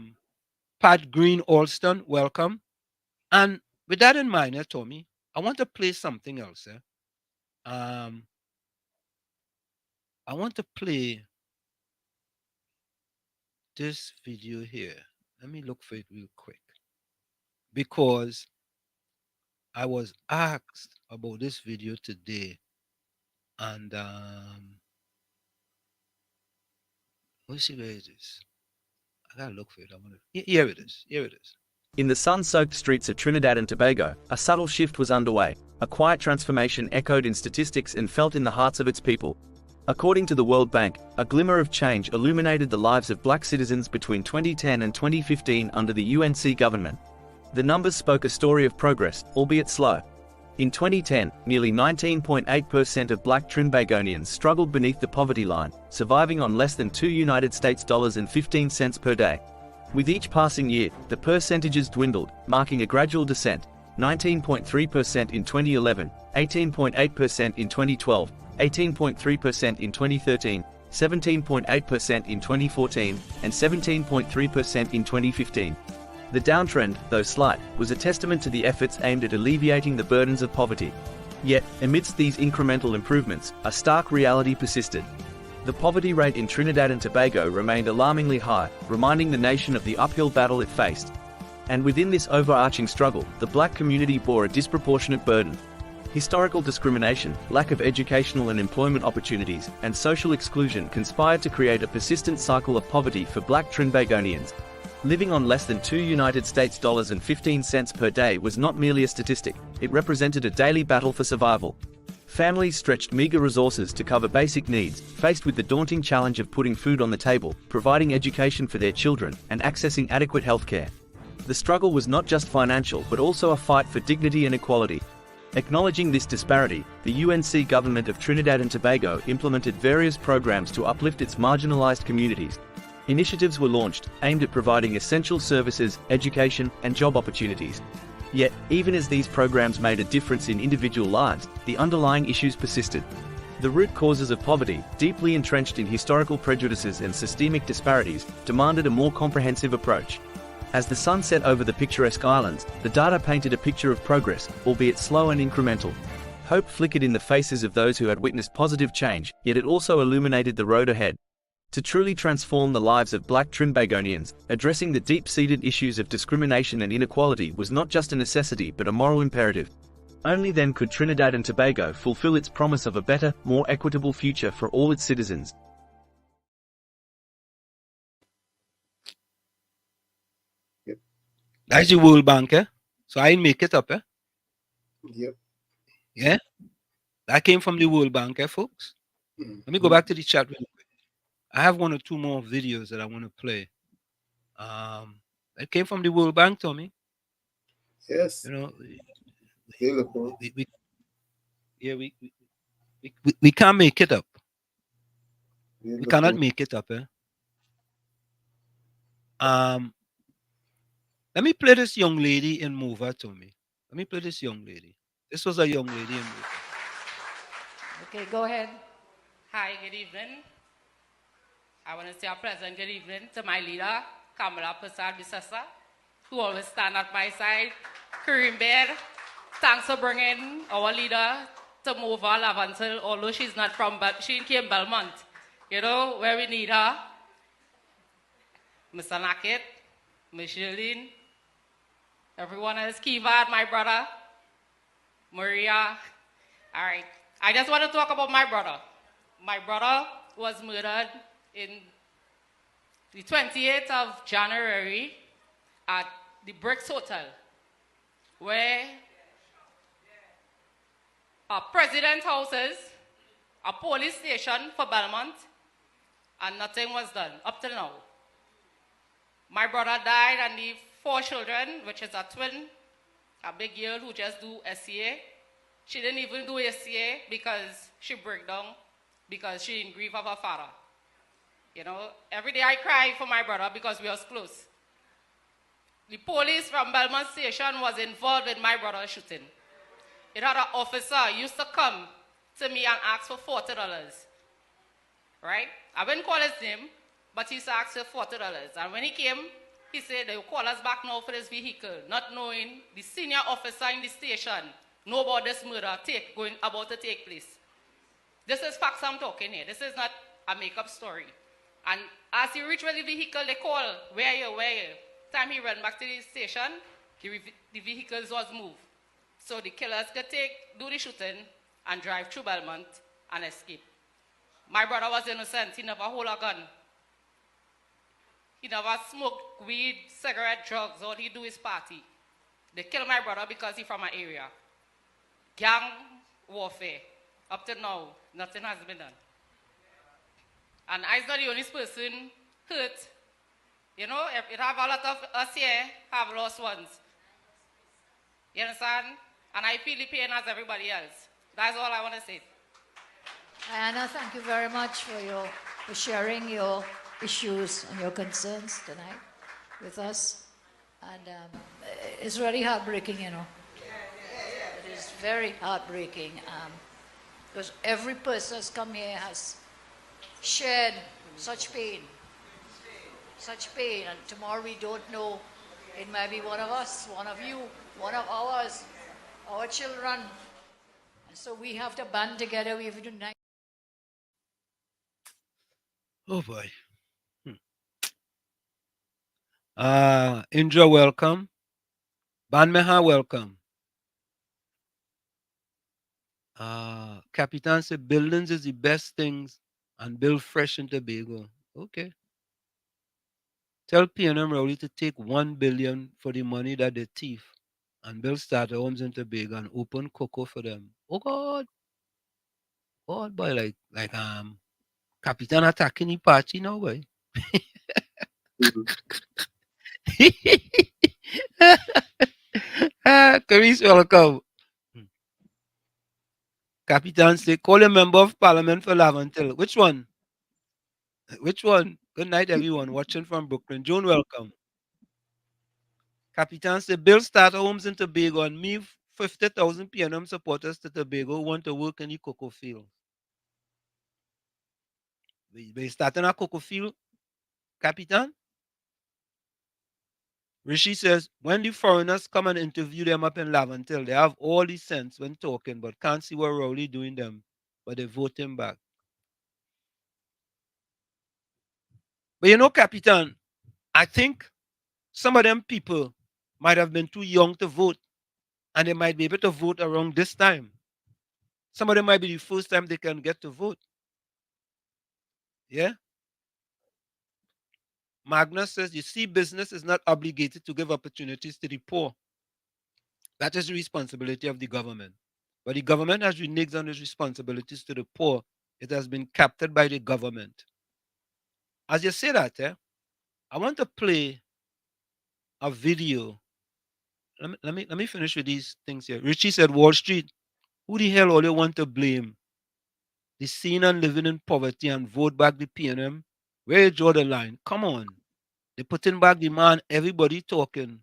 Pat Green Alston. Welcome. And with that in mind, Tommy, I want to play something else. I want to play this video here. Let me look for it real quick. Because I was asked about this video today. And let's see where it is. I gotta look for it. Here it is. Here it is. In the sun-soaked streets of Trinidad and Tobago, a subtle shift was underway. A quiet transformation echoed in statistics and felt in the hearts of its people. According to the World Bank, a glimmer of change illuminated the lives of black citizens between 2010 and 2015 under the UNC government. The numbers spoke a story of progress, albeit slow. In 2010, nearly 19.8% of black Trinbagonians struggled beneath the poverty line, surviving on less than $2.15 per day. With each passing year, the percentages dwindled, marking a gradual descent: 19.3% in 2011, 18.8% in 2012, 18.3% in 2013, 17.8% in 2014, and 17.3% in 2015. The downtrend, though slight, was a testament to the efforts aimed at alleviating the burdens of poverty. Yet, amidst these incremental improvements, a stark reality persisted. The poverty rate in Trinidad and Tobago remained alarmingly high, reminding the nation of the uphill battle it faced. And within this overarching struggle, the black community bore a disproportionate burden. Historical discrimination, lack of educational and employment opportunities, and social exclusion conspired to create a persistent cycle of poverty for black Trinbagonians. Living on less than $2.15 per day was not merely a statistic, it represented a daily battle for survival. Families stretched meager resources to cover basic needs, faced with the daunting challenge of putting food on the table, providing education for their children, and accessing adequate healthcare. The struggle was not just financial but also a fight for dignity and equality. Acknowledging this disparity, the UNC government of Trinidad and Tobago implemented various programs to uplift its marginalized communities. Initiatives were launched, aimed at providing essential services, education, and job opportunities. Yet, even as these programs made a difference in individual lives, the underlying issues persisted. The root causes of poverty, deeply entrenched in historical prejudices and systemic disparities, demanded a more comprehensive approach. As the sun set over the picturesque islands, the data painted a picture of progress, albeit slow and incremental. Hope flickered in the faces of those who had witnessed positive change, yet it also illuminated the road ahead. To truly transform the lives of black Trinbagonians, addressing the deep-seated issues of discrimination and inequality was not just a necessity but a moral imperative. Only then could Trinidad and Tobago fulfill its promise of a better, more equitable future for all its citizens. That's the World Bank, eh? So I didn't make it up, eh? Yep. Yeah? That came from the World Bank, eh, folks? Let me go back to the chat real quick. I have one or two more videos that I want to play. That came from the World Bank, Tommy. Yes. You know, we can't make it up. We cannot make it up, eh? Let me play this young lady in Mover to me. Let me play this young lady. This was a young lady in Mover. Okay, go ahead. Hi, good evening. I want to say a pleasant good evening to my leader, Kamala Prasad Bisasa, who always stand at my side. Kareem Baird, thanks for bringing our leader to Mover Lavantil, although she's not from, but she came Belmont, you know, where we need her. Mr. Nakit, Ms. Shirlene, everyone else, Kivad, my brother, Maria. All right, I just want to talk about my brother. My brother was murdered in the 28th of January at the Bricks Hotel, where a president houses, a police station for Belmont, and nothing was done up till now. My brother died and leave 4 children, which is a twin, a big girl who just do SCA. She didn't even do SCA because she broke down because she in grief of her father. You know, every day I cry for my brother because we was close. The police from Belmont Station was involved in my brother's shooting. It had an officer used to come to me and ask for $40. Right? I wouldn't call his name, but he used to ask for $40. And when he came, he said they will call us back now for this vehicle, not knowing the senior officer in the station know about this murder about to take place. This is facts I'm talking here. This is not a make-up story. And as he reached with the vehicle, they call, where you? Time he ran back to the station, the vehicles was moved. So the killers could do the shooting and drive through Belmont and escape. My brother was innocent. He never hold a gun. He never smoked weed, cigarette, drugs. All he do is party. They killed my brother because he's from an area. Gang warfare. Up to now, nothing has been done. And I'm not the only person hurt. You know, it have a lot of us here have lost ones. You understand? And I feel the pain as everybody else. That's all I want to say. Anna, thank you very much for sharing your issues and your concerns tonight with us. And it's really heartbreaking, you know. It is very heartbreaking because every person that's come here has shared such pain, and tomorrow we don't know. It might be one of us, one of you, one of ours, our children. And so we have to band together. We have to unite. Oh boy. Indra, welcome. Banmeha, welcome. Capitan said buildings is the best things and build fresh in Tobago. Okay. Tell PNM Rowley to take $1 billion for the money that they thief and build starter homes in Tobago and open cocoa for them. Oh God. God boy, like Capitan attacking the party now, boy. Caris, welcome. Capitan say, call a member of parliament for Lavantil. Which one? Which one? Good night, everyone watching from Brooklyn. Joan, welcome. Capitan say, build starter homes in Tobago and move 50,000 PNM supporters to Tobago who want to work in the cocoa field. They starting a cocoa field, Capitan? Rishi says, when the foreigners come and interview them up in Lavantil, they have all the sense when talking, but can't see what Rowley doing them, but they vote him back. But you know, Capitan, I think some of them people might have been too young to vote, and they might be able to vote around this time. Some of them might be the first time they can get to vote. Yeah? Magnus says, you see, business is not obligated to give opportunities to the poor. That is the responsibility of the government. But the government has reneged on its responsibilities to the poor. It has been captured by the government. As you say that, I want to play a video. Let me finish with these things here. Richie said, Wall Street, who the hell all you want to blame? the seen and living in poverty and vote back the PNM? Where you draw the line? Come on. They putting back the man, everybody talking.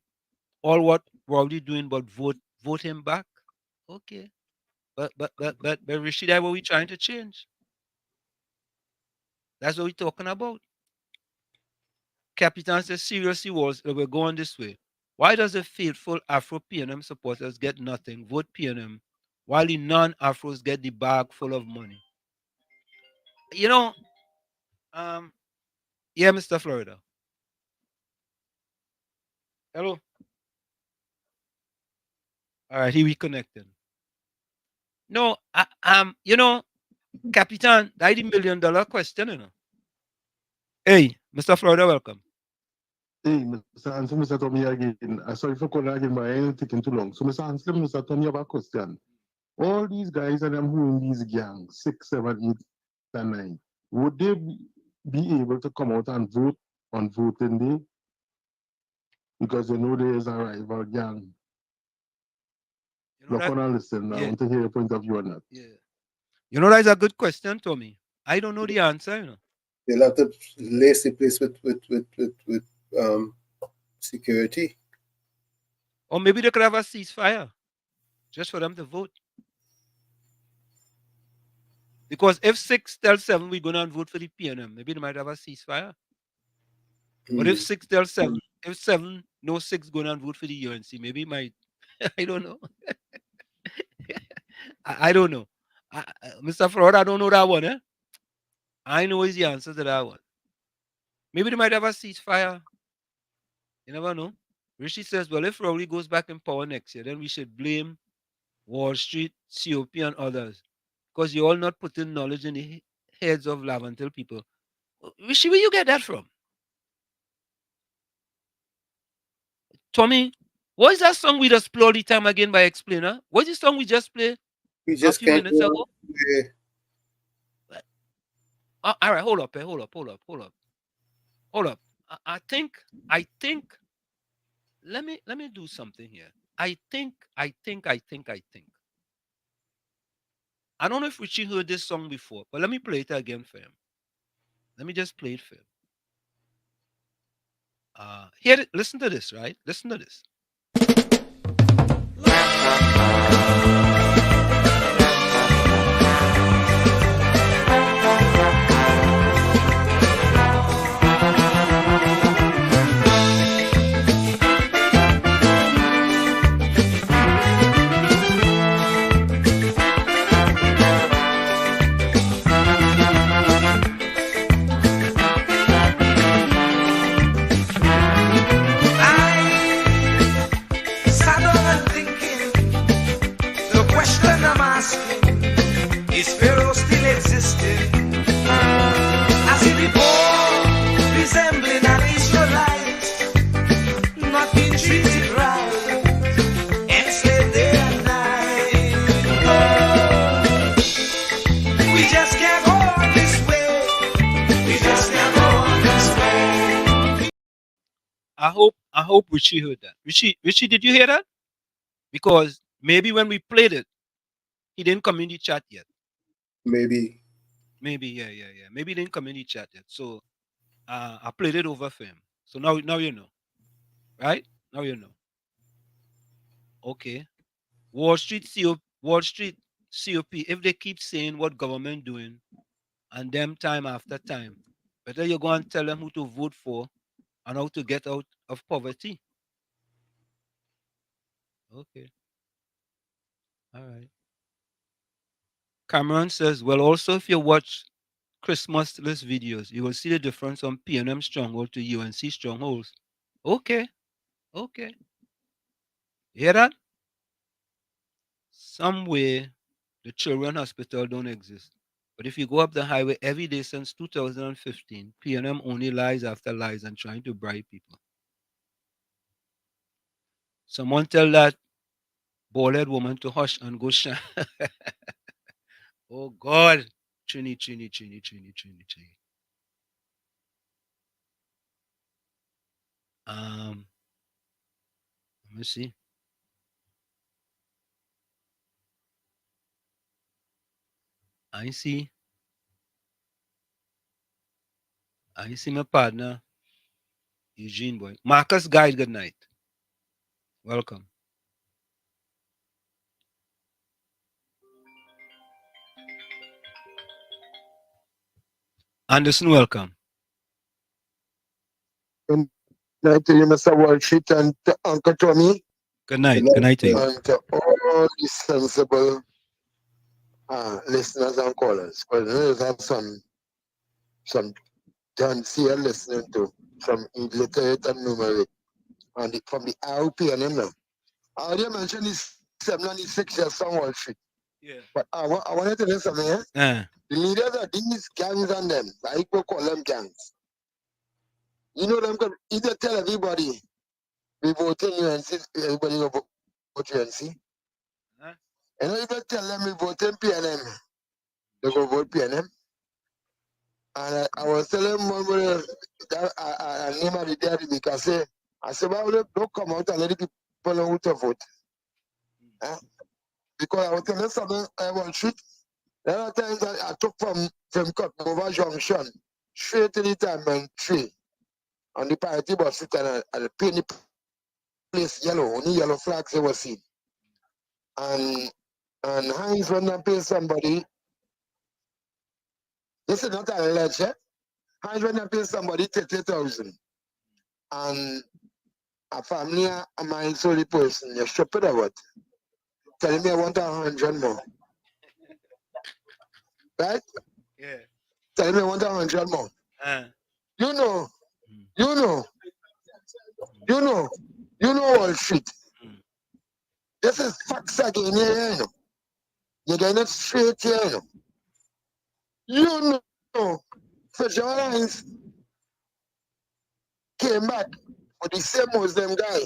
All what Rowdy doing but vote him back. Okay. But Rishi, that's what we trying to change. That's what we're talking about. Capitan says seriously was we're going this way. Why does the faithful Afro PNM supporters get nothing, vote PNM, while the non-Afros get the bag full of money? You know, yeah, Mr. Florida. Hello. All right, he reconnected. No, you know, Capitan, that's the $1 million question, you know. Hey, Mr. Florida, welcome. Hey, Mr. Anslem, Mr. Tommy again. Sorry for calling again, but I ain't taking too long. So, Mr. Anslem, Mr. Tommy, I have a question. All these guys and them who in these gangs, 6, 7, 8, and 9, would they be able to come out and vote on voting day? Because they know there is a rival gang. Look on and listen. I want to hear your point of view on that. Yeah. You know, that's a good question, Tommy. I don't know the answer, you know. They'll have to lace the place with security. Or maybe they could have a ceasefire just for them to vote. Because if 6 tells 7 we're going to vote for the PNM, maybe they might have a ceasefire. But if 6 tells 7, if 7 no 6 going to vote for the UNC, maybe it might. I don't know. I don't know. Mr. Fraud, I don't know that one. Eh? I know is the answer to that one. Maybe they might have a ceasefire. You never know. Rishi says, well, if Rowley goes back in power next year, then we should blame Wall Street, COP, and others. Because you're all not putting knowledge in the heads of Laventille people. Rishi, where you get that from? Tommy, what is that song we just play all the time again by Explainer? What is the song we just played a few minutes ago? All right, hold up. I think. Let me do something here. I think. I don't know if Richie heard this song before, but let me play it again for him. Let me just play it for him. Here, listen to this, right? Listen to this. Is Pharaoh still existing? As he before, resembling an Israelite, not being treated right, enslaved day and night. We just can't go on this way. We just can't go on this way. I hope Richie heard that. Richie, did you hear that? Because maybe when we played it, he didn't come in the chat yet. Maybe, yeah. Maybe he didn't come in the chat yet. So I played it over for him. So now you know. Right? Now you know. Okay. Wall Street COP, if they keep saying what government doing and them time after time, better you go and tell them who to vote for and how to get out of poverty. Okay. All right. Cameron says, well, also if you watch Christmas list videos, you will see the difference from PNM stronghold to UNC strongholds. Okay. You hear that? Somewhere the children hospital don't exist. But if you go up the highway every day since 2015, PNM only lies after lies and trying to bribe people. Someone tell that bald-head woman to hush and go shine. Oh God. Trini. Let me see. I see. I see my partner, Eugene boy. Marcus Guide, good night. Welcome. Anderson, welcome. Good night to you, Mr. Walshit, and to Uncle Tommy. Good night. Good night to you. And to all the sensible listeners and callers. Because there's some John here listening to, some illiterate and numeric. And from the IOP and him now. I already mentioned this 796 years on Wall Street. Yeah. But I wanted to tell you something, The leaders of these gangs and them, I will call them gangs. You know them can either tell everybody we vote in UNC, everybody will vote UNC. And either tell them we vote in PNM, they go vote PNM. And I was telling one brother that name of the day because I said, well, don't come out and let the people know who to vote. Because I was telling something I want to shoot. There are times I took from Cutnova Junction straight to the Diamond Tree. And the party was sitting at the penny place yellow, only yellow flags they were seen. And Heinz went and paid somebody. This is not an election. Heinz went and paid somebody 30,000. And a family, a mind solely person, you're stupid or what? Telling me I want 100 more. Right? Yeah. Telling me I want 100 more. You know Wall Street. This is facts again here, you know. You're getting it straight here, you know. You know, Fitzgerald Hines came back with the same Muslim guy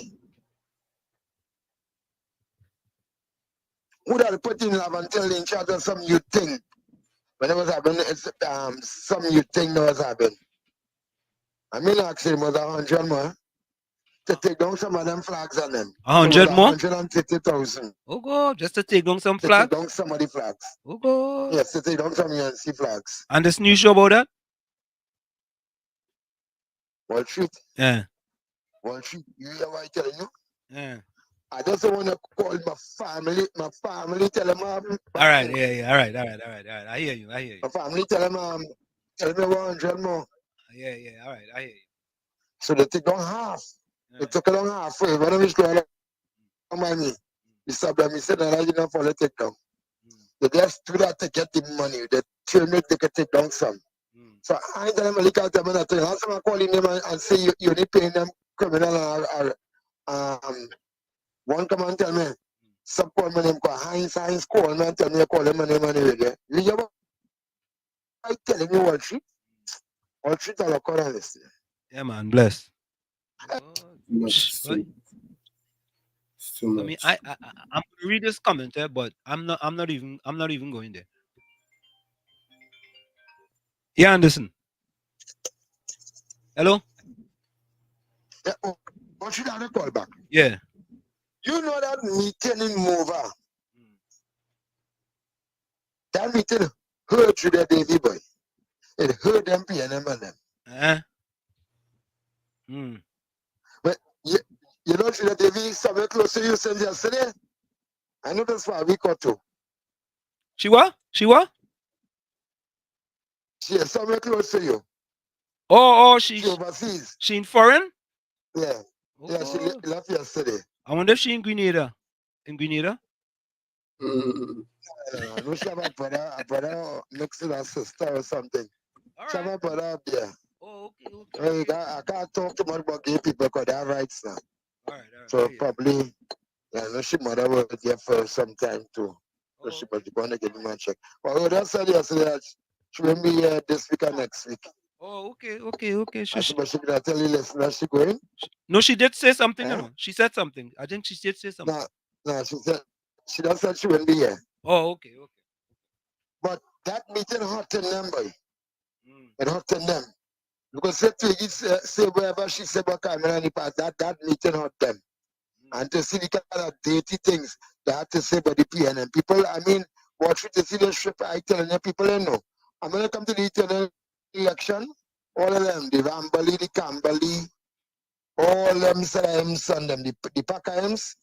who had put in Lavantel in charge of some youth thing. When it was happening, some youth thing that was happening. I mean, actually, it was 100 more to take down some of them flags on them. 100 more? 150,000. Oh, God, just to take down some flags? To take down some of the flags. Oh, God. Yes, to take down some UNC flags. And this new show about that? Wall Street. Yeah. Wall Street, you hear what I'm telling you? Yeah. I just want to call my family, tell them all right, all right. I hear you. My family tell them 100 more. Yeah, all right, I hear you. So they take down half. They took it down halfway. When I was going on money, he stopped them. He said, no, I didn't follow take down. They just do that to get the money. They tell me they can take down some. So I tell them, look at them and I tell you, last time I call them and say you're only paying them criminal or one come and tell me, some call my name, Heinz call me and tell me I call them my name anyway. You hear what I'm telling you, Wall Street? Wall Street are current. Yeah, man, bless. Too I mean, I'm gonna read this comment there, but I'm not even going there. Yeah, Anderson. Hello? Yeah, what should I call back? Yeah. You know that meeting in Mova? That meeting hurt you, that Davy boy. It hurt them PNM and them. But you know, that Davy somewhere close to you since yesterday? I know that's for a week or two. She what? She is somewhere close to you. Oh, she overseas. She in foreign? Yeah. Oh. Yeah, she left yesterday. I wonder if she in Grenada. In Grenada? I know she have a brother next to her sister or something. She have a brother up there. Oh, okay. I can't talk too much about gay people because they have rights now. All right. So probably, I know she mother was there for some time too. So she was going to give me a check. But that's said yesterday that she will be here this week and next week. Oh, okay. But she can tell you, listen, is she going? No, she did say something. No? She said something. I think she did say something. No, she just said she wouldn't be here. Oh, okay. But that meeting hurt them, boy. It hurt them. Because say whatever she said about Carmen and the past, that meeting hurt them. And to see the kind of dirty things they had to say about the PNM. People, I mean, watch it to see the strip, I telling you, people, you know. I'm going to come to the eternal election, All of them, the Vambali, the Kambali, all them Salaim son, them, the Pakaems,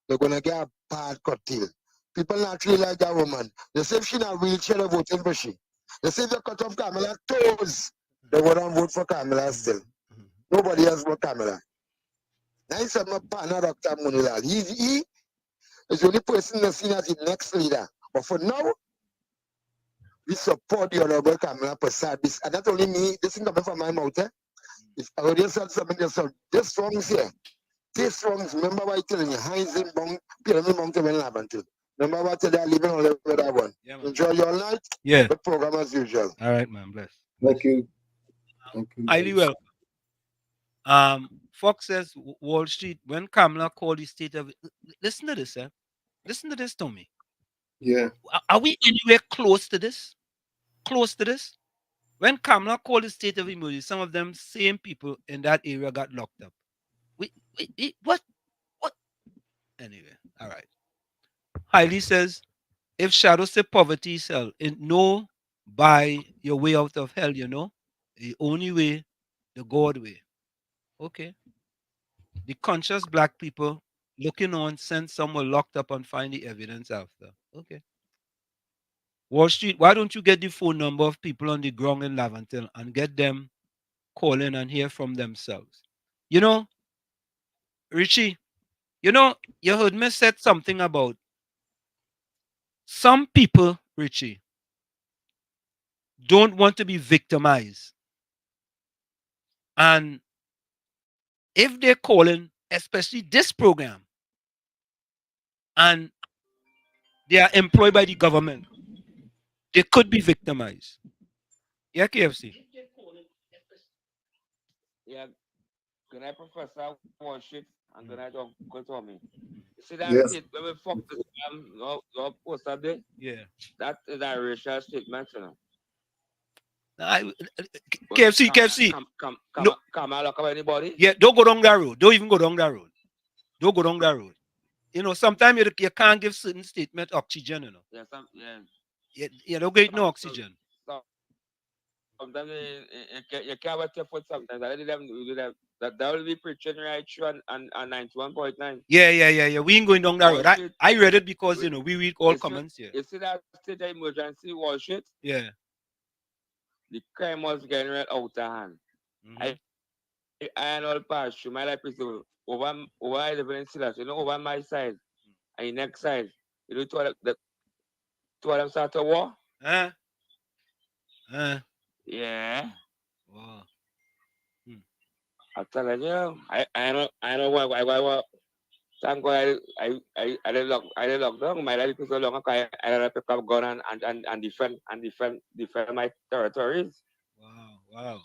they're gonna get a bad curtail. People naturally like that woman. They say if she not wheelchair, they're voting for she. They say if they cut off Kamala toes, they wouldn't vote for Kamala still. Nobody else but Kamala. Now he said my partner, Dr. Munilal. He is the only person that's seen as the next leader. But for now, we support the Honorable Kamala Prasad. And not only me, this is coming from my mouth. If I already said something, this songs here. These songs, remember what I tell you, Heinz in Bong, Pyramid Mountain and Labantu. Remember what I tell you, leaving all over that one. Yeah, man. Enjoy your night. Yeah. The program as usual. All right, man. Bless. Thank you. Thank you. Highly welcome. Fox says Wall Street, when Kamala called the state of, listen to this, listen to this, Tommy. Yeah. Are we anywhere close to this? Close to this? When Kamala called the state of emergency, some of them same people in that area got locked up. What? Anyway, all right. Hailey says, if Shadow say poverty is hell, no by your way out of hell, you know, the only way, the God way. Okay. The conscious black people looking on, send someone locked up and find the evidence after. Okay. Wall Street, why don't you get the phone number of people on the ground in Laventille and get them calling and hear from themselves? You know, Richie, you know, you heard me said something about some people, Richie, don't want to be victimized. And if they're calling, especially this program, and they are employed by the government, they could be victimized. Yeah, KFC. Yeah, good night, Professor Wall Street, and good night, Uncle Tommy. You see that Yes. state when we fuck this your poster there? Yeah. That is a racial statement, you know. KFC. No. Come and look at anybody. Yeah, don't go down that road. Don't even go down that road. Don't go down that road. You know, sometimes you can't give certain statement oxygen, you know. Yeah, You don't get no oxygen. Sometimes you can't wait your foot sometimes. I let them do that. That will be preaching right through and 91.9. Yeah. We ain't going down that road. I read it because, you know, we read all comments here. You see that state of emergency Wall Street? Yeah. The crime was getting right out of hand. I and all pass through my life is over I live in Silas, you know, over my side and the next side. You know, two of them start a war? Yeah. Wow. I'm telling you, I know why. Thank God I did lock down. My life is so long. I had to pick up gun and defend my territories. Wow.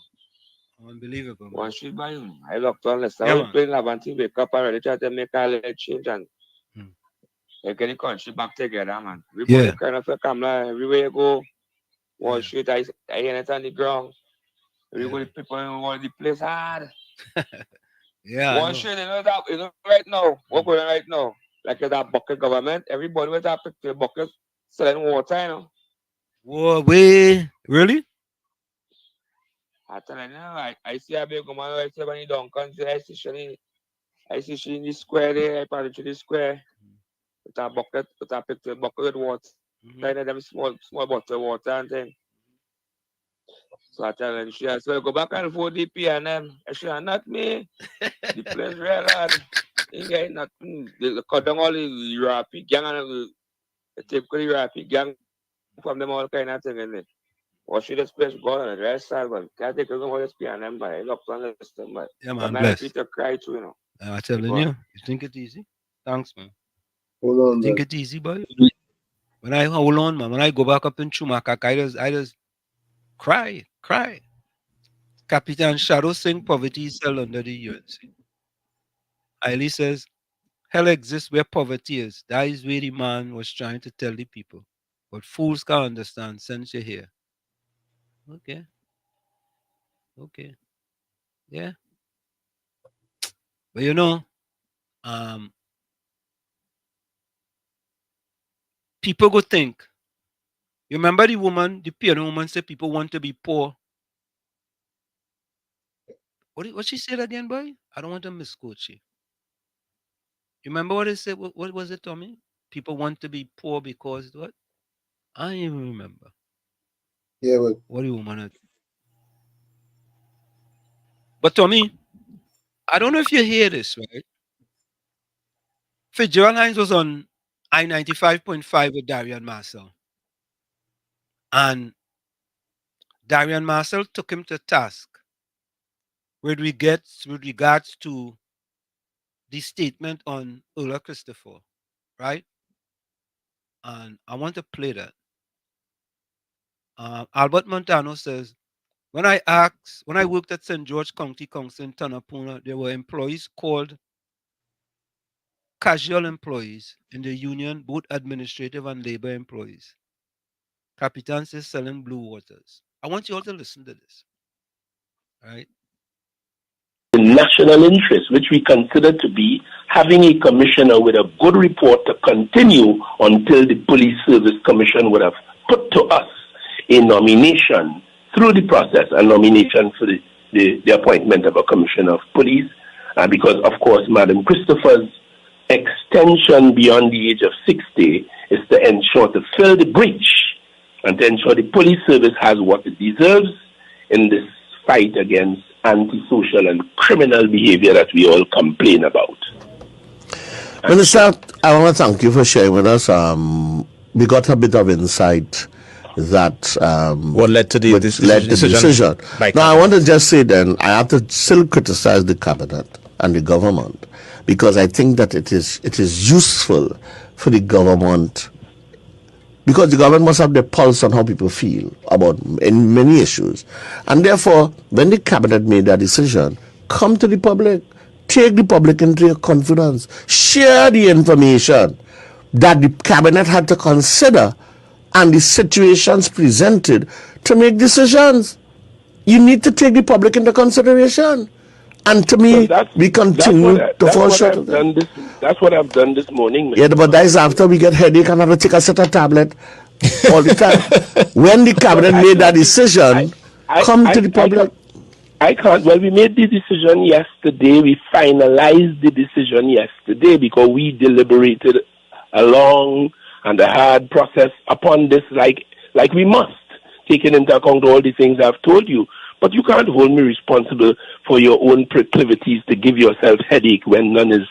Unbelievable. Man. One shoot by you. I locked on the Yeah, side, playing Lavanti, wake up already, try to make a little change and get the country back together, man. Everybody kind of come everywhere you go. One shoot, I hear it on the ground. Everybody people want the place hard. Yeah. One shoot, you know right now, what going on right now? Like that bucket government, everybody with that picture bucket selling water, you know. Whoa, wait, really? I tell you now, I see a big woman, I see when you don't come, I see she in the square there, I probably to the square. With a bucket, with a picture bucket with water. Kind of them small bottle of water and thing. So I tell her, she has to go back and forth the PNM. She said, not me. The place real hard. You get nothing. They cut down all the rapid gang and they take the rapid gang from them all kind of thing in it. Or she just place go on the rest side, but can't take her all this PNM, but I look on the system, but yeah, man, bless. bless. To cry too, you know. I'm telling you think it easy? Thanks, man. Hold on, think it easy, boy? When I hold on, man, when I go back up in Chumakak, I just cry. Capitan Shadow sing poverty is hell under the UNC. Ailey says, hell exists where poverty is. That is where the man was trying to tell the people. But fools can't understand since you're here. Okay. Yeah. But you know, people go think. You remember the woman, the piano woman said people want to be poor. What she said again, boy? I don't want to misquote you. You remember what it said? What was it, Tommy? People want to be poor because what? I don't even remember. Yeah, but What do you want to? But Tommy, I don't know if you hear this, right? Fitzgerald Hines was on I-95.5 with Darian Marcel. And Darian Marcel took him to task with regards to the statement on Ola Christopher, right? And I want to play that. Albert Montano says, when I worked at St. George County Council in Tanapuna, there were employees called casual employees in the union, both administrative and labor employees. Capitan says selling blue waters. I want you all to listen to this, right? The national interest, which we consider to be having a commissioner with a good report to continue until the Police Service Commission would have put to us a nomination through the process, a nomination for the appointment of a commissioner of police, because, of course, Madam Christopher's extension beyond the age of 60 is to ensure to fill the breach and to ensure the police service has what it deserves in this fight against antisocial and criminal behavior that we all complain about. Minister, I want to thank you for sharing with us. We got a bit of insight that what led to the decision. Now, I want to just say then, I have to still criticize the cabinet and the government, because I think that it is useful for the government, because the government must have the pulse on how people feel about in many issues. And therefore, when the cabinet made that decision, come to the public, take the public into your confidence, share the information that the cabinet had to consider and the situations presented to make decisions. You need to take the public into consideration. And to me, we continue to fall short of that. That's what I've done this morning. Yeah, but that is after we get headache and have to take a set of tablet all the time. When the cabinet made that decision, come to the public. I can't. Well, we made the decision yesterday. We finalized the decision yesterday because we deliberated a long and a hard process upon this, like we must, taking into account all the things I've told you. But you can't hold me responsible for your own proclivities to give yourself headache when none is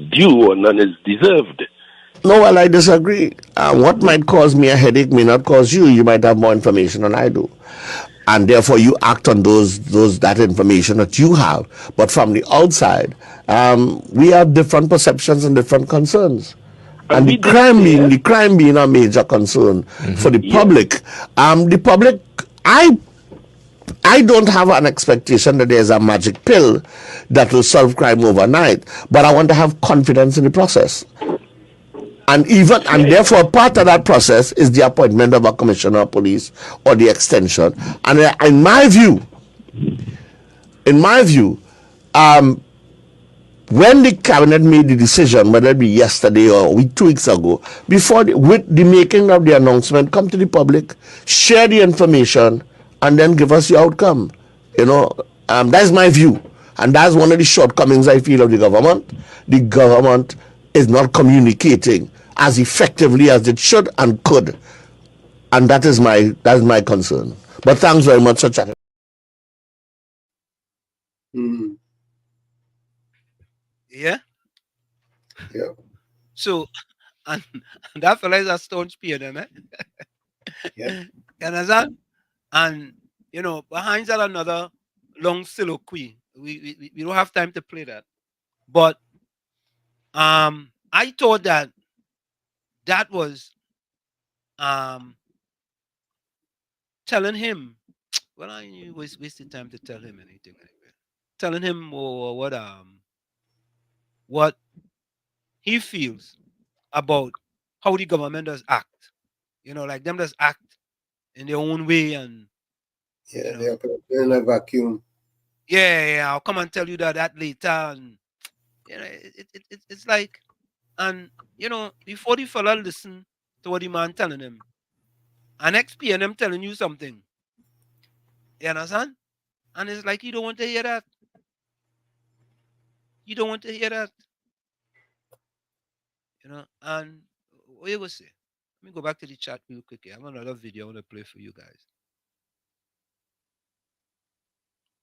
due or none is deserved. No, well, I disagree. What might cause me a headache may not cause you. You might have more information than I do. And therefore, you act on that information that you have. But from the outside, we have different perceptions and different concerns. And the crime being a major concern for the public. I don't have an expectation that there's a magic pill that will solve crime overnight, but I want to have confidence in the process. And therefore part of that process is the appointment of a commissioner of police or the extension. And in my view, when the cabinet made the decision, whether it be yesterday or 2 weeks ago, with the making of the announcement, come to the public, share the information, and then give us the outcome. That's my view. And that's one of the shortcomings I feel of the government. The government is not communicating as effectively as it should and could. And that's my concern. But thanks very much for chatting. Yeah? Yeah. So, and that fella is a stone spear, man. Yeah. You understand? And, behind that another long soliloquy. We don't have time to play that. But I thought that was telling him, well, I was wasting time to tell him anything anyway. Telling him what he feels about how the government does act. Like them does act in their own way, and they are in a vacuum. Yeah, I'll come and tell you that later, and it's like, and before the fella listen to what the man telling him, and XPNM telling you something, you understand? And it's like you don't want to hear that. You don't want to hear that. You know, and what you will say? Let me go back to the chat real quick. I have another video I want to play for you guys.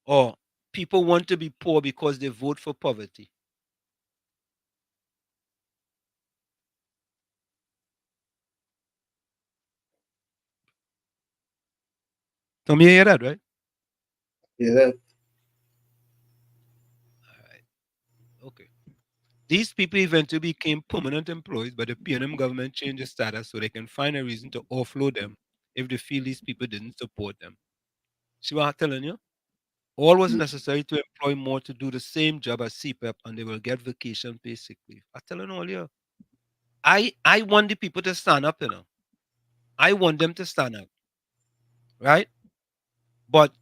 Or people want to be poor because they vote for poverty. Tommy, you hear that, right? Yeah. Okay. These people eventually became permanent employees, but the PNM government changed the status so they can find a reason to offload them if they feel these people didn't support them. See what I'm telling you? All was necessary to employ more to do the same job as CPEP, and they will get vacation pay, sick leave. I'm telling all you. I want the people to stand up, you know. I want them to stand up. Right? But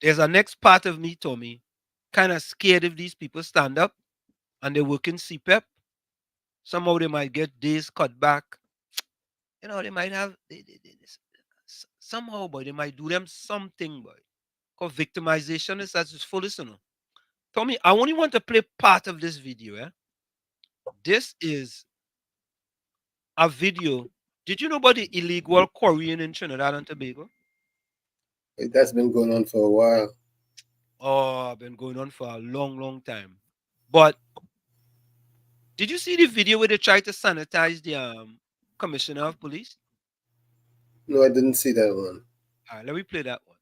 there's a next part of me, Tommy, kind of scared if these people stand up and they work in CPEP. Somehow they might get days cut back. You know, they might have somehow, boy, they might do them something, boy. Because victimization is as fullest, you know. Tommy, I only want to play part of this video. Eh? This is a video. Did you know about the illegal quarrying in Trinidad and Tobago? That's been going on for a while. Oh, been going on for a long, long time. But did you see the video where they tried to sanitize the commissioner of police? No, I didn't see that one. All right, let me play that one.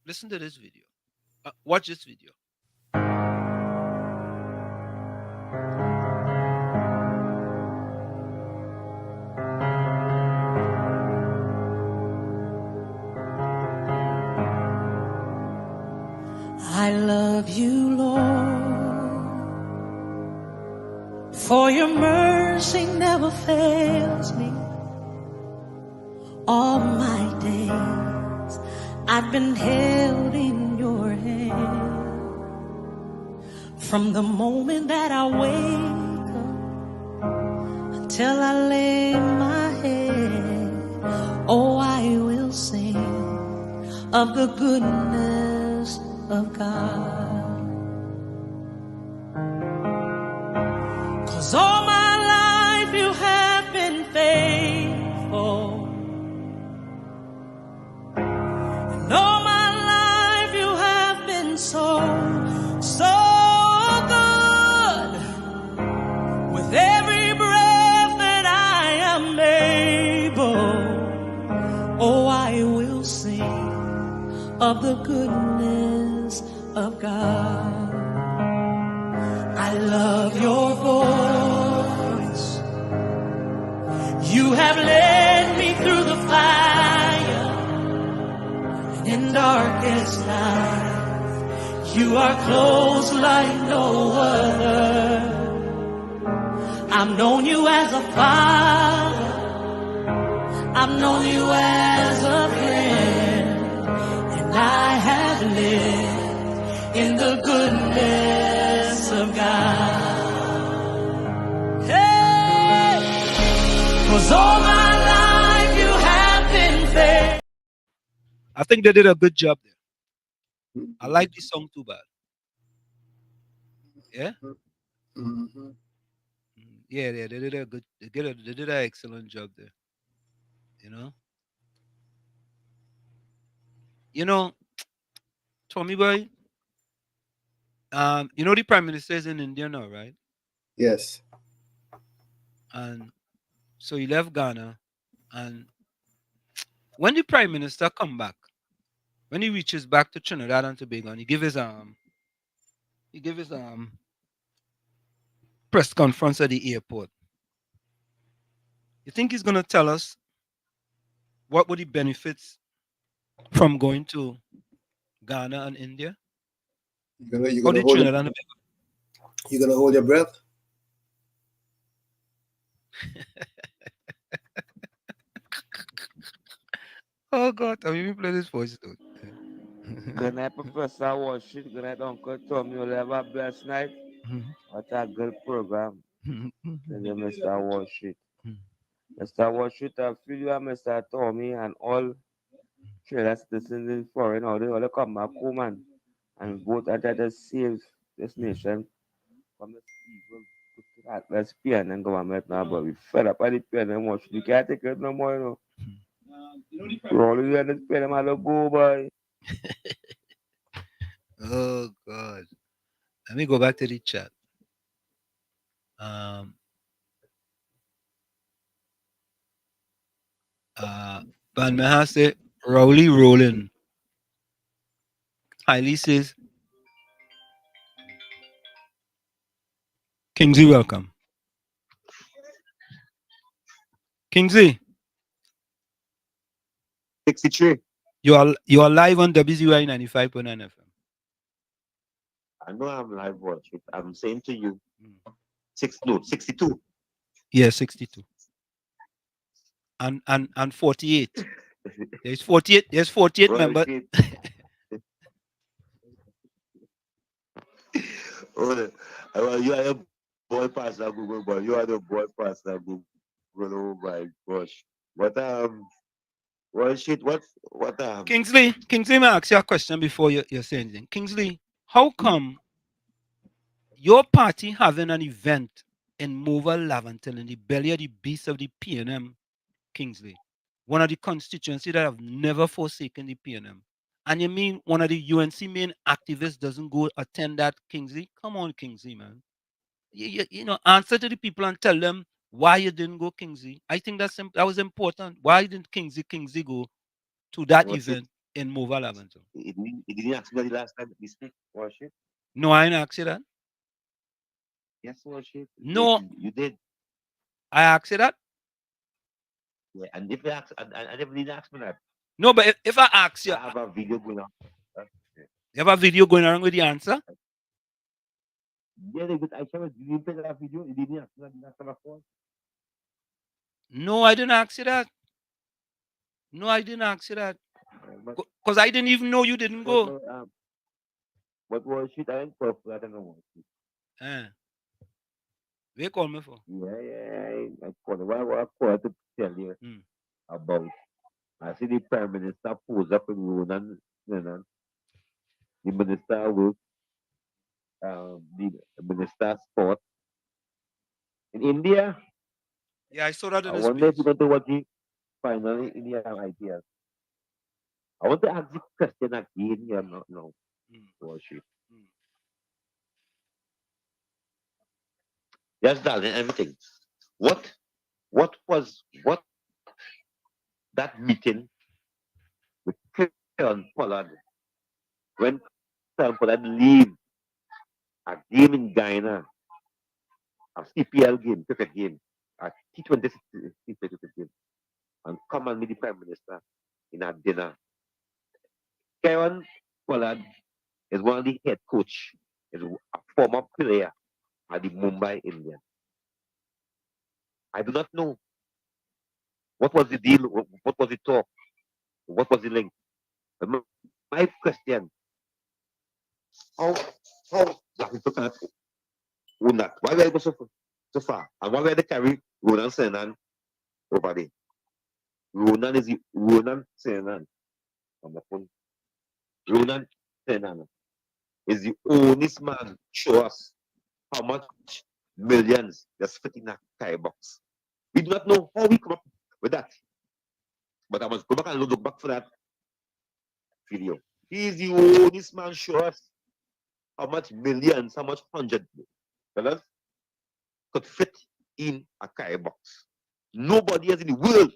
Listen to this video. Watch this video. I love you, Lord, for your mercy never fails me. All my days I've been held in your hand. From the moment that I wake up until I lay my head, oh, I will sing of the goodness of God. 'Cause all my life you have been faithful, and all my life you have been so good. With every breath that I am able, oh, I will sing of the goodness of God. I love your voice. You have led me through the fire and in darkest night. You are close like no other. I've known you as a father. I've known you as a friend. I have lived in the goodness of God. Hey, 'cause all my life you have been faithful. I think they did a good job there. I like this song too bad. Yeah? Mm-hmm. Yeah, they did a good, they did an excellent job there. You know? You know, Tommy boy, you know the Prime Minister is in India now, right? Yes. And so he left Ghana, and when the Prime Minister come back, when he reaches back to Trinidad and Tobago, and he give his press conference at the airport, you think he's gonna tell us what were the benefits from going to Ghana and India? You're gonna hold your breath? Oh God, I mean, play this voice though. Good night, Professor Washington. Good night, Uncle Tommy. You'll have a blessed night. What a good program. Thank you, Mr. Washington. Mr. Washington, I feel you and Mr. Tommy and all traders listening in foreign, or they all come back home and vote and try to save this nation from the people put that let's pay and government now, but we fed up at the pay and much. You can't take it no more, you know. Roll you and pay them all go boy. Oh God. Let me go back to the chat. Van Meha say Rowley rolling. Hailey says Kingsley, welcome. Kingsley. 63. You are live on WZY 95.9 FM. I know I'm live watching. I'm saying to you, 62. Yeah, 62. And 48. There's 48. There's 48 members. Well, you are the boy pastor Google, but you are the boy pastor Google. Oh my gosh. What Kingsley, may I ask you a question before you say anything? Kingsley, how come your party having an event in Mova Laventille in the belly of the beast of the PNM, Kingsley, one of the constituencies that have never forsaken the PNM, and you mean one of the UNC main activists doesn't go attend that, Kingsley? Come on, Kingsley, man. You know, answer to the people and tell them why you didn't go, Kingsley. I think that was important. Why didn't Kingsley go to that event in Mova Laventille? He didn't ask me the last time we speak, worship. No, I didn't ask you that. Yes, worship. No. You did. I asked you that? Yeah, and if you ask, I never did ask me that. No, but if I ask you, I have a video going on. You have a video going around with the answer? Yeah, I showed you. You play that video. You didn't ask me that before. No, I didn't ask you that. No, I didn't ask you that. Because I didn't even know you didn't go. What was shit? I didn't call for that. I don't know what. What you call me for? Yeah. I called. What I called to tell you about. I see the Prime Minister pose up in Ronan, the Minister of Work, the Minister of Sport in India. Yeah, I saw that in I the wonder if speech. you know what the finally India ideas. I want to ask the question again here now. Worship. Yes, darling, everything. What was that meeting with Kieran Pollard when Kieran Pollard leave a game in Guyana, a CPL game, cricket game, a T20 cricket game, and come and meet the Prime Minister in a dinner. Kieran Pollard is one of the head coach, is a former player at the Mumbai Indians. I do not know what was the deal, what was the talk, what was the link. But my question, how that we look at Unat, why we go so far? And why we they carry Ronan Senan over there? Ronan Senan on the phone. Ronan Senan is the only man show us how much millions just fit in a tie box. We do not know how we come up with that. But I must go back and look back for that video. He is the only man show us how much millions, how much $100 could fit in a carry box. Nobody else in the world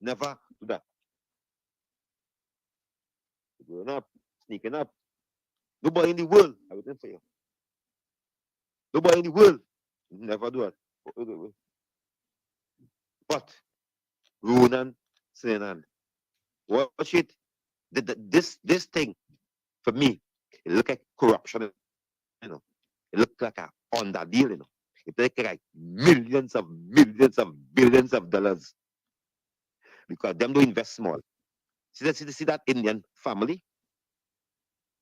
never do that. Going up, sneaking up. Nobody in the world, I will for you. Nobody in the world never do it. But Ronan Senan, watch it. This thing, for me, it look like corruption, you know. It look like a under deal, you know. It look like millions of billions of dollars. Because them don't invest small. See that Indian family?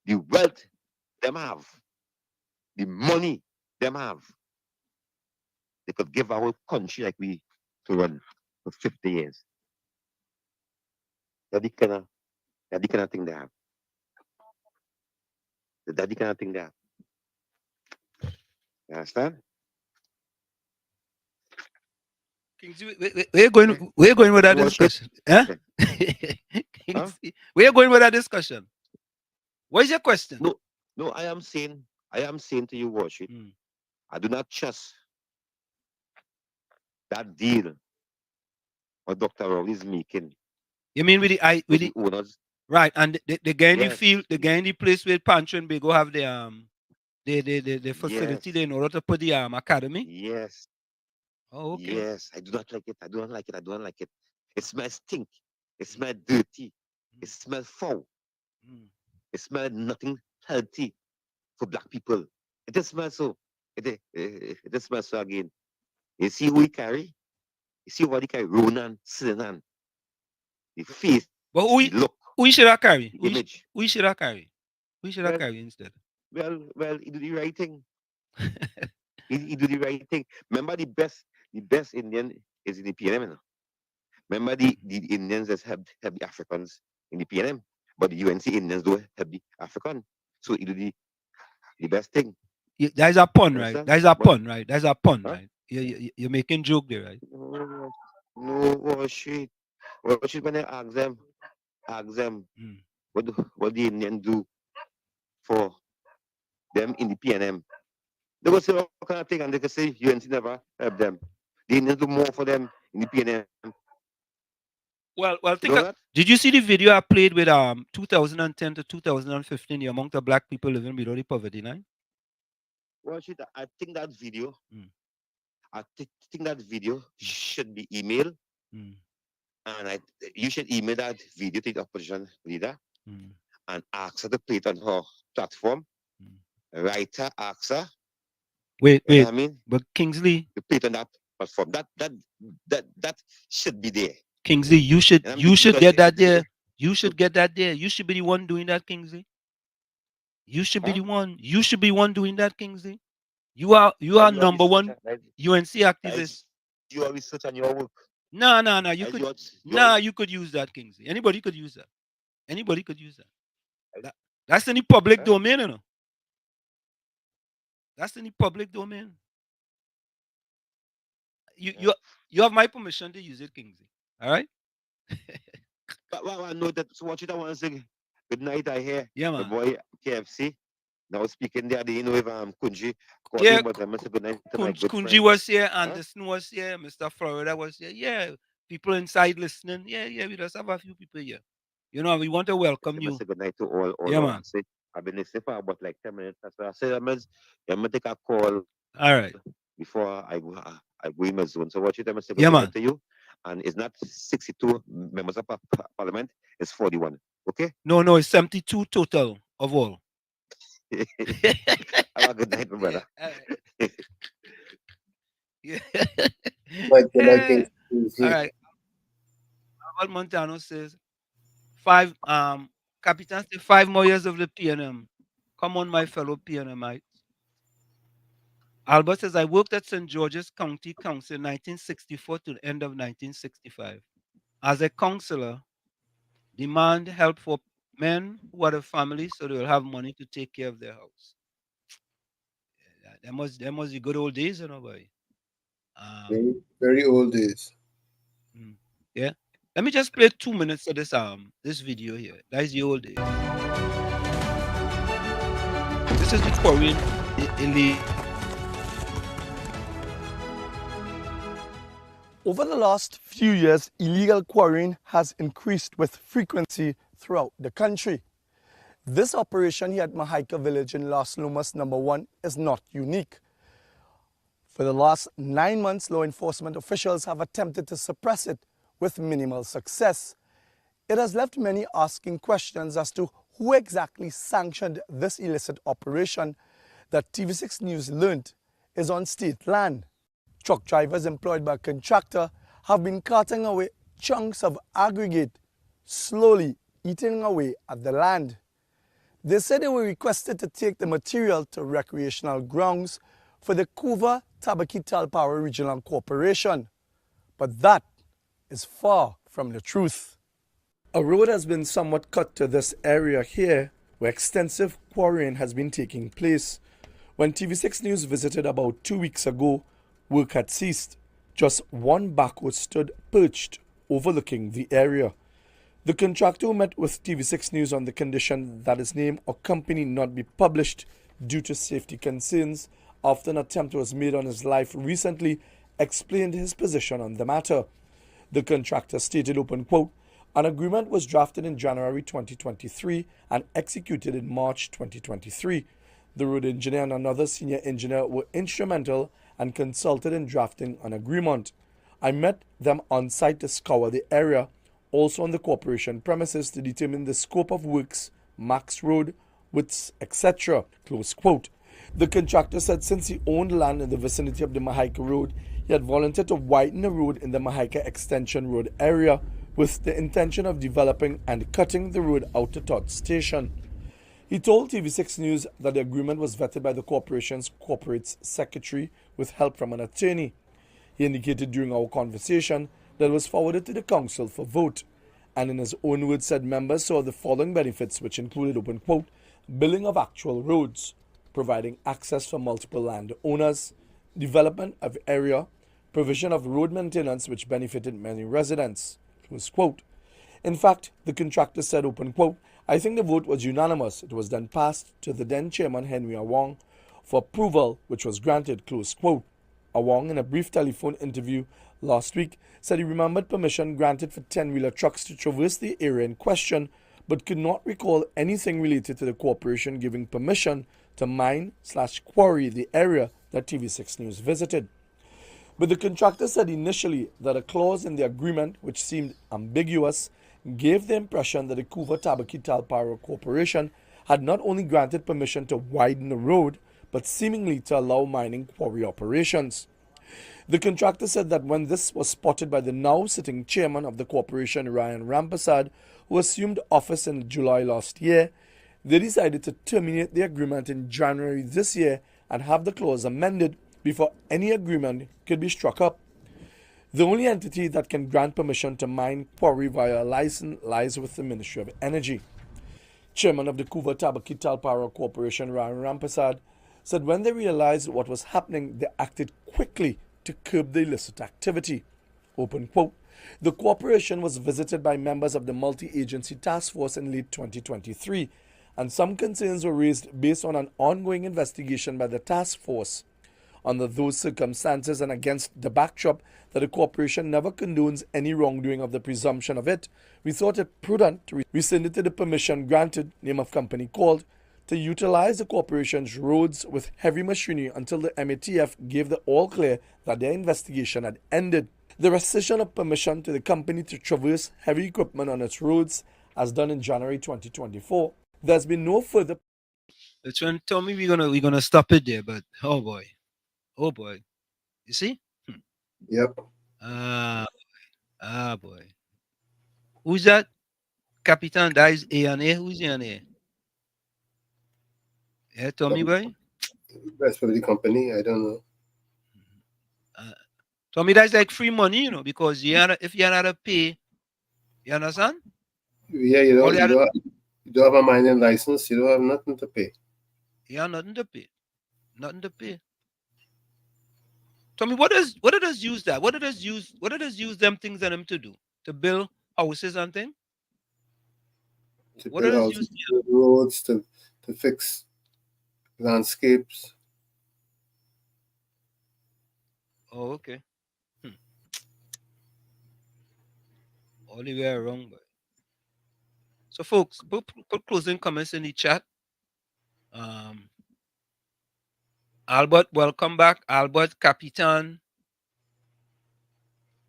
The wealth them have, the money them have. They could give our country like we to run for 50 years. That's the kind of thing they have. That's the kind of thing they have. You understand? Kingsley, where you going? Where you going with that So what should- discussion? Huh? Kingsley, where you going with that discussion? What is your question? No, I am saying to you, Worship, I do not trust that deal what Dr. Rowley is making. You mean with the owners? Right, and the guy in the Yes. field, the guy in the place where Pancho and Bego have the facility there in order to put the academy. Yes. Oh, okay. Yes, I do not like it. I don't like it. I don't like it. It smells stink. It smells dirty. It smells foul. It smells nothing healthy for black people. It just smells so. It just smells so again. You see who he carry? You see what he carry? Ronan Sinan. The face. But who look. Who should I carry? The image. Who should I carry? Who should I carry instead? Well, he do the right thing. he do the right thing. Remember the best Indian is in the PNM. You know? Remember the Indians that have the Africans in the PNM, but the UNC Indians don't have the African. So he do the best thing. That's a pun, right? Understand? That's a pun, right? That's a pun, Huh? right? You're making joke there, right? No, Worship. Worship when I ask them what the Indian do for them in the PNM. They will say all kind of thing, and they can say UNC never help them. The Indians do more for them in the PNM. Well, You know that? did you see the video I played with 2010 to 2015, the amount of black people living below the poverty line? Worship, I think that video, think that video should be emailed, and you should email that video to the opposition leader and ask her to play it on her platform. Write her, ask her. Wait, You know what I mean? but Kingsley, To play it on that platform. That should be there. Kingsley, you should And I'm you should because get that there. You should get that there. You should be the one doing that, Kingsley. You should be the one. You should be one doing that, Kingsley. You are number one UNC activist. Your research and your work. No. You That's could yours. you could use that, Kingsley. Anybody could use that. Anybody could use that. That's in the public domain, you know. That's in the public domain. You have my permission to use it, Kingsley. All right. But I know that. So watch it. I want to say good night. I hear. Yeah, The man. boy KFC. Now speaking there, they know if Kunji called Yeah, me, but I must say good night to my good Kunji friend. was here, Anderson was here, Mr. Florida was here. Yeah, people inside listening. Yeah, we just have a few people here. You know, we want to welcome I you. must say good night to all. Yeah, of man. us. I've been listening for about like 10 minutes. That's why I said I'm gonna take a call All right. before I go in my zone. So watch it. I must say good Yeah, night man. to you. And it's not 62 members of parliament. It's 41. Okay. No, it's 72 total of all. Have a good night, my brother. Yeah. Good night, Kingsley. All right. Al Montano says 5 Capitan say 5 more years of the PNM. Come on, my fellow PNMites. Albert says I worked at St. George's County Council 1964 to the end of 1965. As a councillor, demand help for men who are a family so they will have money to take care of their house. There must be good old days, you know, boy. Very, very old days. Yeah. Let me just play 2 minutes of this video here. That is the old days. This is the Korean elite. Over the last few years, illegal quarrying has increased with frequency throughout the country. This operation here at Mahaika Village in Las Lomas No. 1 is not unique. For the last 9 months, law enforcement officials have attempted to suppress it with minimal success. It has left many asking questions as to who exactly sanctioned this illicit operation that TV6 News learned is on state land. Truck drivers employed by a contractor have been carting away chunks of aggregate, slowly eating away at the land. They said they were requested to take the material to recreational grounds for the Kuva Tabaki Talpower Regional Corporation. But that is far from the truth. A road has been somewhat cut to this area here where extensive quarrying has been taking place. When TV6 News visited about 2 weeks ago, work had ceased. Just one backhoe stood perched, overlooking the area. The contractor met with TV6 News on the condition that his name or company not be published due to safety concerns. After an attempt was made on his life recently, explained his position on the matter. The contractor stated, open quote, an agreement was drafted in January 2023 and executed in March 2023. The road engineer and another senior engineer were instrumental and consulted in drafting an agreement. I met them on site to scour the area, also on the corporation premises to determine the scope of works, max road, widths, etc. Close quote. The contractor said since he owned land in the vicinity of the Mahaika Road, he had volunteered to widen the road in the Mahaika Extension Road area with the intention of developing and cutting the road out to Todd Station. He told TV6 News that the agreement was vetted by the corporation's corporate secretary with help from an attorney. He indicated during our conversation that it was forwarded to the council for vote, and in his own words said members saw the following benefits, which included, open quote, building of actual roads, providing access for multiple landowners, development of area, provision of road maintenance which benefited many residents, close quote. In fact, the contractor said, open quote, I think the vote was unanimous. It was then passed to the then chairman Henry Awong for approval, which was granted, close quote. Awong, in a brief telephone interview last week, said he remembered permission granted for 10-wheeler trucks to traverse the area in question, but could not recall anything related to the corporation giving permission to mine/quarry the area that TV6 News visited. But the contractor said initially that a clause in the agreement, which seemed ambiguous, gave the impression that the Couva Tabaqui Talparo Corporation had not only granted permission to widen the road, but seemingly to allow mining quarry operations. The contractor said that when this was spotted by the now sitting chairman of the corporation, Ryan Rampersad, who assumed office in July last year, they decided to terminate the agreement in January this year and have the clause amended before any agreement could be struck up. The only entity that can grant permission to mine quarry via a license lies with the Ministry of Energy. Chairman of the Couva Tabaqui Talparo Corporation, Ryan Rampersad, said when they realized what was happening, they acted quickly to curb the illicit activity. Open quote. The corporation was visited by members of the multi-agency task force in late 2023, and some concerns were raised based on an ongoing investigation by the task force. Under those circumstances and against the backdrop that the corporation never condones any wrongdoing of the presumption of it, we thought it prudent to rescind the permission granted, name of company called, to utilize the corporation's roads with heavy machinery until the MATF gave the all clear that their investigation had ended. The rescission of permission to the company to traverse heavy equipment on its roads, as done in January 2024, there's been no further. It's when told me we're gonna stop it there, but oh boy, you see? Yep. Boy. Who's that? Capitan, that is A and A. Who's A and A? Yeah, Tommy boy. That's for the company. I don't know. Tommy, that's like free money, because if you had to pay, you understand? Yeah, you don't have a mining license. You don't have nothing to pay. Yeah, nothing to pay. Nothing to pay. Tommy, what did us use that? What did us use them things and them to do? To build houses and things? What did us use roads to fix landscapes? Oh, okay. All the way around, but. So, folks, put closing comments in the chat. Albert, welcome back. Albert, Capitan,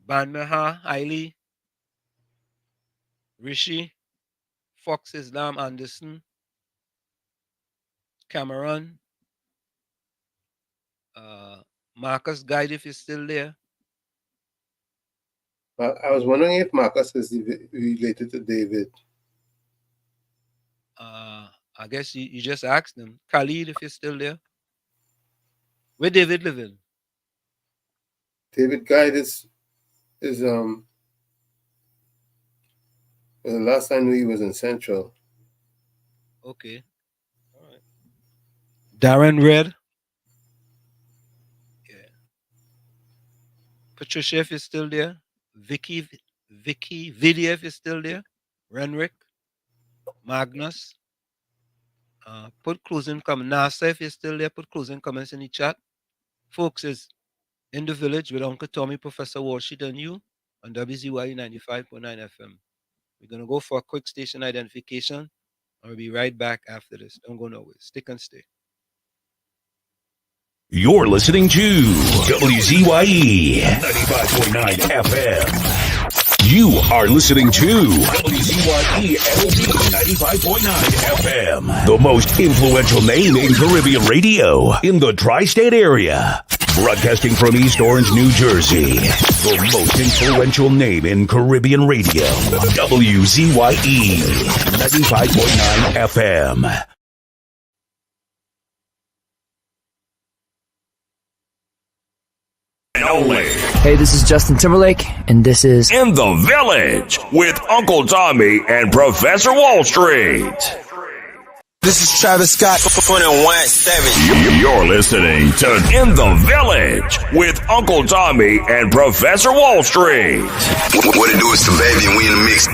Banmeha, Hailey, Rishi, Fox Islam, Anderson, Cameron, Marcus Guide, if he's still there. I was wondering if Marcus is related to David. I guess you just asked him. Khalid, if he's still there. Where David living? David Guide is the last I knew he was in Central. Okay. All right. Darren Red. Patricia, if you're still there. Vicky, Vidia, if you're still there. Renrick, Magnus. Put closing comments. NASA, if you're still there, put closing comments in the chat. Folks, is In the Village with Uncle Tommy, Professor Walsheed, and you on WZYE 95.9 FM. We're going to go for a quick station identification, and we'll be right back after this. Don't go nowhere. Stick and stay. You're listening to WZYE 95.9 FM. You are listening to WZYE LP 95.9 FM, the most influential name in Caribbean radio in the tri-state area. Broadcasting from East Orange, New Jersey, the most influential name in Caribbean radio. WZYE 95.9 FM. Only. Hey, this is Justin Timberlake, and this is In the Village with Uncle Tommy and Professor Wall Street. This is Travis Scott, 21-7. You're listening to In the Village with Uncle Tommy and Professor Wall Street. What it do is the baby, and we in the mix.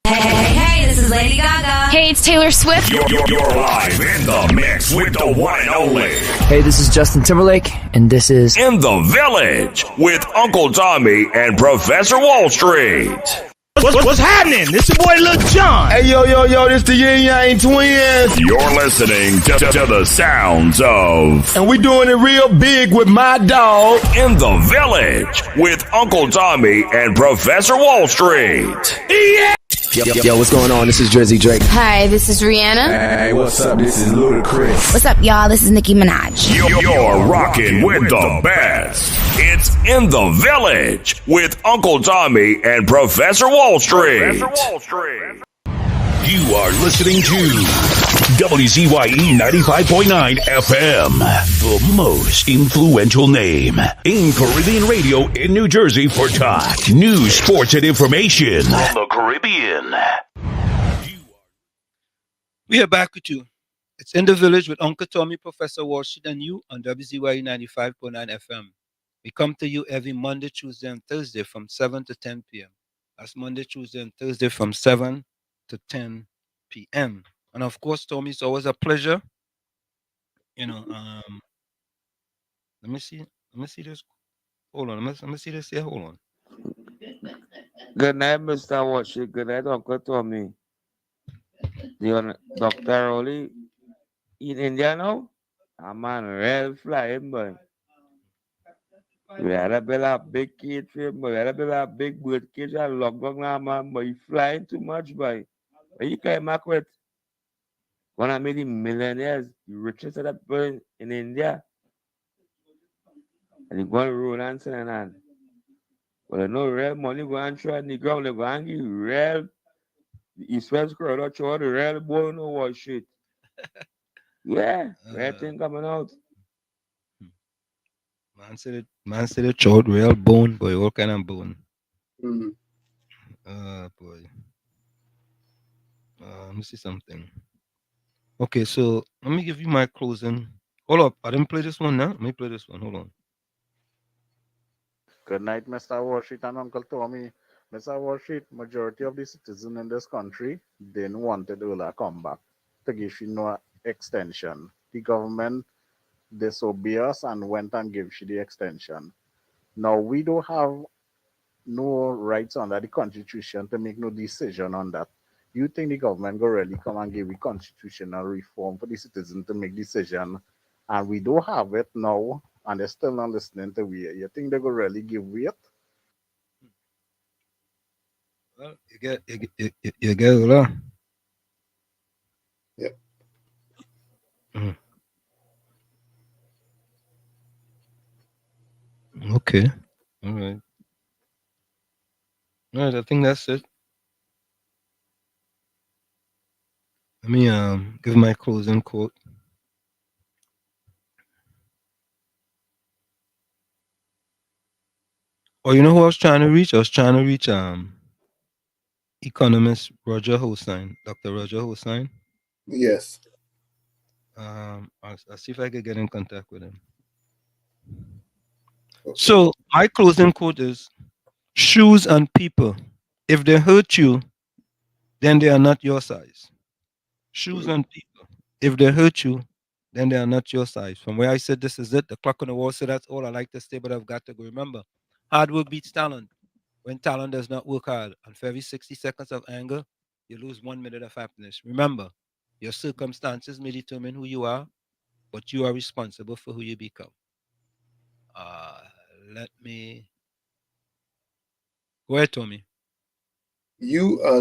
Hey, this is Lady Gaga. Hey, it's Taylor Swift. You're live in the mix with the one and only. Hey, this is Justin Timberlake, and this is In the Village with Uncle Tommy and Professor Wall Street. What's happening? This your boy Lil Jon. Hey, yo, this the Yin Yang Twins. You're listening to the sounds of... And we doing it real big with my dog. In the Village with Uncle Tommy and Professor Wall Street. Yeah! Yo, what's going on? This is Drizzy Drake. Hi, this is Rihanna. Hey, what's up? This is Ludacris. What's up, y'all? This is Nicki Minaj. You're rocking with the best. It's In the Village with Uncle Tommy and Professor Wall Street. You are listening to WZYE 95.9 FM, the most influential name in Caribbean radio in New Jersey for talk, news, sports, and information from the Caribbean. We are back with you. It's In the Village with Uncle Tommy, Professor Walsheed, and you on WZYE 95.9 FM. We come to you every Monday, Tuesday, and Thursday from 7 to 10 p.m. That's Monday, Tuesday, and Thursday from 7 to 10 p.m. And of course, Tommy, it's always a pleasure. Let me see this. Hold on. Let me see this here. Hold on. Good night, Mr. Walsheed. Good night, Uncle Tommy. Dr. Rowley in India now? A man real flying, boy. We had a build a big cage for him, boy. We had a build a big bird cage and lock down now, man, boy. He flying too much, boy. But you came back with one of the millionaires, the richest of that boy in India. And he go and roll and send an hand. But I know real money go and throw on the ground, they go and give real East West crowd out show the real boy no what shit. Yeah, everything coming out. Man said it showed real bone, boy. What kind of bone? Boy. Let me see something. Okay, so let me give you my closing. Hold up, I didn't play this one now. Let me play this one. Hold on. Good night, Mr. Walsheed and Uncle Tommy. Mr. Walsheed, majority of the citizens in this country didn't want to come back to give you no extension. The government disobeyed us and went and gave you the extension. Now we don't have no rights under the constitution to make no decision on that. You think the government will really come and give you constitutional reform for the citizens to make decision, and we don't have it now, and they're still not listening to we. You think they will really give weight? Well, you get it, huh? Yeah. Okay. All right. All right, I think that's it. Let me give my closing quote. Oh, you know who I was trying to reach? I was trying to reach economist Roger Hossein, Dr. Roger Hossein. Yes. I'll see if I can get in contact with him. So my closing quote is, shoes and people, if they hurt you, then they are not your size. Shoes and people, if they hurt you, then they are not your size. From where I said this is it, the clock on the wall said that's all I like to say, but I've got to go. Remember, hard work beats talent. When talent does not work hard, and for every 60 seconds of anger, you lose 1 minute of happiness. Remember, your circumstances may determine who you are, but you are responsible for who you become. Let me go ahead, Tommy. You are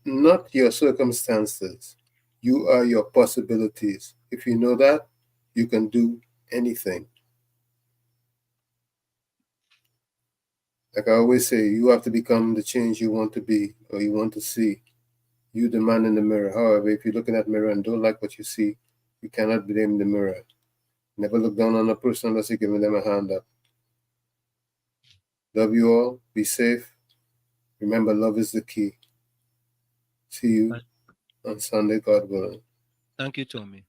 not your circumstances. You are your possibilities. If you know that, you can do anything. Like I always say, you have to become the change you want to be or you want to see. You, the man in the mirror. However, if you look in that mirror and don't like what you see, you cannot blame the mirror. Never look down on a person unless you're giving them a hand up. Love you all. Be safe. Remember, love is the key. See you on Sunday, God willing. Thank you, Tommy.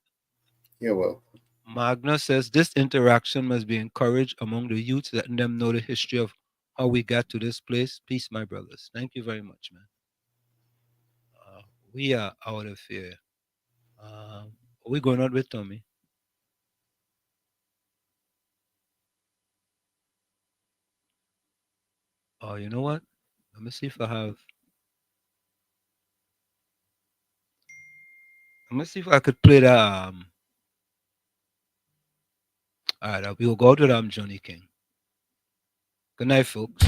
You're welcome. Magna says this interaction must be encouraged among the youths, letting them know the history of how we got to this place. Peace, my brothers. Thank you very much, man. We are out of here. We're going out with Tommy. Oh, you know what? Let me see if I have. Let me see if I could play the. All right, we'll go out with Johnny King. Good night, folks.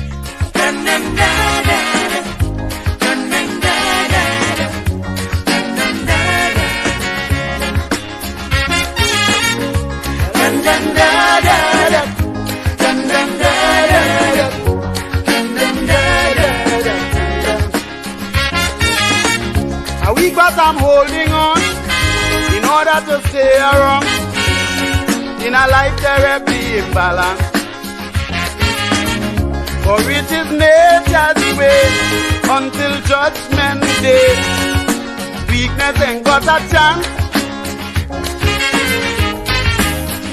A week but I'm holding on in order to stay around in a life therapy imbalance. For it is nature's way until judgment day. Weakness ain't got a chance.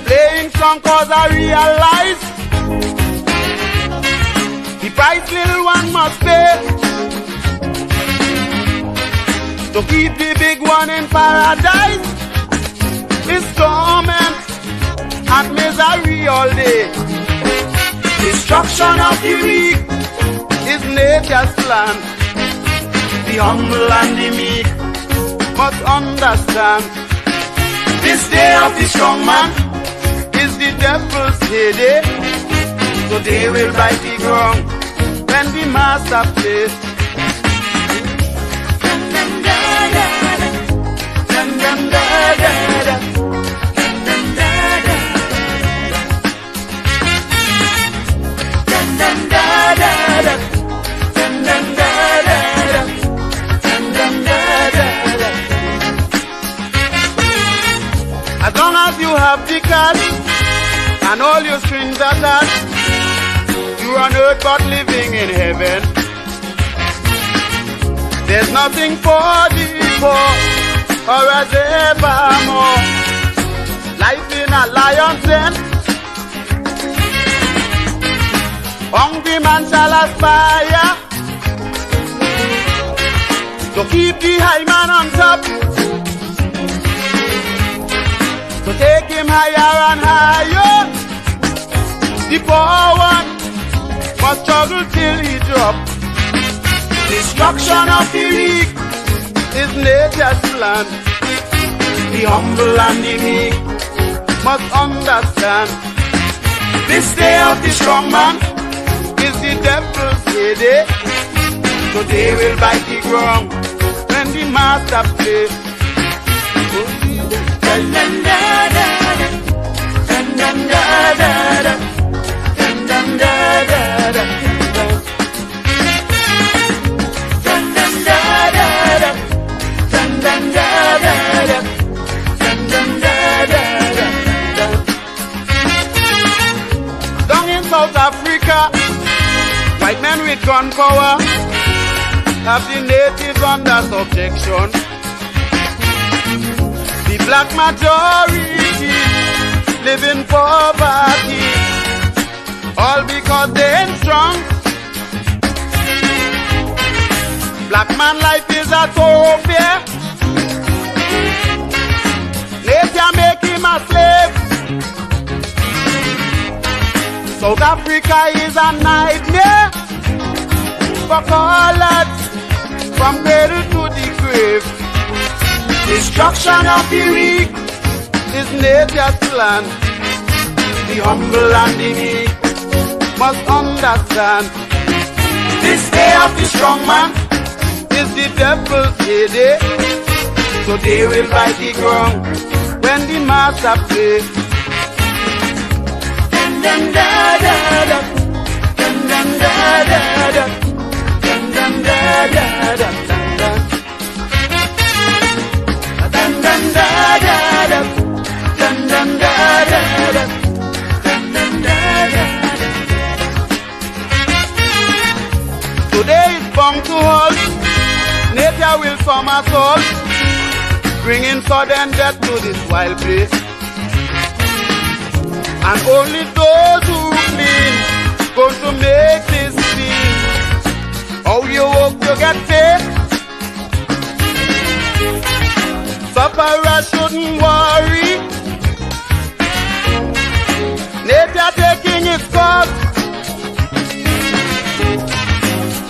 Playing some cause I realize the price little one must pay to keep the big one in paradise. It's torment and misery all day. Destruction of the weak is nature's plan. The humble and the meek must understand. This day of the strong man is the devil's heyday. So they will bite the ground when the master plays. As long as you have the cash and all your strings attached, you're on earth but living in heaven. There's nothing for the poor or as evermore. Life in a lion's den, hungry man shall aspire to keep the high man on top, to take him higher and higher. The poor one must struggle till he drop. Destruction of the weak is nature's plan. The humble and the meek must understand. This day of the strong man is the devil's heyday. So they will bite the ground when the master plays. Down in South Africa, white men with gun power have the natives under subjection. The black majority live in poverty. all because they ain't strong. Black man life is a thoroughfare. Nature make him a slave. South Africa is a nightmare for colored from cradle to the grave. Destruction of the weak is nature's plan. The humble and the meek must understand. This day of the strong man is the devil's heyday. So they will bite the ground when the master play. Dun dun da da da, dun dun da da da, dun dun da da da, dun dun da da da, dun dun da da da, dun dun da da da. Today is bound to hold. Nature will form us all, bringing sudden death to this wild place. And only those who clean going to make this scene. How you work to get paid? Sufferers shouldn't worry. Nature taking its course.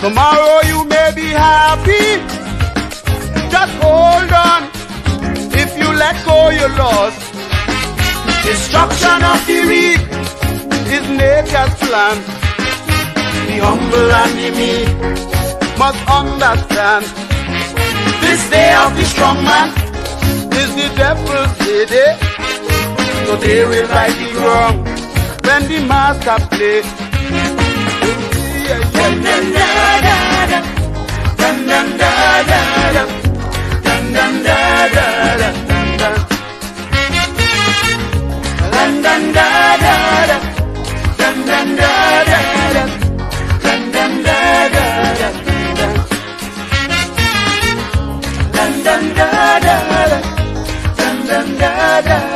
Tomorrow you may be happy. Just hold on. If you let go, you're lost. Destruction of the weak is nature's plan. The humble and the meek must understand. This day of the strong man is the devil's heyday. So they will right the wrong when the master play. Dun dun da da da, dun dun da da da, dun dun da da da, dun dun. Dun dun da da da, dun dun da da da, dun dun da da da, dun dun da da da, dun dun da da da.